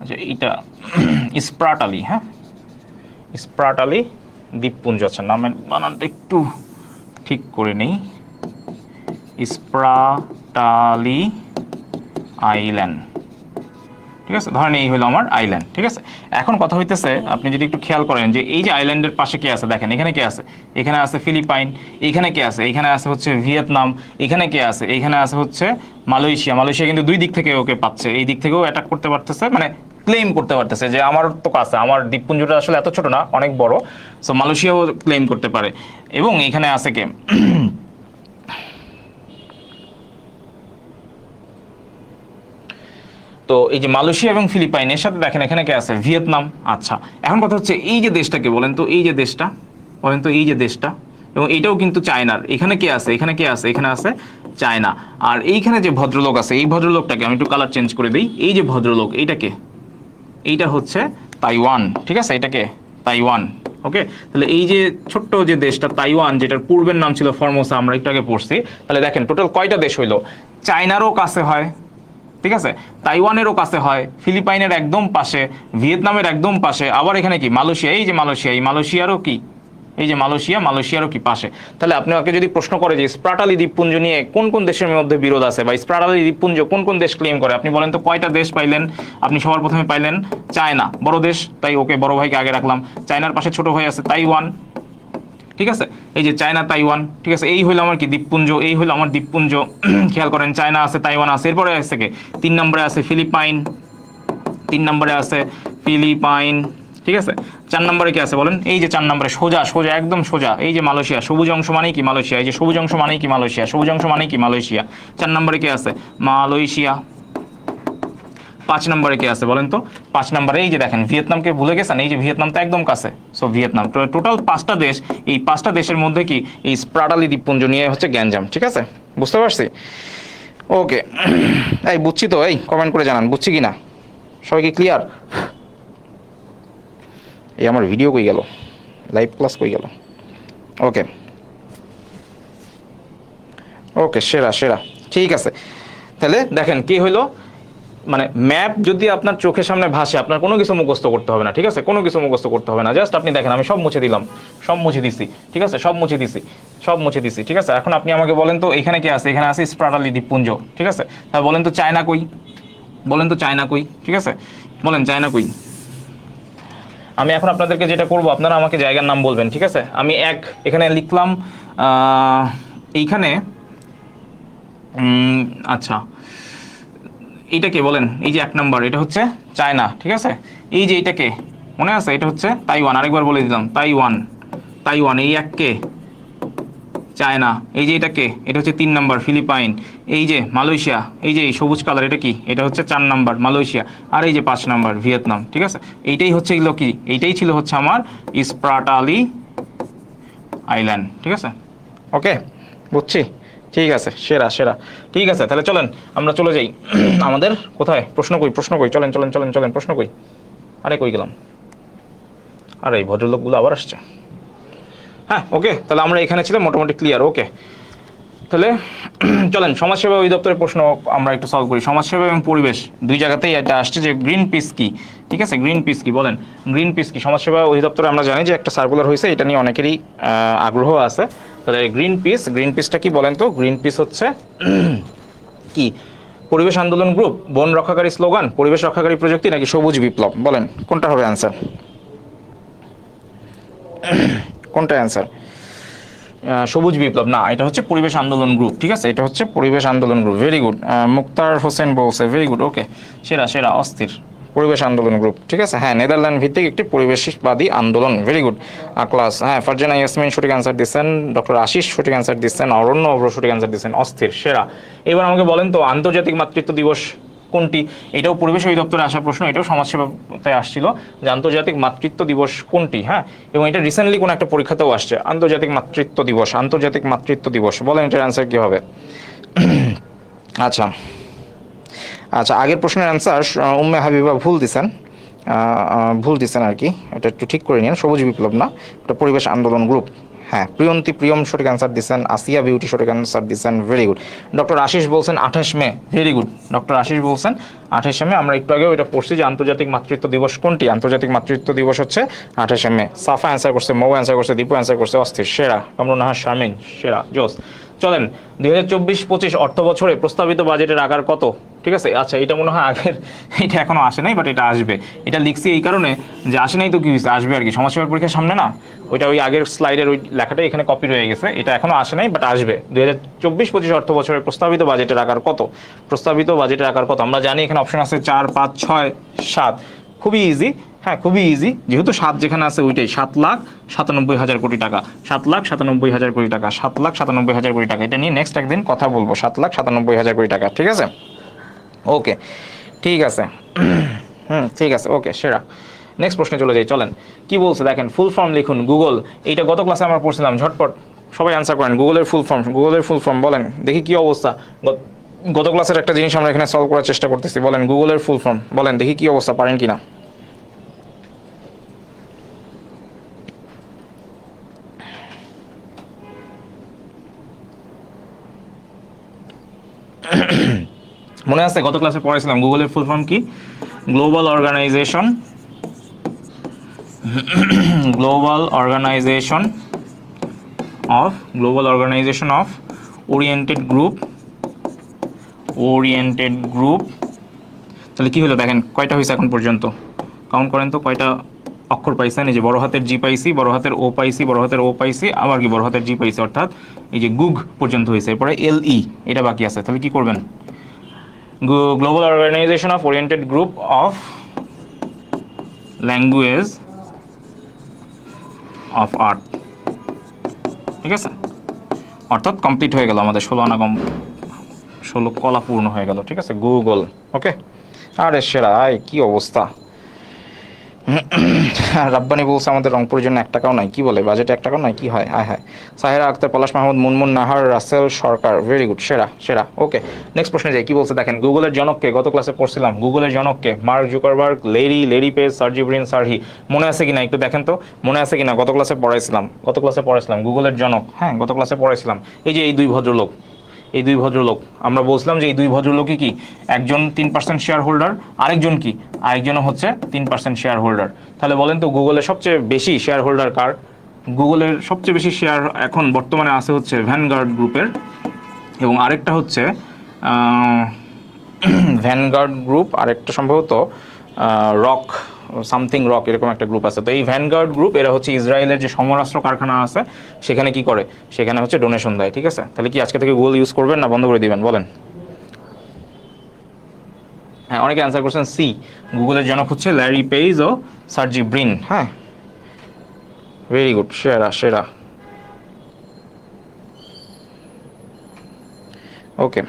আচ্ছা এইটা স্প্রাটালি, হ্যাঁ স্প্রাটালি দ্বীপপুঞ্জ। আচ্ছা নামের বানানটা একটু ঠিক করে নেই, স্প্রাটালি আইল্যান্ড, ঠিক আছে, ধরেন এই হলো আমার আইল্যান্ড, ঠিক আছে। এখন কথা হইতেছে আপনি যদি একটু খেয়াল করেন যে এই যে আইল্যান্ডের পাশে কে আছে, দেখেন এখানে কে আছে, এখানে আছে ফিলিপাইন, এখানে কে আছে, এখানে আছে হচ্ছে ভিয়েতনাম, এখানে কে আছে, এখানে আছে হচ্ছে মালয়েশিয়া। মালয়েশিয়া কিন্তু দুই দিক থেকে ওকে পাচ্ছে, এই দিক থেকেও অ্যাটাক করতে পারতেছে, মানে ক্লেম করতে পারতেছে যে আমার তো কাছে, আমার দ্বীপপুঞ্জটা আসলে এত ছোট না, অনেক বড়, সো মালয়েশিয়াও ক্লেম করতে পারে। এবং এখানে আছে কে, তো এই যে মালয়েশিয়া এবং ফিলিপাইনের সাথে দেখেন এখানে কে আছে, ভিয়েতনাম। আচ্ছা এখন কথা হচ্ছে এই যে দেশটাকে বলেন তো, এই যে দেশটা বলেন তো, এই যে দেশটা, এবং এইটাও কিন্তু চায়নার, এখানে কে আছে, এখানে কে আছে, এখানে আছে চায়না। আর এইখানে যে ভদ্রলোক আছে, এই ভদ্রলোকটাকে আমি একটু কালার চেঞ্জ করে দিই, এই যে ভদ্রলোক এইটাকে, এইটা হচ্ছে তাইওয়ান, ঠিক আছে, এটাকে তাইওয়ান। ওকে, তাহলে এই যে ছোট্ট যে দেশটা তাইওয়ান, যেটার পূর্বের নাম ছিল ফরমোসা, আমরা একটু আগে পড়ছি, তাহলে দেখেন টোটাল কয়টা দেশ হইলো, চায়নারও কাছে হয়, ঠিক আছে, তাইওয়ানেরও কাছে হয়, ফিলিপাইনের একদম পাশে, ভিয়েতনামের একদম পাশে, আবার এখানে কি মালয়েশিয়া, এই যে মালয়েশিয়া, এই মালয়েশিয়ারও কি, এই যে মালয়েশিয়া, মালয়েশিয়ারও কি পাশে। তাহলে আপনি ওকে যদি প্রশ্ন করে যে স্প্রাটালি দ্বীপপুঞ্জ নিয়ে কোন কোন দেশের মধ্যে বিরোধ আছে, বা স্প্রাটালি দ্বীপপুঞ্জ কোন কোন দেশ ক্লেম করে, আপনি বলেন তো কয়টা দেশ পাইলেন। আপনি সবার প্রথমে পাইলেন চায়না, বড় দেশ, তাই ওকে বড় ভাইকে আগে রাখলাম। চায়নার পাশে ছোট ভাই আছে তাইওয়ান, ঠিক আছে, এই যে চায়না তাইওয়ান, ঠিক আছে, এই হলো আমার কি দ্বীপপুঞ্জ, এই হলো আমার দ্বীপপুঞ্জ। খেয়াল করেন চায়না আছে, তাইওয়ান আছে, এরপরে আছে কে, 3 নম্বরে আছে ফিলিপাইন, 3 নম্বরে আছে ফিলিপাইন, ঠিক আছে। 4 নম্বরে কি আছে বলেন, এই যে 4 নম্বরে সোজা সোজা একদম সোজা, এই যে মালয়েশিয়া, সবুজ অংশ মানেই কি মালয়েশিয়া, এই যে সবুজ অংশ মানেই কি মালয়েশিয়া, সবুজ অংশ মানেই কি মালয়েশিয়া। 4 নম্বরে কি আছে, মালয়েশিয়া। 5 নম্বরে কে আছে বলেন তো, 5 নম্বরে এই যে দেখেন ভিয়েতনামকে ভুলে গেছেন, এই যে ভিয়েতনাম তো একদম কাছে, সো ভিয়েতনাম। টোটাল 5টা দেশ, এই 5টা দেশের মধ্যে কি এই স্প্রাটালি দ্বীপপুঞ্জ নিয়ে হচ্ছে গ্যাঞ্জাম, ঠিক আছে, বুঝতে পারছি। ওকে, এই বুঝছি তো, এই কমেন্ট করে জানান বুঝছি কি না, সবাই কি ক্লিয়ার। এই আমার ভিডিও কই গেল, লাইভ ক্লাস কই গেল। ওকে ওকে, সেরা সেরা, ঠিক আছে। তাহলে দেখেন কি হইলো, মানে ম্যাপ যদি আপনার চোখের সামনে ভাসে, আপনার কোনো কিছু মুখস্থ করতে হবে না, ঠিক আছে, কোনো কিছু মুখস্থ করতে হবে না, জাস্ট আপনি দেখেন আমি সব মুছে দিলাম, সব মুছে দিছি, ঠিক আছে, সব মুছে দিছি, সব মুছে দিছি, ঠিক আছে। এখন আপনি আমাকে বলেন তো এখানে কি আছে, এখানে আছে স্প্রাটালি দ্বীপপুঞ্জ, ঠিক আছে, তাহলে বলেন তো চায়না কই, বলেন তো চায়না কই, ঠিক আছে, বলেন চায়না কই। আমি এখন আপনাদেরকে যেটা করব, আপনারা আমাকে জায়গার নাম বলবেন, ঠিক আছে। আমি এখানে লিখলাম এইখানে, আচ্ছা এইটাকে বলেন, এই যে 1 নম্বর, এটা হচ্ছে চায়না, ঠিক আছে। এই যে এটাকে মনে আছে, এটা হচ্ছে তাইওয়ান, আরেকবার বলে দিলাম তাইওয়ান, তাইওয়ান, এই এককে চায়না, এই যে এটাকে, এটা হচ্ছে 3 নম্বর ফিলিপাইন, এই যে মালয়েশিয়া, এই যে সবুজ কালার এটা কি, এটা হচ্ছে 4 নম্বর মালয়েশিয়া, আর এই যে 5 নম্বর ভিয়েতনাম, ঠিক আছে। এইটাই হচ্ছে এগুলো কি, এইটাই ছিল হচ্ছে আমার স্প্রাটালি আইল্যান্ড, ঠিক আছে। ওকে, বুঝছি, ঠিক আছে, সেরা সেরা, ঠিক আছে। তাহলে চলেন আমরা চলে যাই আমাদের কোথায়, প্রশ্ন কই, প্রশ্ন কই, চলেন চলেন চলেন চলেন, প্রশ্ন কই, আরে কই গেলাম, আরে এই ভদ্রলোকগুলো আবার আসছে। হ্যাঁ ওকে, তাহলে আমরা এখানে ছিলাম মোটামুটি ক্লিয়ার। ওকে, তাহলে চলেন সমাজসেবা অধিদপ্তরের প্রশ্ন আমরা একটু সলভ করি। সমাজসেবা এবং পরিবেশ দুই জায়গাতেই এটা আসছে যে গ্রিন পিস কি, ঠিক আছে, গ্রিন পিস কি বলেন, গ্রিন পিস কি? সমাজসেবা অধিদপ্তরে আমরা জানি যে একটা সার্কুলার হয়েছে, এটা নিয়ে অনেকেরই আগ্রহ আছে। তাহলে গ্রিন পিস, গ্রিন পিসটা কি বলেন তো? গ্রিন পিস হচ্ছে কি? পরিবেশ আন্দোলন গ্রুপ, বন রক্ষাকারী স্লোগান, পরিবেশ রক্ষাকারী প্রযুক্তি, নাকি সবুজ বিপ্লব? বলেন কোনটা হবে অ্যান্সার? কোনটা অ্যান্সার? সবুজ বিপ্লব না, এটা হচ্ছে পরিবেশ আন্দোলন গ্রুপ, ঠিক আছে, এটা হচ্ছে পরিবেশ আন্দোলন গ্রুপ। ভেরি গুড, মুক্তার হোসেন বলছে, ভেরি গুড, ওকে, সেরা সেরা, অস্থির, পরিবেশ আন্দোলন গ্রুপ, ঠিক আছে, হ্যাঁ, নেদারল্যান্ড ভিত্তিক একটি পরিবেশবাদী আন্দোলন, ভেরি গুড। ক্লাস, হ্যাঁ, ফারজানা ইয়াসমিন সঠিক অ্যান্সার দিচ্ছেন, ডক্টর আশিস সঠিক অ্যান্সার দিচ্ছেন, অরণ্য অভ্র সঠিক অ্যান্সার দিচ্ছেন, অস্থির, সেরা। এবার আমাকে বলেন তো আন্তর্জাতিক মাতৃত্ব দিবস কোনটি? এটাও পরিবেশ অধিদপ্তরে আসা প্রশ্ন, এটাও সমাজসেবাতে আসছিল যে আন্তর্জাতিক মাতৃত্ব দিবস কোনটি, হ্যাঁ, এবং এটা রিসেন্টলি কোন একটা পরীক্ষাতেও আসছে, আন্তর্জাতিক মাতৃত্ব দিবস, আন্তর্জাতিক মাতৃত্ব দিবস, বলেন এটার অ্যান্সার কি হবে? আচ্ছা আচ্ছা, আগের প্রশ্নের অ্যান্সার উম্মে হাবিবা ভুল দিছেন, ভুল দিচ্ছেন আর কি, এটা একটু ঠিক করে নিন, সবুজ বিপ্লব না, এটা পরিবেশ আন্দোলন গ্রুপ। হ্যাঁ, প্রিয়ন্তী প্রিয়ম সঠিক অ্যান্সার দিচ্ছেন, আসিয়া বিউটি সঠিক অ্যান্সার দিচ্ছেন, ভেরি গুড। ডক্টর আশিস বলছেন 28 মে, ভেরি গুড, ডক্টর আশিস বলছেন 28 মে। আমরা একটু আগেও এটা পড়ছি যে আন্তর্জাতিক মাতৃত্ব দিবস কোনটি? আন্তর্জাতিক মাতৃত্ব দিবস হচ্ছে 28 মে। সাফা অ্যান্সার করছে, মৌ অ্যান্সার করছে, দীপু অ্যান্সার করছে, অস্থির, সেরা, কামরুন নাহার শারমিন, সেরা, জোস। চলেন 2024-25 অর্থ বছরে প্রস্তাবিত বাজেটের আকার কত? ঠিক আছে, আচ্ছা, এটা মনে হয় আগের, এটা এখনো আসে নাই, বাট এটা আসবে। এটা লিখছি এই কারণে যে আসে নাই তো কি হয়েছে, আসবে আর কি, সমাজসেবার পরীক্ষার সামনে না, ওইটা ওই আগের স্লাইডের ওই লেখাটা এখানে কপি রয়ে গেছে, এটা এখনো আসে নাই, বাট আসবে। 2024-25 অর্থ বছরের প্রস্তাবিত বাজেটের আকার কত? প্রস্তাবিত বাজেটের আকার কত? আমরা জানি এখানে অপশন আছে 4, 5, 6, 7, খুবই ইজি, হ্যাঁ, খুবই ইজি, যেহেতু 7 যেখানে আছে ওইটাই, 7,97,000 কোটি টাকা, 7,97,000 কোটি টাকা, 7,97,000 কোটি টাকা। এটা নিয়ে নেক্সট একদিন কথা বলবো, 7,97,000 কোটি টাকা, ঠিক আছে, ওকে, ঠিক আছে, ঠিক আছে, ওকে, সেরা। নেক্সট প্রশ্নে চলে যাই, চলেন। কি বলছে দেখেন, ফুল ফর্ম লিখুন গুগল, এইটা গত ক্লাসে আমরা পড়ছিলাম, ঝটপট সবাই অ্যান্সার করেন, গুগলের ফুল ফর্ম, গুগলের ফুল ফর্ম বলেন দেখি কি অবস্থা। গত ক্লাসের একটা জিনিস আমরা এখানে সলভ করার চেষ্টা করতেছি, বলেন গুগলের ফুল ফর্ম, বলেন দেখি কি অবস্থা, পারেন কিনা। মনে আছে গত ক্লাসে পড়াইছিলাম গুগলের ফুল ফর্ম কি? Global organisation, global organisation of, global organisation of oriented group, oriented group. তাহলে কি হলো দেখেন, কয়টা হয়েছে এখন পর্যন্ত, কাউন্ট করেন তো কয়টা অক্ষর পাইছেন। এই যে বড় হাতের জি পাইছি, বড় হাতের ও পাইছি, বড় হাতের ও পাইছি, আবার কি বড় হাতের জি পাইছি, অর্থাৎ এই যে গুগ পর্যন্ত হয়েছে, এরপরে এল ই এটা বাকি আছে। তাহলে কি করবেন? Global organisation of oriented group of language of art, ঠিক আছে, অর্থাৎ কমপ্লিট হয়ে গেল আমাদের 16 আনা 16 কলা পূর্ণ হয়ে গেল, ঠিক আছে, গুগল, ওকে। আরে সেরা, কি অবস্থা। রাব্বানি বলছে আমাদের রংপুরের জন্য 1 টাকাও নাই, কি বলে বাজেটে 1 টাকাও নাই, কি হয়, আয় হায়। সাহেরা আক্তার, পলাশ মাহমুদ, মুনমুন নাহার, রাসেল সরকার, ভেরি গুড, সেরা সেরা, ওকে। নেক্সট প্রশ্নে যাই, কি বলছে দেখেন, গুগলের জনককে, গত ক্লাসে পড়ছিলাম গুগলের জনককে, Mark Zuckerberg, Larry Page, Sergey Brin, সার্হি, মনে আছে কিনা একটু দেখেন তো, মনে আছে কিনা, গত ক্লাসে পড়াইছিলাম, গত ক্লাসে পড়াইছিলাম গুগলের জনক, হ্যাঁ, গত ক্লাসে পড়াইছিলাম, এই যে এই দুই ভদ্রলোক, এই দুই ভদ্রলোক, আমরা বলছিলাম যে এই দুই ভদ্রলোকই কি, একজন 3% শেয়ার হোল্ডার, আরেকজন কি, আরেকজন হচ্ছে 3% শেয়ার হোল্ডার। তাহলে বলেন তো গুগলের সবচেয়ে বেশি শেয়ার হোল্ডার কার? গুগলের সবচেয়ে বেশি শেয়ার এখন বর্তমানে আছে হচ্ছে ভ্যানগার্ড গ্রুপের, এবং আরেকটা হচ্ছে ভ্যানগার্ড গ্রুপ, আরেকটা সম্ভবত রক সামথিং রক, এরকম একটা গ্রুপ আছে। তো এই ভ্যানগার্ড গ্রুপ এরা হচ্ছে ইসরায়েলের যে সমরাস্ত্র কারখানা আছে সেখানে কি করে, সেখানে হচ্ছে ডোনেশন দেয়, ঠিক আছে। তাহলে কি আজকে থেকে গুগল ইউজ করবেন না বন্ধ করে দিবেন, বলেন। হ্যাঁ, অনেকে অ্যান্সার করছেন সি, গুগলের জনক হচ্ছে ল্যারি পেজ ও সার্জি ব্রিন, হ্যাঁ, ভেরি গুড, সেরা সেরা, ওকে।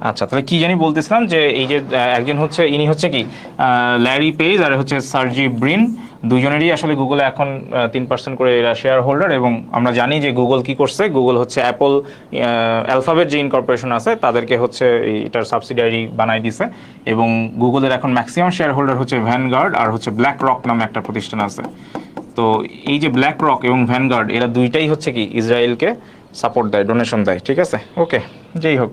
আচ্ছা, তাহলে কি জানি বলতেছিলাম যে এই যে একজন হচ্ছে, ইনি হচ্ছে কি ল্যারি পেজ, আর হচ্ছে সার্জি ব্রিন, দুজনেরই আসলে গুগলে এখন 3% করে এরা শেয়ার হোল্ডার। এবং আমরা জানি যে গুগল কি করছে, গুগল হচ্ছে অ্যাপল, অ্যালফাবেট যে ইনকর্পোরেশন আছে তাদেরকে হচ্ছে এটার সাবসিডিয়ারি বানাই দিছে, এবং গুগলের এখন ম্যাক্সিমাম শেয়ার হোল্ডার হচ্ছে ভ্যানগার্ড আর হচ্ছে ব্ল্যাক রক নামে একটা প্রতিষ্ঠান আছে। তো এই যে ব্ল্যাক রক এবং ভ্যানগার্ড এরা দুইটাই হচ্ছে কি ইসরায়েলকে সাপোর্ট দেয়, ডোনেশন দেয়, ঠিক আছে। ওকে, যেই হোক,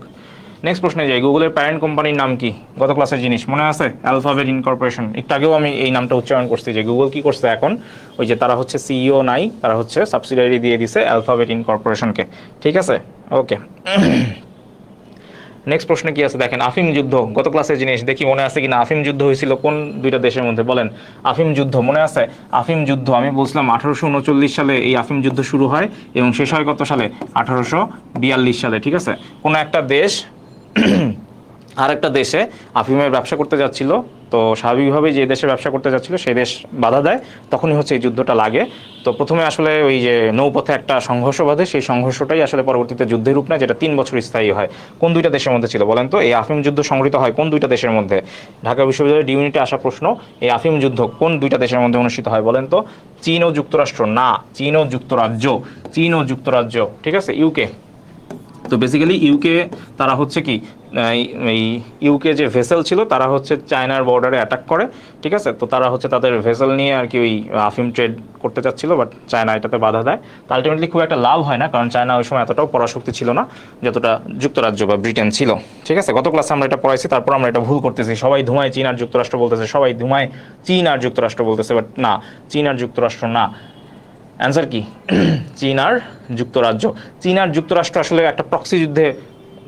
নেক্সট প্রশ্নে যাই। গুগলের প্যারেন্ট কোম্পানির নাম কি? গত ক্লাসের জিনিস মনে আছে, অ্যালফাবেট ইনকর্পোরেশন। একটু আগেও আমি এই নামটা উচ্চারণ করছি যে গুগল কি করছে এখন, ওই যে তারা হচ্ছে সিইও নাই, তারা হচ্ছে সাবসিডিয়ারি দিয়ে দিছে অ্যালফাবেট ইনকর্পোরেশনকে, ঠিক আছে। ওকে, নেক্সট প্রশ্নে কি আছে দেখেন, আফিম যুদ্ধ, গত ক্লাসের জিনিস, দেখি মনে আছে কিনা। আফিম যুদ্ধ হয়েছিল কোন দুইটা দেশের মধ্যে বলেন? আফিম যুদ্ধ মনে আছে? আফিম যুদ্ধ আমি বলছিলাম 1839 সালে এই আফিম যুদ্ধ শুরু হয় এবং শেষ হয় কত সালে? 1842 সালে, ঠিক আছে। কোনো একটা দেশ আর একটা দেশে আফিমের ব্যবসা করতে যাচ্ছিল, তো স্বাভাবিকভাবেই যে দেশে ব্যবসা করতে যাচ্ছিল সেই দেশ বাধা দেয়, তখনই হচ্ছে এই যুদ্ধটা লাগে। তো প্রথমে আসলে ওই যে নৌপথে একটা সংঘর্ষ বাধে, সেই সংঘর্ষটাই আসলে পরবর্তীতে যুদ্ধের রূপ নেয়, যেটা 3 বছর স্থায়ী হয়। কোন দুইটা দেশের মধ্যে ছিল বলেন তো? এই আফিম যুদ্ধ সংঘটিত হয় কোন দুইটা দেশের মধ্যে? ঢাকা বিশ্ববিদ্যালয়ের ইউনিটে আসা প্রশ্ন, এই আফিম যুদ্ধ কোন দুইটা দেশের মধ্যে অনুষ্ঠিত হয় বলেন তো? চীন ও যুক্তরাষ্ট্র? না, চীন ও যুক্তরাজ্য, চীন ও যুক্তরাজ্য, ঠিক আছে, ইউকে। তো বেসিক্যালি ইউকে তারা হচ্ছে কি, এই ইউকে যে ভেসেল ছিল তারা হচ্ছে চায়নার বর্ডারে অ্যাটাক করে, ঠিক আছে। তো তারা হচ্ছে তাদের ভেসেল নিয়ে আর কি ওই আফিম ট্রেড করতে চাচ্ছিল, বাট চায়না এটাতে বাধা দেয়। তো আলটিমেটলি খুব একটা লাভ হয় না, কারণ চায়না ওই সময় এতটাও পরাশক্তি ছিল না যতটা যুক্তরাজ্য বা ব্রিটেন ছিল, ঠিক আছে। গত ক্লাসে আমরা এটা পড়াইছি, তারপর আমরা এটা ভুল করতেছি, সবাই ধুমায় চীন আর যুক্তরাষ্ট্র বলতেছে, সবাই ধুমায় চীন আর যুক্তরাষ্ট্র বলতেছে, বাট না, চীন আর যুক্তরাষ্ট্র না। অ্যান্সার কি? চীন আর যুক্তরাজ্য। চীন আর যুক্তরাষ্ট্র আসলে একটা প্রক্সি যুদ্ধে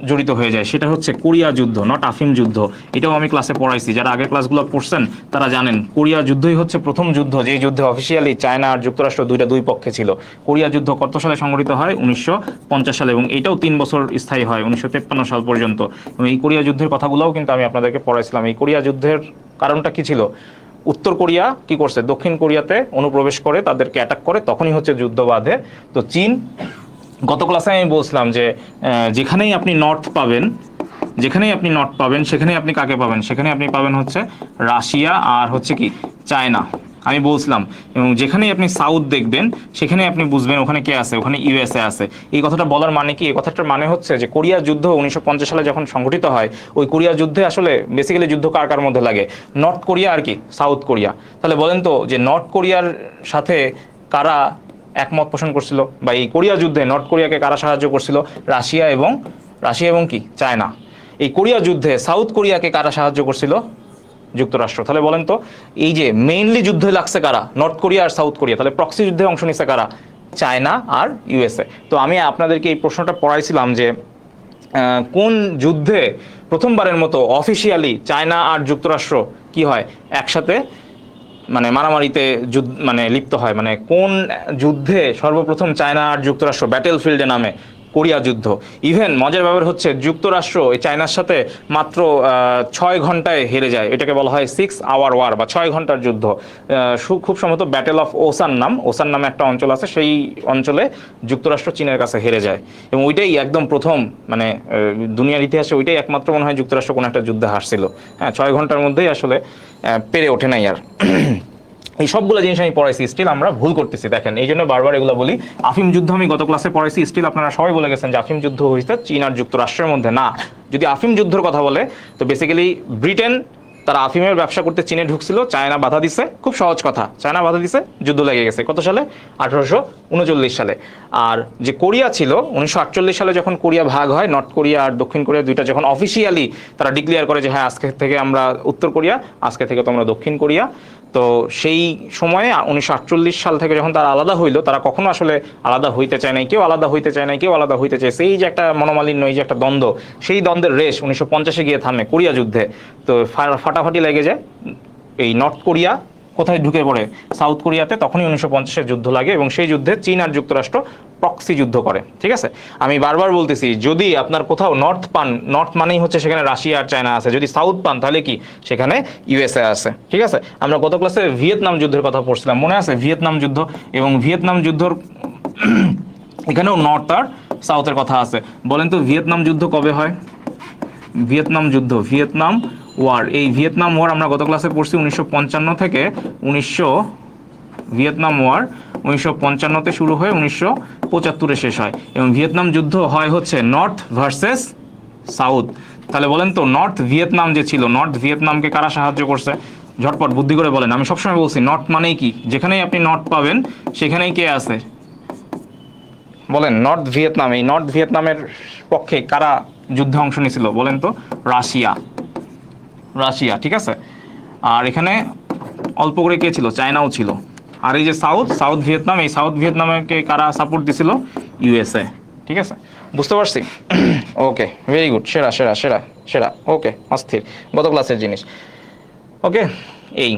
জড়িত হয়ে যায়, সেটা হচ্ছে কোরিয়া যুদ্ধ, নট আফিম যুদ্ধ। এটাও আমি ক্লাসে পড়াইছি, যারা আগের ক্লাসগুলো পড়ছেন তারা জানেন কোরিয়া যুদ্ধই হচ্ছে প্রথম যুদ্ধ, যেই যুদ্ধে অফিসিয়ালি চায়না আর যুক্তরাষ্ট্র দুই পক্ষে ছিল। কোরিয়া যুদ্ধ কত সালে সংঘটিত হয়? 1950 সালে, এবং এটাও 3 বছর স্থায়ী হয়, 1953 সাল পর্যন্ত। এবং এই কোরিয়া যুদ্ধের কথাগুলোও কিন্তু আমি আপনাদেরকে পড়াইছিলাম। এই কোরিয়া যুদ্ধের কারণটা কি ছিল? উত্তর কোরিয়া কি করছে? দক্ষিণ কোরিয়াতে অনুপ্রবেশ করে তাদেরকে অ্যাটাক করে, তখনই হচ্ছে যুদ্ধ বাধে। তো চীন, গত ক্লাসে আমি বলছিলাম যে যেখানেই আপনি নর্থ পাবেন, যেখানেই আপনি নর্থ পাবেন সেখানেই আপনি কাকে পাবেন? সেখানে আপনি পাবেন হচ্ছে রাশিয়া আর হচ্ছে কি চায়না, আমি বলছিলাম। এবং যেখানেই আপনি সাউথ দেখবেন সেখানে আপনি বুঝবেন ওখানে কে আছে, ওখানে ইউএসএ আছে। এই কথাটা বলার মানে কি? এই কথাটার মানে হচ্ছে যে কোরিয়া যুদ্ধ 1950 সালে যখন সংঘটিত হয়, ওই কোরিয়া যুদ্ধে আসলে বেসিক্যালি যুদ্ধ কার কার মধ্যে লাগে? নর্থ কোরিয়া আর কি সাউথ কোরিয়া। তাহলে বলেন তো যে নর্থ কোরিয়ার সাথে কারা একমত পোষণ করছিল, বা এই কোরিয়া যুদ্ধে নর্থ কোরিয়াকে কারা সাহায্য করছিল? রাশিয়া এবং কি চায়না। এই কোরিয়া যুদ্ধে সাউথ কোরিয়াকে কারা সাহায্য করছিল? যুক্তরাষ্ট্র। তাহলে বলেন তো এই যে মেইনলি যুদ্ধে লাগছে কারা? নর্থ কোরিয়া আর সাউথ কোরিয়া। তাহলে প্রক্সি যুদ্ধে অংশ নিচ্ছে কারা? চায়না আর ইউএসএ। তো আমি আপনাদেরকে এই প্রশ্নটা পড়াইছিলাম যে কোন যুদ্ধে প্রথমবারের মতো অফিসিয়ালি চায়না আর যুক্তরাষ্ট্র কি হয় একসাথে, মানে মারামারিতে যুদ্ধ মানে লিপ্ত হয়, মানে কোন যুদ্ধে সর্বপ্রথম চায়না আর যুক্তরাষ্ট্র ব্যাটেল ফিল্ডে নামে? কোরিয়া যুদ্ধ। ইভেন মজার ব্যাপার হচ্ছে যুক্তরাষ্ট্র এই চায়নার সাথে মাত্র 6 ঘন্টায় হেরে যায়, এটাকে বলা হয় 6 আওয়ার ওয়ার বা 6 ঘন্টার যুদ্ধ। খুব সম্ভবত ব্যাটেল অফ ওসান ওসান নামে একটা অঞ্চল আছে, সেই অঞ্চলে যুক্তরাষ্ট্র চীনের কাছে হেরে যায়। এবং ওইটাই একদম প্রথম, মানে দুনিয়ার ইতিহাসে ওইটাই একমাত্র মনে হয় যুক্তরাষ্ট্র কোনো একটা যুদ্ধে হারছিল। হ্যাঁ, 6 ঘন্টার মধ্যেই আসলে পেরে ওঠে নাই আর। এই সবগুলো জিনিস আমি পড়াইছি, স্টিল আমরা ভুল করতেছি, দেখেন এই জন্য বারবার এগুলো বলি। আফিম যুদ্ধ আমি গত ক্লাসে পড়াইছি, স্টিল আপনারা সবাই বলে গেছেন যে আফিম যুদ্ধ হয়েছে চীন আর যুক্তরাষ্ট্রের মধ্যে। না, যদি আফিম যুদ্ধের কথা বলে তো বেসিক্যালি ব্রিটেন তারা আফিমের ব্যবসা করতে চীনে ঢুকছিল, চায়না বাধা দিছে। খুব সহজ কথা, চায়না বাধা দিছে, যুদ্ধ লেগে গেছে। কত সালে? 1839 সালে। আর যে কোরিয়া ছিল 1948 সালে যখন কোরিয়া ভাগ হয়, নর্থ কোরিয়া আর দক্ষিণ কোরিয়া দুইটা যখন অফিসিয়ালি তারা ডিক্লেয়ার করে যে হ্যাঁ আজকে থেকে আমরা উত্তর কোরিয়া, আজকে থেকে তোমরা দক্ষিণ কোরিয়া। তো সেই সময়ে 1948 সাল থেকে যখন তারা আলাদা হইলো, তারা কখনো আসলে আলাদা হইতে চায় নাই, কেউ আলাদা হইতে চায় নাই, কেউ আলাদা হইতে চাইছে। এই যে একটা মনোমালিন্য, এই যে একটা দ্বন্দ্ব, সেই দ্বন্দ্বের রেশ 1950-এ গিয়ে থামে কোরিয়া যুদ্ধে। তো ফাটাফাটি লেগে যায়, এই নর্থ কোরিয়া কোথায় ঢুকে পড়ে? সাউথ কোরিয়াতে। তখনই 1950-এর যুদ্ধ লাগে এবং সেই যুদ্ধে চীন আর যুক্তরাষ্ট্র প্রক্সি যুদ্ধ করে, ঠিক আছে। আমি বারবার বলতেছি, যদি আপনার কোথাও নর্থ পান, নর্থ মানেই হচ্ছে সেখানে রাশিয়া আর চায়না আছে। যদি সাউথ পান তাহলে কি সেখানে ইউএসএ আছে, ঠিক আছে। আমরা গত ক্লাসে ভিয়েতনাম যুদ্ধের কথা পড়ছিলাম, মনে আছে? ভিয়েতনাম যুদ্ধ, এবং ভিয়েতনাম যুদ্ধর এখানেও নর্থ আর সাউথের কথা আছে। বলেন তো ভিয়েতনাম যুদ্ধ কবে হয়? ভিয়েতনাম যুদ্ধ, ভিয়েতনাম ওয়ার, এই ভিয়েতনাম ওয়ার আমরা গত ক্লাসে পড়ছি 1955 থেকে 1900। ভিয়েতনাম ওয়ার 1955-তে শুরু হয়ে 1975-এ শেষ হয়, এবং ভিয়েতনাম যুদ্ধ হয় হচ্ছে নর্থ ভার্সেস সাউথ। তাহলে বলেন তো নর্থ ভিয়েতনাম যে ছিল, নর্থ ভিয়েতনামকে কারা সাহায্য করছে? ঝটপট বুদ্ধি করে বলেন। আমি সবসময় বলছি নট মানেই কি, যেখানেই আপনি নট পাবেন সেখানেই কে আছে বলেন। নর্থ ভিয়েতনাম, এই নর্থ ভিয়েতনামের পক্ষে কারা যুদ্ধে অংশ নিয়েছিল বলেন তো? রাশিয়া, রাশিয়া, ঠিক আছে। আর এখানে অল্প করে কে ছিল? চায়নাও ছিল। আর এই যে সাউথ, সাউথ ভিয়েতনাম, এই সাউথ ভিয়েতনামকে কারা সাপোর্ট দিছিল? ইউএসএ, ঠিক আছে। বুঝতে পারছি? ওকে, ভেরি গুড, সেরা সেরা সেরা সেরা, ওকে, অস্থির, গত ক্লাসের জিনিস। ওকে, এই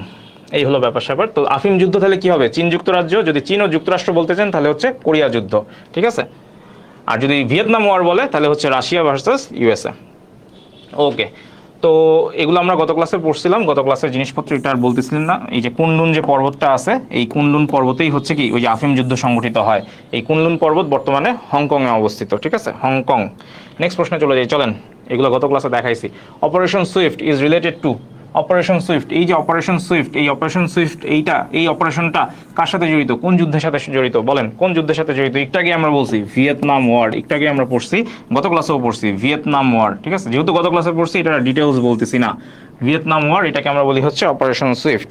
এই হলো ব্যাপার স্যাপার। তো আফিম যুদ্ধ তাহলে কি হবে? চীন যুক্তরাজ্য, যদি চীন ও যুক্তরাষ্ট্র বলতে চান তাহলে হচ্ছে কোরিয়া যুদ্ধ, ঠিক আছে। আর যদি ভিয়েতনাম ওয়ার বলে তাহলে হচ্ছে রাশিয়া ভার্সাস ইউএসএ। ওকে, তো এগুলো আমরা গত ক্লাসে পড়ছিলাম, গত ক্লাসের জিনিসপত্র এটা আর বলতেছিলেন না। এই যে কুনলুন যে পর্বতটা আছে, এই কুনলুন পর্বতেই হচ্ছে কি ওই যে আফিম যুদ্ধ সংঘটিত হয়। এই কুনলুন পর্বত বর্তমানে হংকংয়ে অবস্থিত, ঠিক আছে, হংকং। নেক্সট প্রশ্নে চলে যাই, চলেন। এগুলো গত ক্লাসে দেখাইছি। Operation Swift is related to, operation Swift, এই যে অপারেশন সুইফট, এই অপারেশন সুইফট, এইটা, এই অপারেশনটা কার সাথে জড়িত? কোন যুদ্ধের সাথে জড়িত বলেন? কোন যুদ্ধের সাথে জড়িত? একটু আগে আমরা বলছি ভিয়েতনাম ওয়ার, একটু আগে আমরা পড়ছি, গত ক্লাসেও পড়ছি ভিয়েতনাম ওয়ার, ঠিক আছে। যেহেতু গত ক্লাসে পড়ছি এটা ডিটেলস বলতেছি না। ভিয়েতনাম ওয়ার, এটাকে আমরা বলি হচ্ছে অপারেশন সুইফট।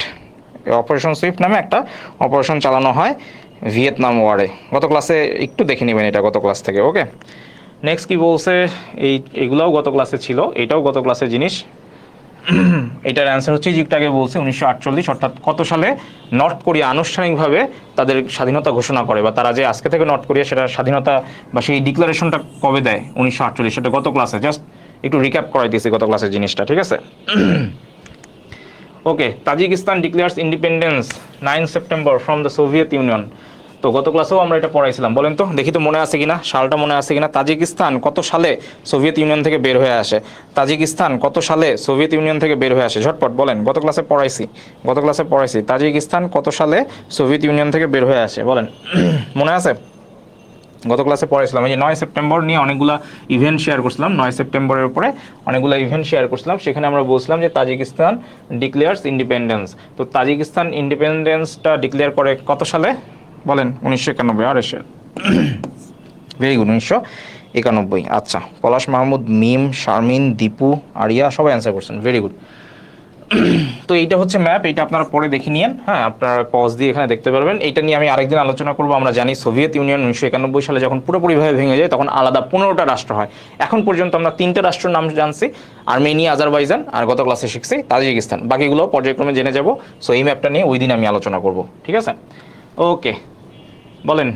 অপারেশন সুইফট নামে একটা অপারেশন চালানো হয় ভিয়েতনাম ওয়ারে। গত ক্লাসে একটু দেখে নেবেন এটা গত ক্লাস থেকে। ওকে, নেক্সট কি বলছে? এইগুলাও গত ক্লাসে ছিল, এটাও গত ক্লাসের জিনিস। এটার অ্যান্সার হচ্ছে যেটা আগে বলছি 1948, অর্থাৎ কত সালে নর্থ কোরিয়া আনুষ্ঠানিকভাবে তাদের স্বাধীনতা ঘোষণা করে, বা তারা যে আজকে থেকে নর্থ কোরিয়া সেটা স্বাধীনতা বা সেই ডিক্লারেশনটা কবে দেয়? 1948, সেটা গত ক্লাসে জাস্ট একটু রিক্যাপ করাই দিয়েছি গত ক্লাসের জিনিসটা, ঠিক আছে। Okay, Tajikistan declares independence 9 September from the Soviet Union. তো গত ক্লাসেও আমরা এটা পড়াইছিলাম, বলেন তো দেখি তো মনে আছে কিনা, সালটা মনে আছে কিনা। তাজিকিস্তান কত সালে সোভিয়েত ইউনিয়ন থেকে বের হয়ে আসে? তাজিকিস্তান কত সালে সোভিয়েত ইউনিয়ন থেকে বের হয়ে আসে? ঝটপট বলেন, গত ক্লাসে পড়াইছি, গত ক্লাসে পড়াইছি তাজিকিস্তান কত সালে সোভিয়েত ইউনিয়ন থেকে বের হয়ে আসে, বলেন। মনে আছে? গত ক্লাসে পড়াইছিলাম এই যে 9 সেপ্টেম্বর নিয়ে অনেকগুলো ইভেন্ট শেয়ার করছিলাম, 9 সেপ্টেম্বরের উপরে অনেকগুলো ইভেন্ট শেয়ার করছিলাম। সেখানে আমরা বলছিলাম যে তাজিকিস্তান ডিক্লেয়ার্স ইন্ডিপেন্ডেন্স। তো তাজিকিস্তান ইন্ডিপেন্ডেন্সটা ডিক্লেয়ার করে কত সালে বলেন? 1991। আর এসে ভেরি গুড, 1991। আচ্ছা, পলাশ মাহমুদ, মিম, শারমিন, দীপু, আরিয়া সবাই অ্যান্সার করছেন, ভেরি গুড। তো এইটা হচ্ছে ম্যাপ, এটা আপনারা পরে দেখে নিন, হ্যাঁ, আপনারা পজ দিয়ে এখানে দেখতে পারবেন। এটা নিয়ে আমি আরেকদিন আলোচনা করবো। আমরা জানি সোভিয়েত ইউনিয়ন 1991 সালে যখন পুরোপুরিভাবে ভেঙে যায় তখন আলাদা 15টা রাষ্ট্র হয়। এখন পর্যন্ত আমরা 3টে রাষ্ট্রের নাম জানছি, আর্মেনিয়া, আজারবাইজান, আর গত ক্লাসে শিখছি তাজিকিস্তান। বাকিগুলো পর্যায়ক্রমে জেনে যাব। সো এই ম্যাপটা নিয়ে ওই দিন আমি আলোচনা করব, ঠিক আছে। ওকে, বলেন।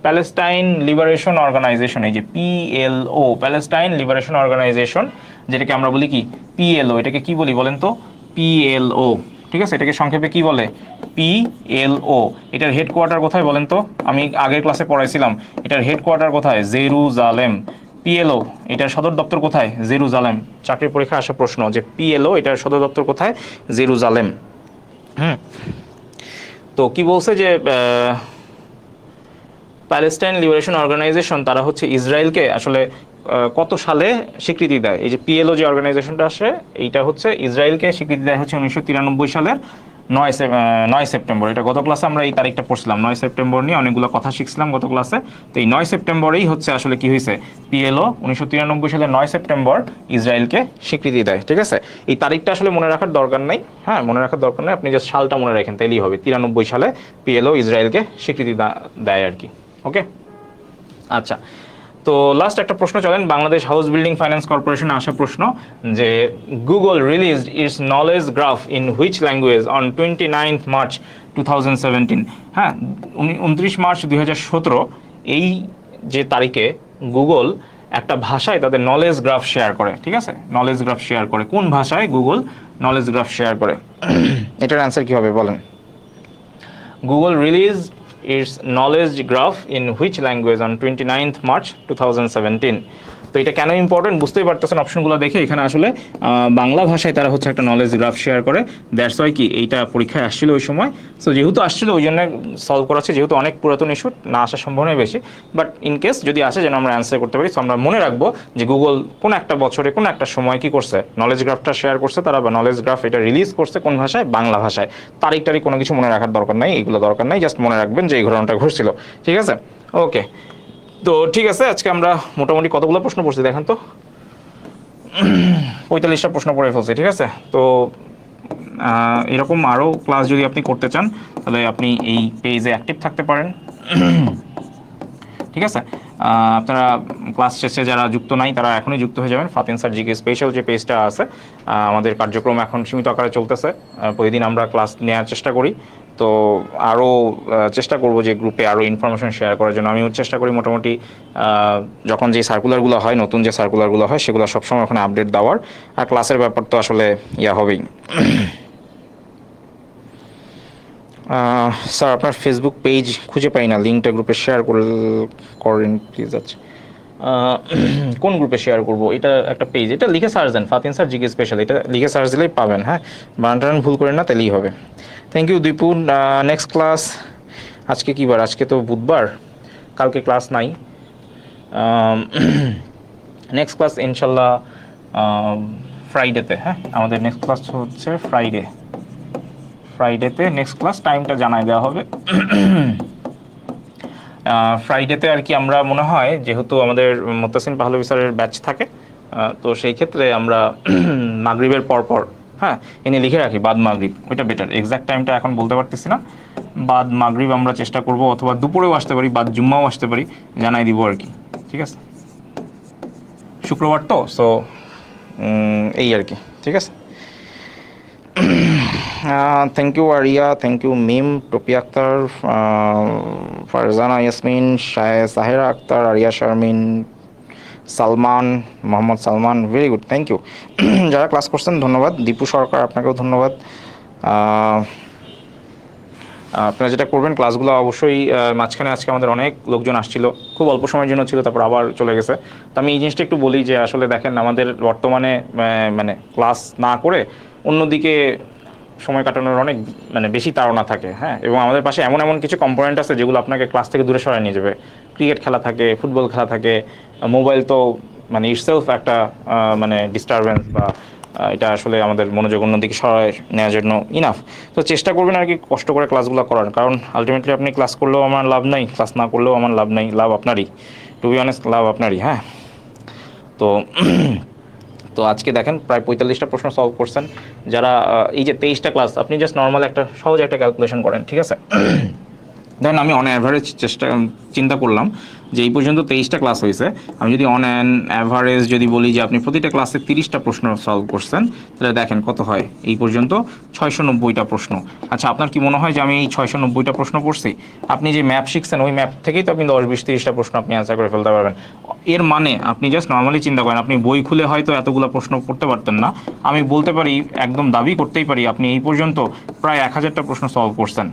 প্যালেস্টাইন লিবারেশন অর্গানাইজেশন, এই যে পিএলও, প্যালেস্টাইন লিবারেশন অর্গানাইজেশন, যেটাকে আমরা বলি কি পিএলও, এটাকে কি বলি বলেন তো? পিএলও, ঠিক আছে। এটাকে সংক্ষেপে কি বলে? পিএলও। এটার হেডকোয়ার্টার কোথায় বলেন তো? আমি আগের ক্লাসে পড়াইছিলাম এটার হেডকোয়ার্টার কোথায়? জেরুজালেম। পিএলও এটার সদর দপ্তর কোথায়? জেরুজালেম। চাকরির পরীক্ষা আসা প্রশ্ন যে পিএলও এটার সদর দপ্তর কোথায়? জেরুজালেম। তো কি বলছে যে প্যালেস্টাইন লিবারেশন অর্গানাইজেশন তারা হচ্ছে ইসরায়েলকে আসলে কত সালে স্বীকৃতি দেয়? এই যে পিএলও যে অর্গানাইজেশনটা আসে এইটা হচ্ছে ইসরায়েলকে স্বীকৃতি দেয় হচ্ছে 1993 সালের 9 সেপ্টেম্বর। এটা গত ক্লাসে আমরা এই তারিখটা পড়ছিলাম, 9 সেপ্টেম্বর নিয়ে অনেকগুলো কথা শিখছিলাম গত ক্লাসে। তো এই 9 সেপ্টেম্বরেই হচ্ছে আসলে কি হয়েছে, পিএলও 1993 সালের 9 সেপ্টেম্বর ইসরায়েলকে স্বীকৃতি দেয়, ঠিক আছে। এই তারিখটা আসলে মনে রাখার দরকার নাই, হ্যাঁ, মনে রাখার দরকার নেই, আপনি জাস্ট সালটা মনে রাখেন তাইলেই হবে। 93 সালে পিএলও ইসরায়েলকে স্বীকৃতি দেয় আর কি। ওকে, আচ্ছা। তো লাস্ট একটা প্রশ্ন চলেন, বাংলাদেশ হাউস বিল্ডিং ফাইন্যান্স কর্পোরেশনে আসা প্রশ্ন যে Google released it's knowledge graph in which language on 29 March 2017। হ্যাঁ, 29 মার্চ 2017 এই যে তারিখে গুগল একটা ভাষায় তাদের নলেজ গ্রাফ শেয়ার করে, ঠিক আছে। নলেজ গ্রাফ শেয়ার করে, কোন ভাষায় গুগল নলেজ গ্রাফ শেয়ার করে? এটার অ্যান্সার কি হবে বলেন? Google release its knowledge graph in which language on 29th March 2017। তো এটা কেন ইম্পর্টেন্ট বুঝতেই পারতেছেন অপশনগুলো দেখে। এখানে আসলে বাংলা ভাষায় তারা হচ্ছে একটা নলেজ গ্রাফ শেয়ার করে। দ্যাটস ওয়াই কি এইটা পরীক্ষায় আসছিল ওই সময়। সো যেহেতু আসছিল ওই জন্য সলভ করাচ্ছে, যেহেতু অনেক পুরাতন ইস্যু, না আসার সম্ভাবনাই বেশি। বাট ইন কেস যদি আসে যেন আমরা অ্যান্সার করতে পারি। সো আমরা মনে রাখবো যে গুগল কোন একটা বছরে কোন একটা সময় কি করছে, নলেজ গ্রাফটা শেয়ার করছে তারা, বা নলেজ গ্রাফ এটা রিলিজ করছে কোন ভাষায়? বাংলা ভাষায়। তারিখ কোনো কিছু মনে রাখার দরকার নাই, এগুলো দরকার নাই, জাস্ট মনে রাখবেন যে এই ঘটনাটা ঘটছিল, ঠিক আছে। ওকে, তো ঠিক আছে, আজকে আমরা মোটামুটি কতগুলো প্রশ্ন পড়ছি দেখেন তো? 45টা প্রশ্ন পড়ে ফেলছি, ঠিক আছে। তো এরকম আরও ক্লাস যদি আপনি করতে চান তাহলে আপনি এই পেজে অ্যাক্টিভ থাকতে পারেন। ঠিক আছে, আপনারা ক্লাস শেষে যারা যুক্ত নাই তারা এখনই যুক্ত হয়ে যাবেন। ফাতিন স্যার জিকে স্পেশাল যে পেজটা আছে, আমাদের কার্যক্রম এখন সীমিত আকারে চলতেছে। প্রতিদিন আমরা ক্লাস নেওয়ার চেষ্টা করি, তো আরও চেষ্টা করব যে গ্রুপে আরও ইনফরমেশন শেয়ার করার জন্য। আমিও চেষ্টা করি মোটামুটি যখন যে সার্কুলারগুলো হয়, নতুন যে সার্কুলারগুলো হয় সেগুলো সবসময় ওখানে আপডেট দেওয়ার। আর ক্লাসের ব্যাপার তো আসলে ইয়া হবেই। স্যার আপনার ফেসবুক পেজ খুঁজে পাই না, লিঙ্কটা গ্রুপে শেয়ার করেন প্লিজ। আচ্ছা, কোন গ্রুপে শেয়ার করব? এটা একটা পেজ, এটা লিখে সার্চ দেন ফাতিন স্যার জিকে স্পেশাল, এটা লিখে সার্চ দিলেই পাবেন। হ্যাঁ, বানান ভুল করেন না, তাহলেই হবে। Thank you Dipu. Next class আজকে কী বার? আজকে তো বুধবার, কালকে ক্লাস নাই। নেক্সট ক্লাস ইনশাল্লাহ ফ্রাইডেতে। হ্যাঁ, আমাদের নেক্সট ক্লাস হচ্ছে ফ্রাইডেতে নেক্সট ক্লাস, টাইমটা জানাই দেওয়া হবে। ফ্রাইডেতে আর কি আমরা মনে হয়, যেহেতু আমাদের মুত্তাসিম পাহলভী স্যারের ব্যাচ থাকে, তো সেই ক্ষেত্রে আমরা মাগরিবের পরপর, হ্যাঁ, এনে লিখে রাখি বাদ মাগরিব, ওইটা বেটার। এক্সাক্ট টাইমটা এখন বলতে পারতেছি না, বাদ মাগরিব আমরা চেষ্টা করব, অথবা দুপুরেও আসতে পারি, বাদ জুম্মাও আসতে পারি, জানাই দিব আর কি। ঠিক আছে, শুক্রবার তো, সো এই আর কি। ঠিক আছে, thank you Ariya, thank you Mim, Topi Akter, Farzana Yasmin, Sahera Akter, Ariya Sharmin, Salman, Mohammad Salman, very good, thank you. যারা ক্লাস করছেন ধন্যবাদ। দীপু সরকার, আপনাকেও ধন্যবাদ। আপনারা যেটা করবেন, ক্লাসগুলো অবশ্যই মাঝখানে আজকে আমাদের অনেক লোকজন আসছিল, খুব অল্প সময়ের জন্য ছিল, তারপর আবার চলে গেছে। তো আমি এই জিনিসটা একটু বলি যে আসলে দেখেন, আমাদের বর্তমানে মানে ক্লাস না করে অন্যদিকে সময় কাটানোর অনেক বেশি তাড়না থাকে। হ্যাঁ, এবং আমাদের পাশে এমন এমন কিছু কম্পোনেন্ট আছে যেগুলো আপনাকে ক্লাস থেকে দূরে সরায় নিয়ে যাবে। ক্রিকেট খেলা থাকে, ফুটবল খেলা থাকে, মোবাইল তো ইটসেলফ একটা ডিস্টারবেন্স, বা এটা আসলে আমাদের মনোযোগ অন্যদিকে সরায় নেওয়ার জন্য ইনাফ। তো চেষ্টা করবেন আর কি কষ্ট করে ক্লাসগুলো করার, কারণ আলটিমেটলি আপনি ক্লাস করলেও আমার লাভ নাই, ক্লাস না করলেও আমার লাভ নাই, লাভ আপনারই, টু বি অনেস্ট, লাভ আপনারই। হ্যাঁ, তো তো আজকে দেখেন প্রায় 45টা প্রশ্ন সলভ করছেন। যারা এই যে 23টা ক্লাস, আপনি জাস্ট নর্মাল একটা সহজ একটা ক্যালকুলেশন করেন। ঠিক আছে, ধরেন আমি অন অ্যাভারেজ চিন্তা করলাম যে এই পর্যন্ত 23টা ক্লাস হয়েছে, আমি যদি অন অ্যাভারেজ যদি বলি যে আপনি প্রতিটা ক্লাসে 30টা প্রশ্ন সলভ করছেন, তাহলে দেখেন কত হয় এই পর্যন্ত, 690টা প্রশ্ন। আচ্ছা, আপনার কি মনে হয় যে আমি এই 690টা প্রশ্ন পড়ছি? আপনি যে ম্যাপ শিখছেন ওই ম্যাপ থেকেই তো আপনি 10, 20, 30টা প্রশ্ন আপনি অ্যান্সার করে ফেলতে পারবেন। এর মানে আপনি জাস্ট নর্মালি চিন্তা করেন, আপনি বই খুলে হয়তো এতগুলো প্রশ্ন পড়তে পারতেন না। আমি বলতে পারি, একদম দাবি করতেই পারি, আপনি এই পর্যন্ত প্রায় 1000টা প্রশ্ন সলভ করছেন।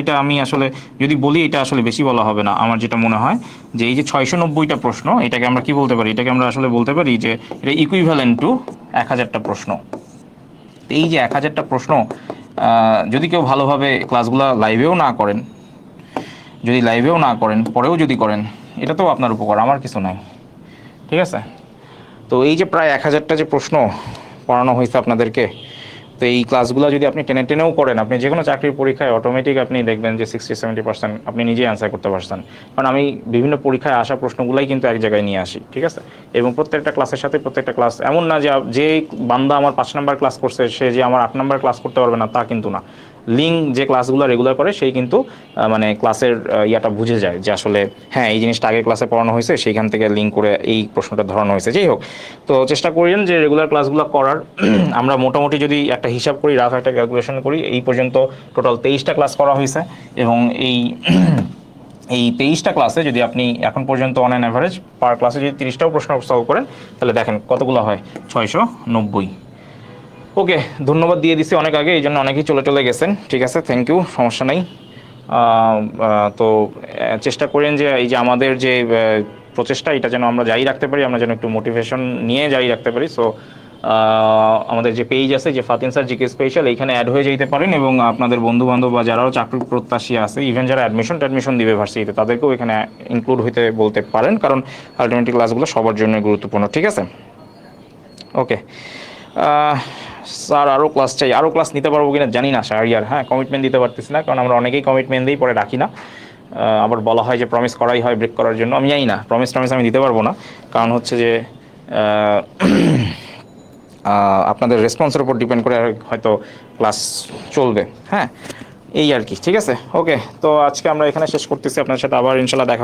এটা আমি আসলে যদি বলি, এটা আসলে বেশি বলা হবে না। আমার যেটা মনে হয় যে এই যে 690টা প্রশ্ন, এটাকে আমরা কি বলতে পারি? এটাকে আমরা আসলে বলতে পারি যে এটা ইকুইভ্যালেন্ট টু 1000টা প্রশ্ন। এই যে 1000টা প্রশ্ন, যদি কেউ ভালোভাবে ক্লাসগুলো লাইভেও না করেন, পরেও যদি করেন, এটা তো আপনার উপকার, আমার কিছু নাই। ঠিক আছে, তো এই যে প্রায় 1000টা যে প্রশ্ন পড়ানো হয়েছে আপনাদেরকে, তো এই ক্লাসগুলো যদি আপনি টেনে টেনেও করেন, আপনি যে কোনো চাকরির পরীক্ষায় অটোমেটিক আপনি দেখবেন যে 60-70% আপনি নিজেই অ্যান্সার করতে পারছেন। কারণ আমি বিভিন্ন পরীক্ষায় আসা প্রশ্নগুলাই কিন্তু এক জায়গায় নিয়ে আসি। ঠিক আছে, এবং প্রত্যেকটা ক্লাসের সাথে প্রত্যেকটা ক্লাস এমন না যে বান্দা আমার 5 নাম্বার ক্লাস করছে সে যে আমার 8 নাম্বার ক্লাস করতে পারবে না, তা কিন্তু না। লিঙ্ক যে ক্লাসগুলো রেগুলার করে সেই কিন্তু ক্লাসের ইয়াটা বুঝে যায় যে আসলে হ্যাঁ, এই জিনিসটা আগের ক্লাসে পড়ানো হয়েছে, সেইখান থেকে লিঙ্ক করে এই প্রশ্নটা ধরানো হয়েছে। যাই হোক, তো চেষ্টা করেন যে রেগুলার ক্লাসগুলো করার। আমরা মোটামুটি যদি একটা হিসাব করি, রাফ একটা ক্যালকুলেশন করি, এই পর্যন্ত টোটাল 23টা ক্লাস করা হয়েছে, এবং এই 23টা ক্লাসে যদি আপনি এখন পর্যন্ত অন অ্যান অ্যাভারেজ পার ক্লাসে যদি 30টাও প্রশ্ন সলভ করেন, তাহলে দেখেন কতগুলো হয়, 690। ওকে, ধন্যবাদ দিয়ে দিছি অনেক আগে, এই জন্য অনেকেই চলে গেছেন। ঠিক আছে, থ্যাংক ইউ, সমস্যা নেই। তো চেষ্টা করেন যে এই যে আমাদের যে প্রচেষ্টা, এটা যেন আমরা জারি রাখতে পারি, আমরা যেন একটু মোটিভেশন নিয়ে জারি রাখতে পারি। সো আমাদের যে পেজ আছে, যে ফাতিন স্যার জিকে স্পেশাল, এইখানে অ্যাড হয়ে যেতে পারেন, এবং আপনাদের বন্ধু বান্ধব বা যারাও চাকরি প্রত্যাশী আছে, ইভেন যারা অ্যাডমিশন দিবে ভার্সিটিতে, তাদেরকেও এখানে ইনক্লুড হইতে বলতে পারেন, কারণ আলটিমেটলি ক্লাসগুলো সবার জন্য গুরুত্বপূর্ণ। ঠিক আছে, ওকে। স্যার আরও ক্লাস চাই, আরও ক্লাস নিতে পারবো কিনা জানি না স্যার, হ্যাঁ, কমিটমেন্ট দিতে পারতেছি না, কারণ আমরা অনেকেই কমিটমেন্ট দিই, পরে রাখি না। আবার বলা হয় যে প্রমিস করাই হয় ব্রেক করার জন্য। আমি জানি না, প্রমিস আমি দিতে পারবো না, কারণ হচ্ছে যে আপনাদের রেসপন্সের উপর ডিপেন্ড করে হয়তো ক্লাস চলবে। হ্যাঁ, এই আর কি। ঠিক আছে, ওকে। তো আজকে আমরা এখানে শেষ করতেছি, আপনার সাথে আবার ইনশাল্লাহ দেখা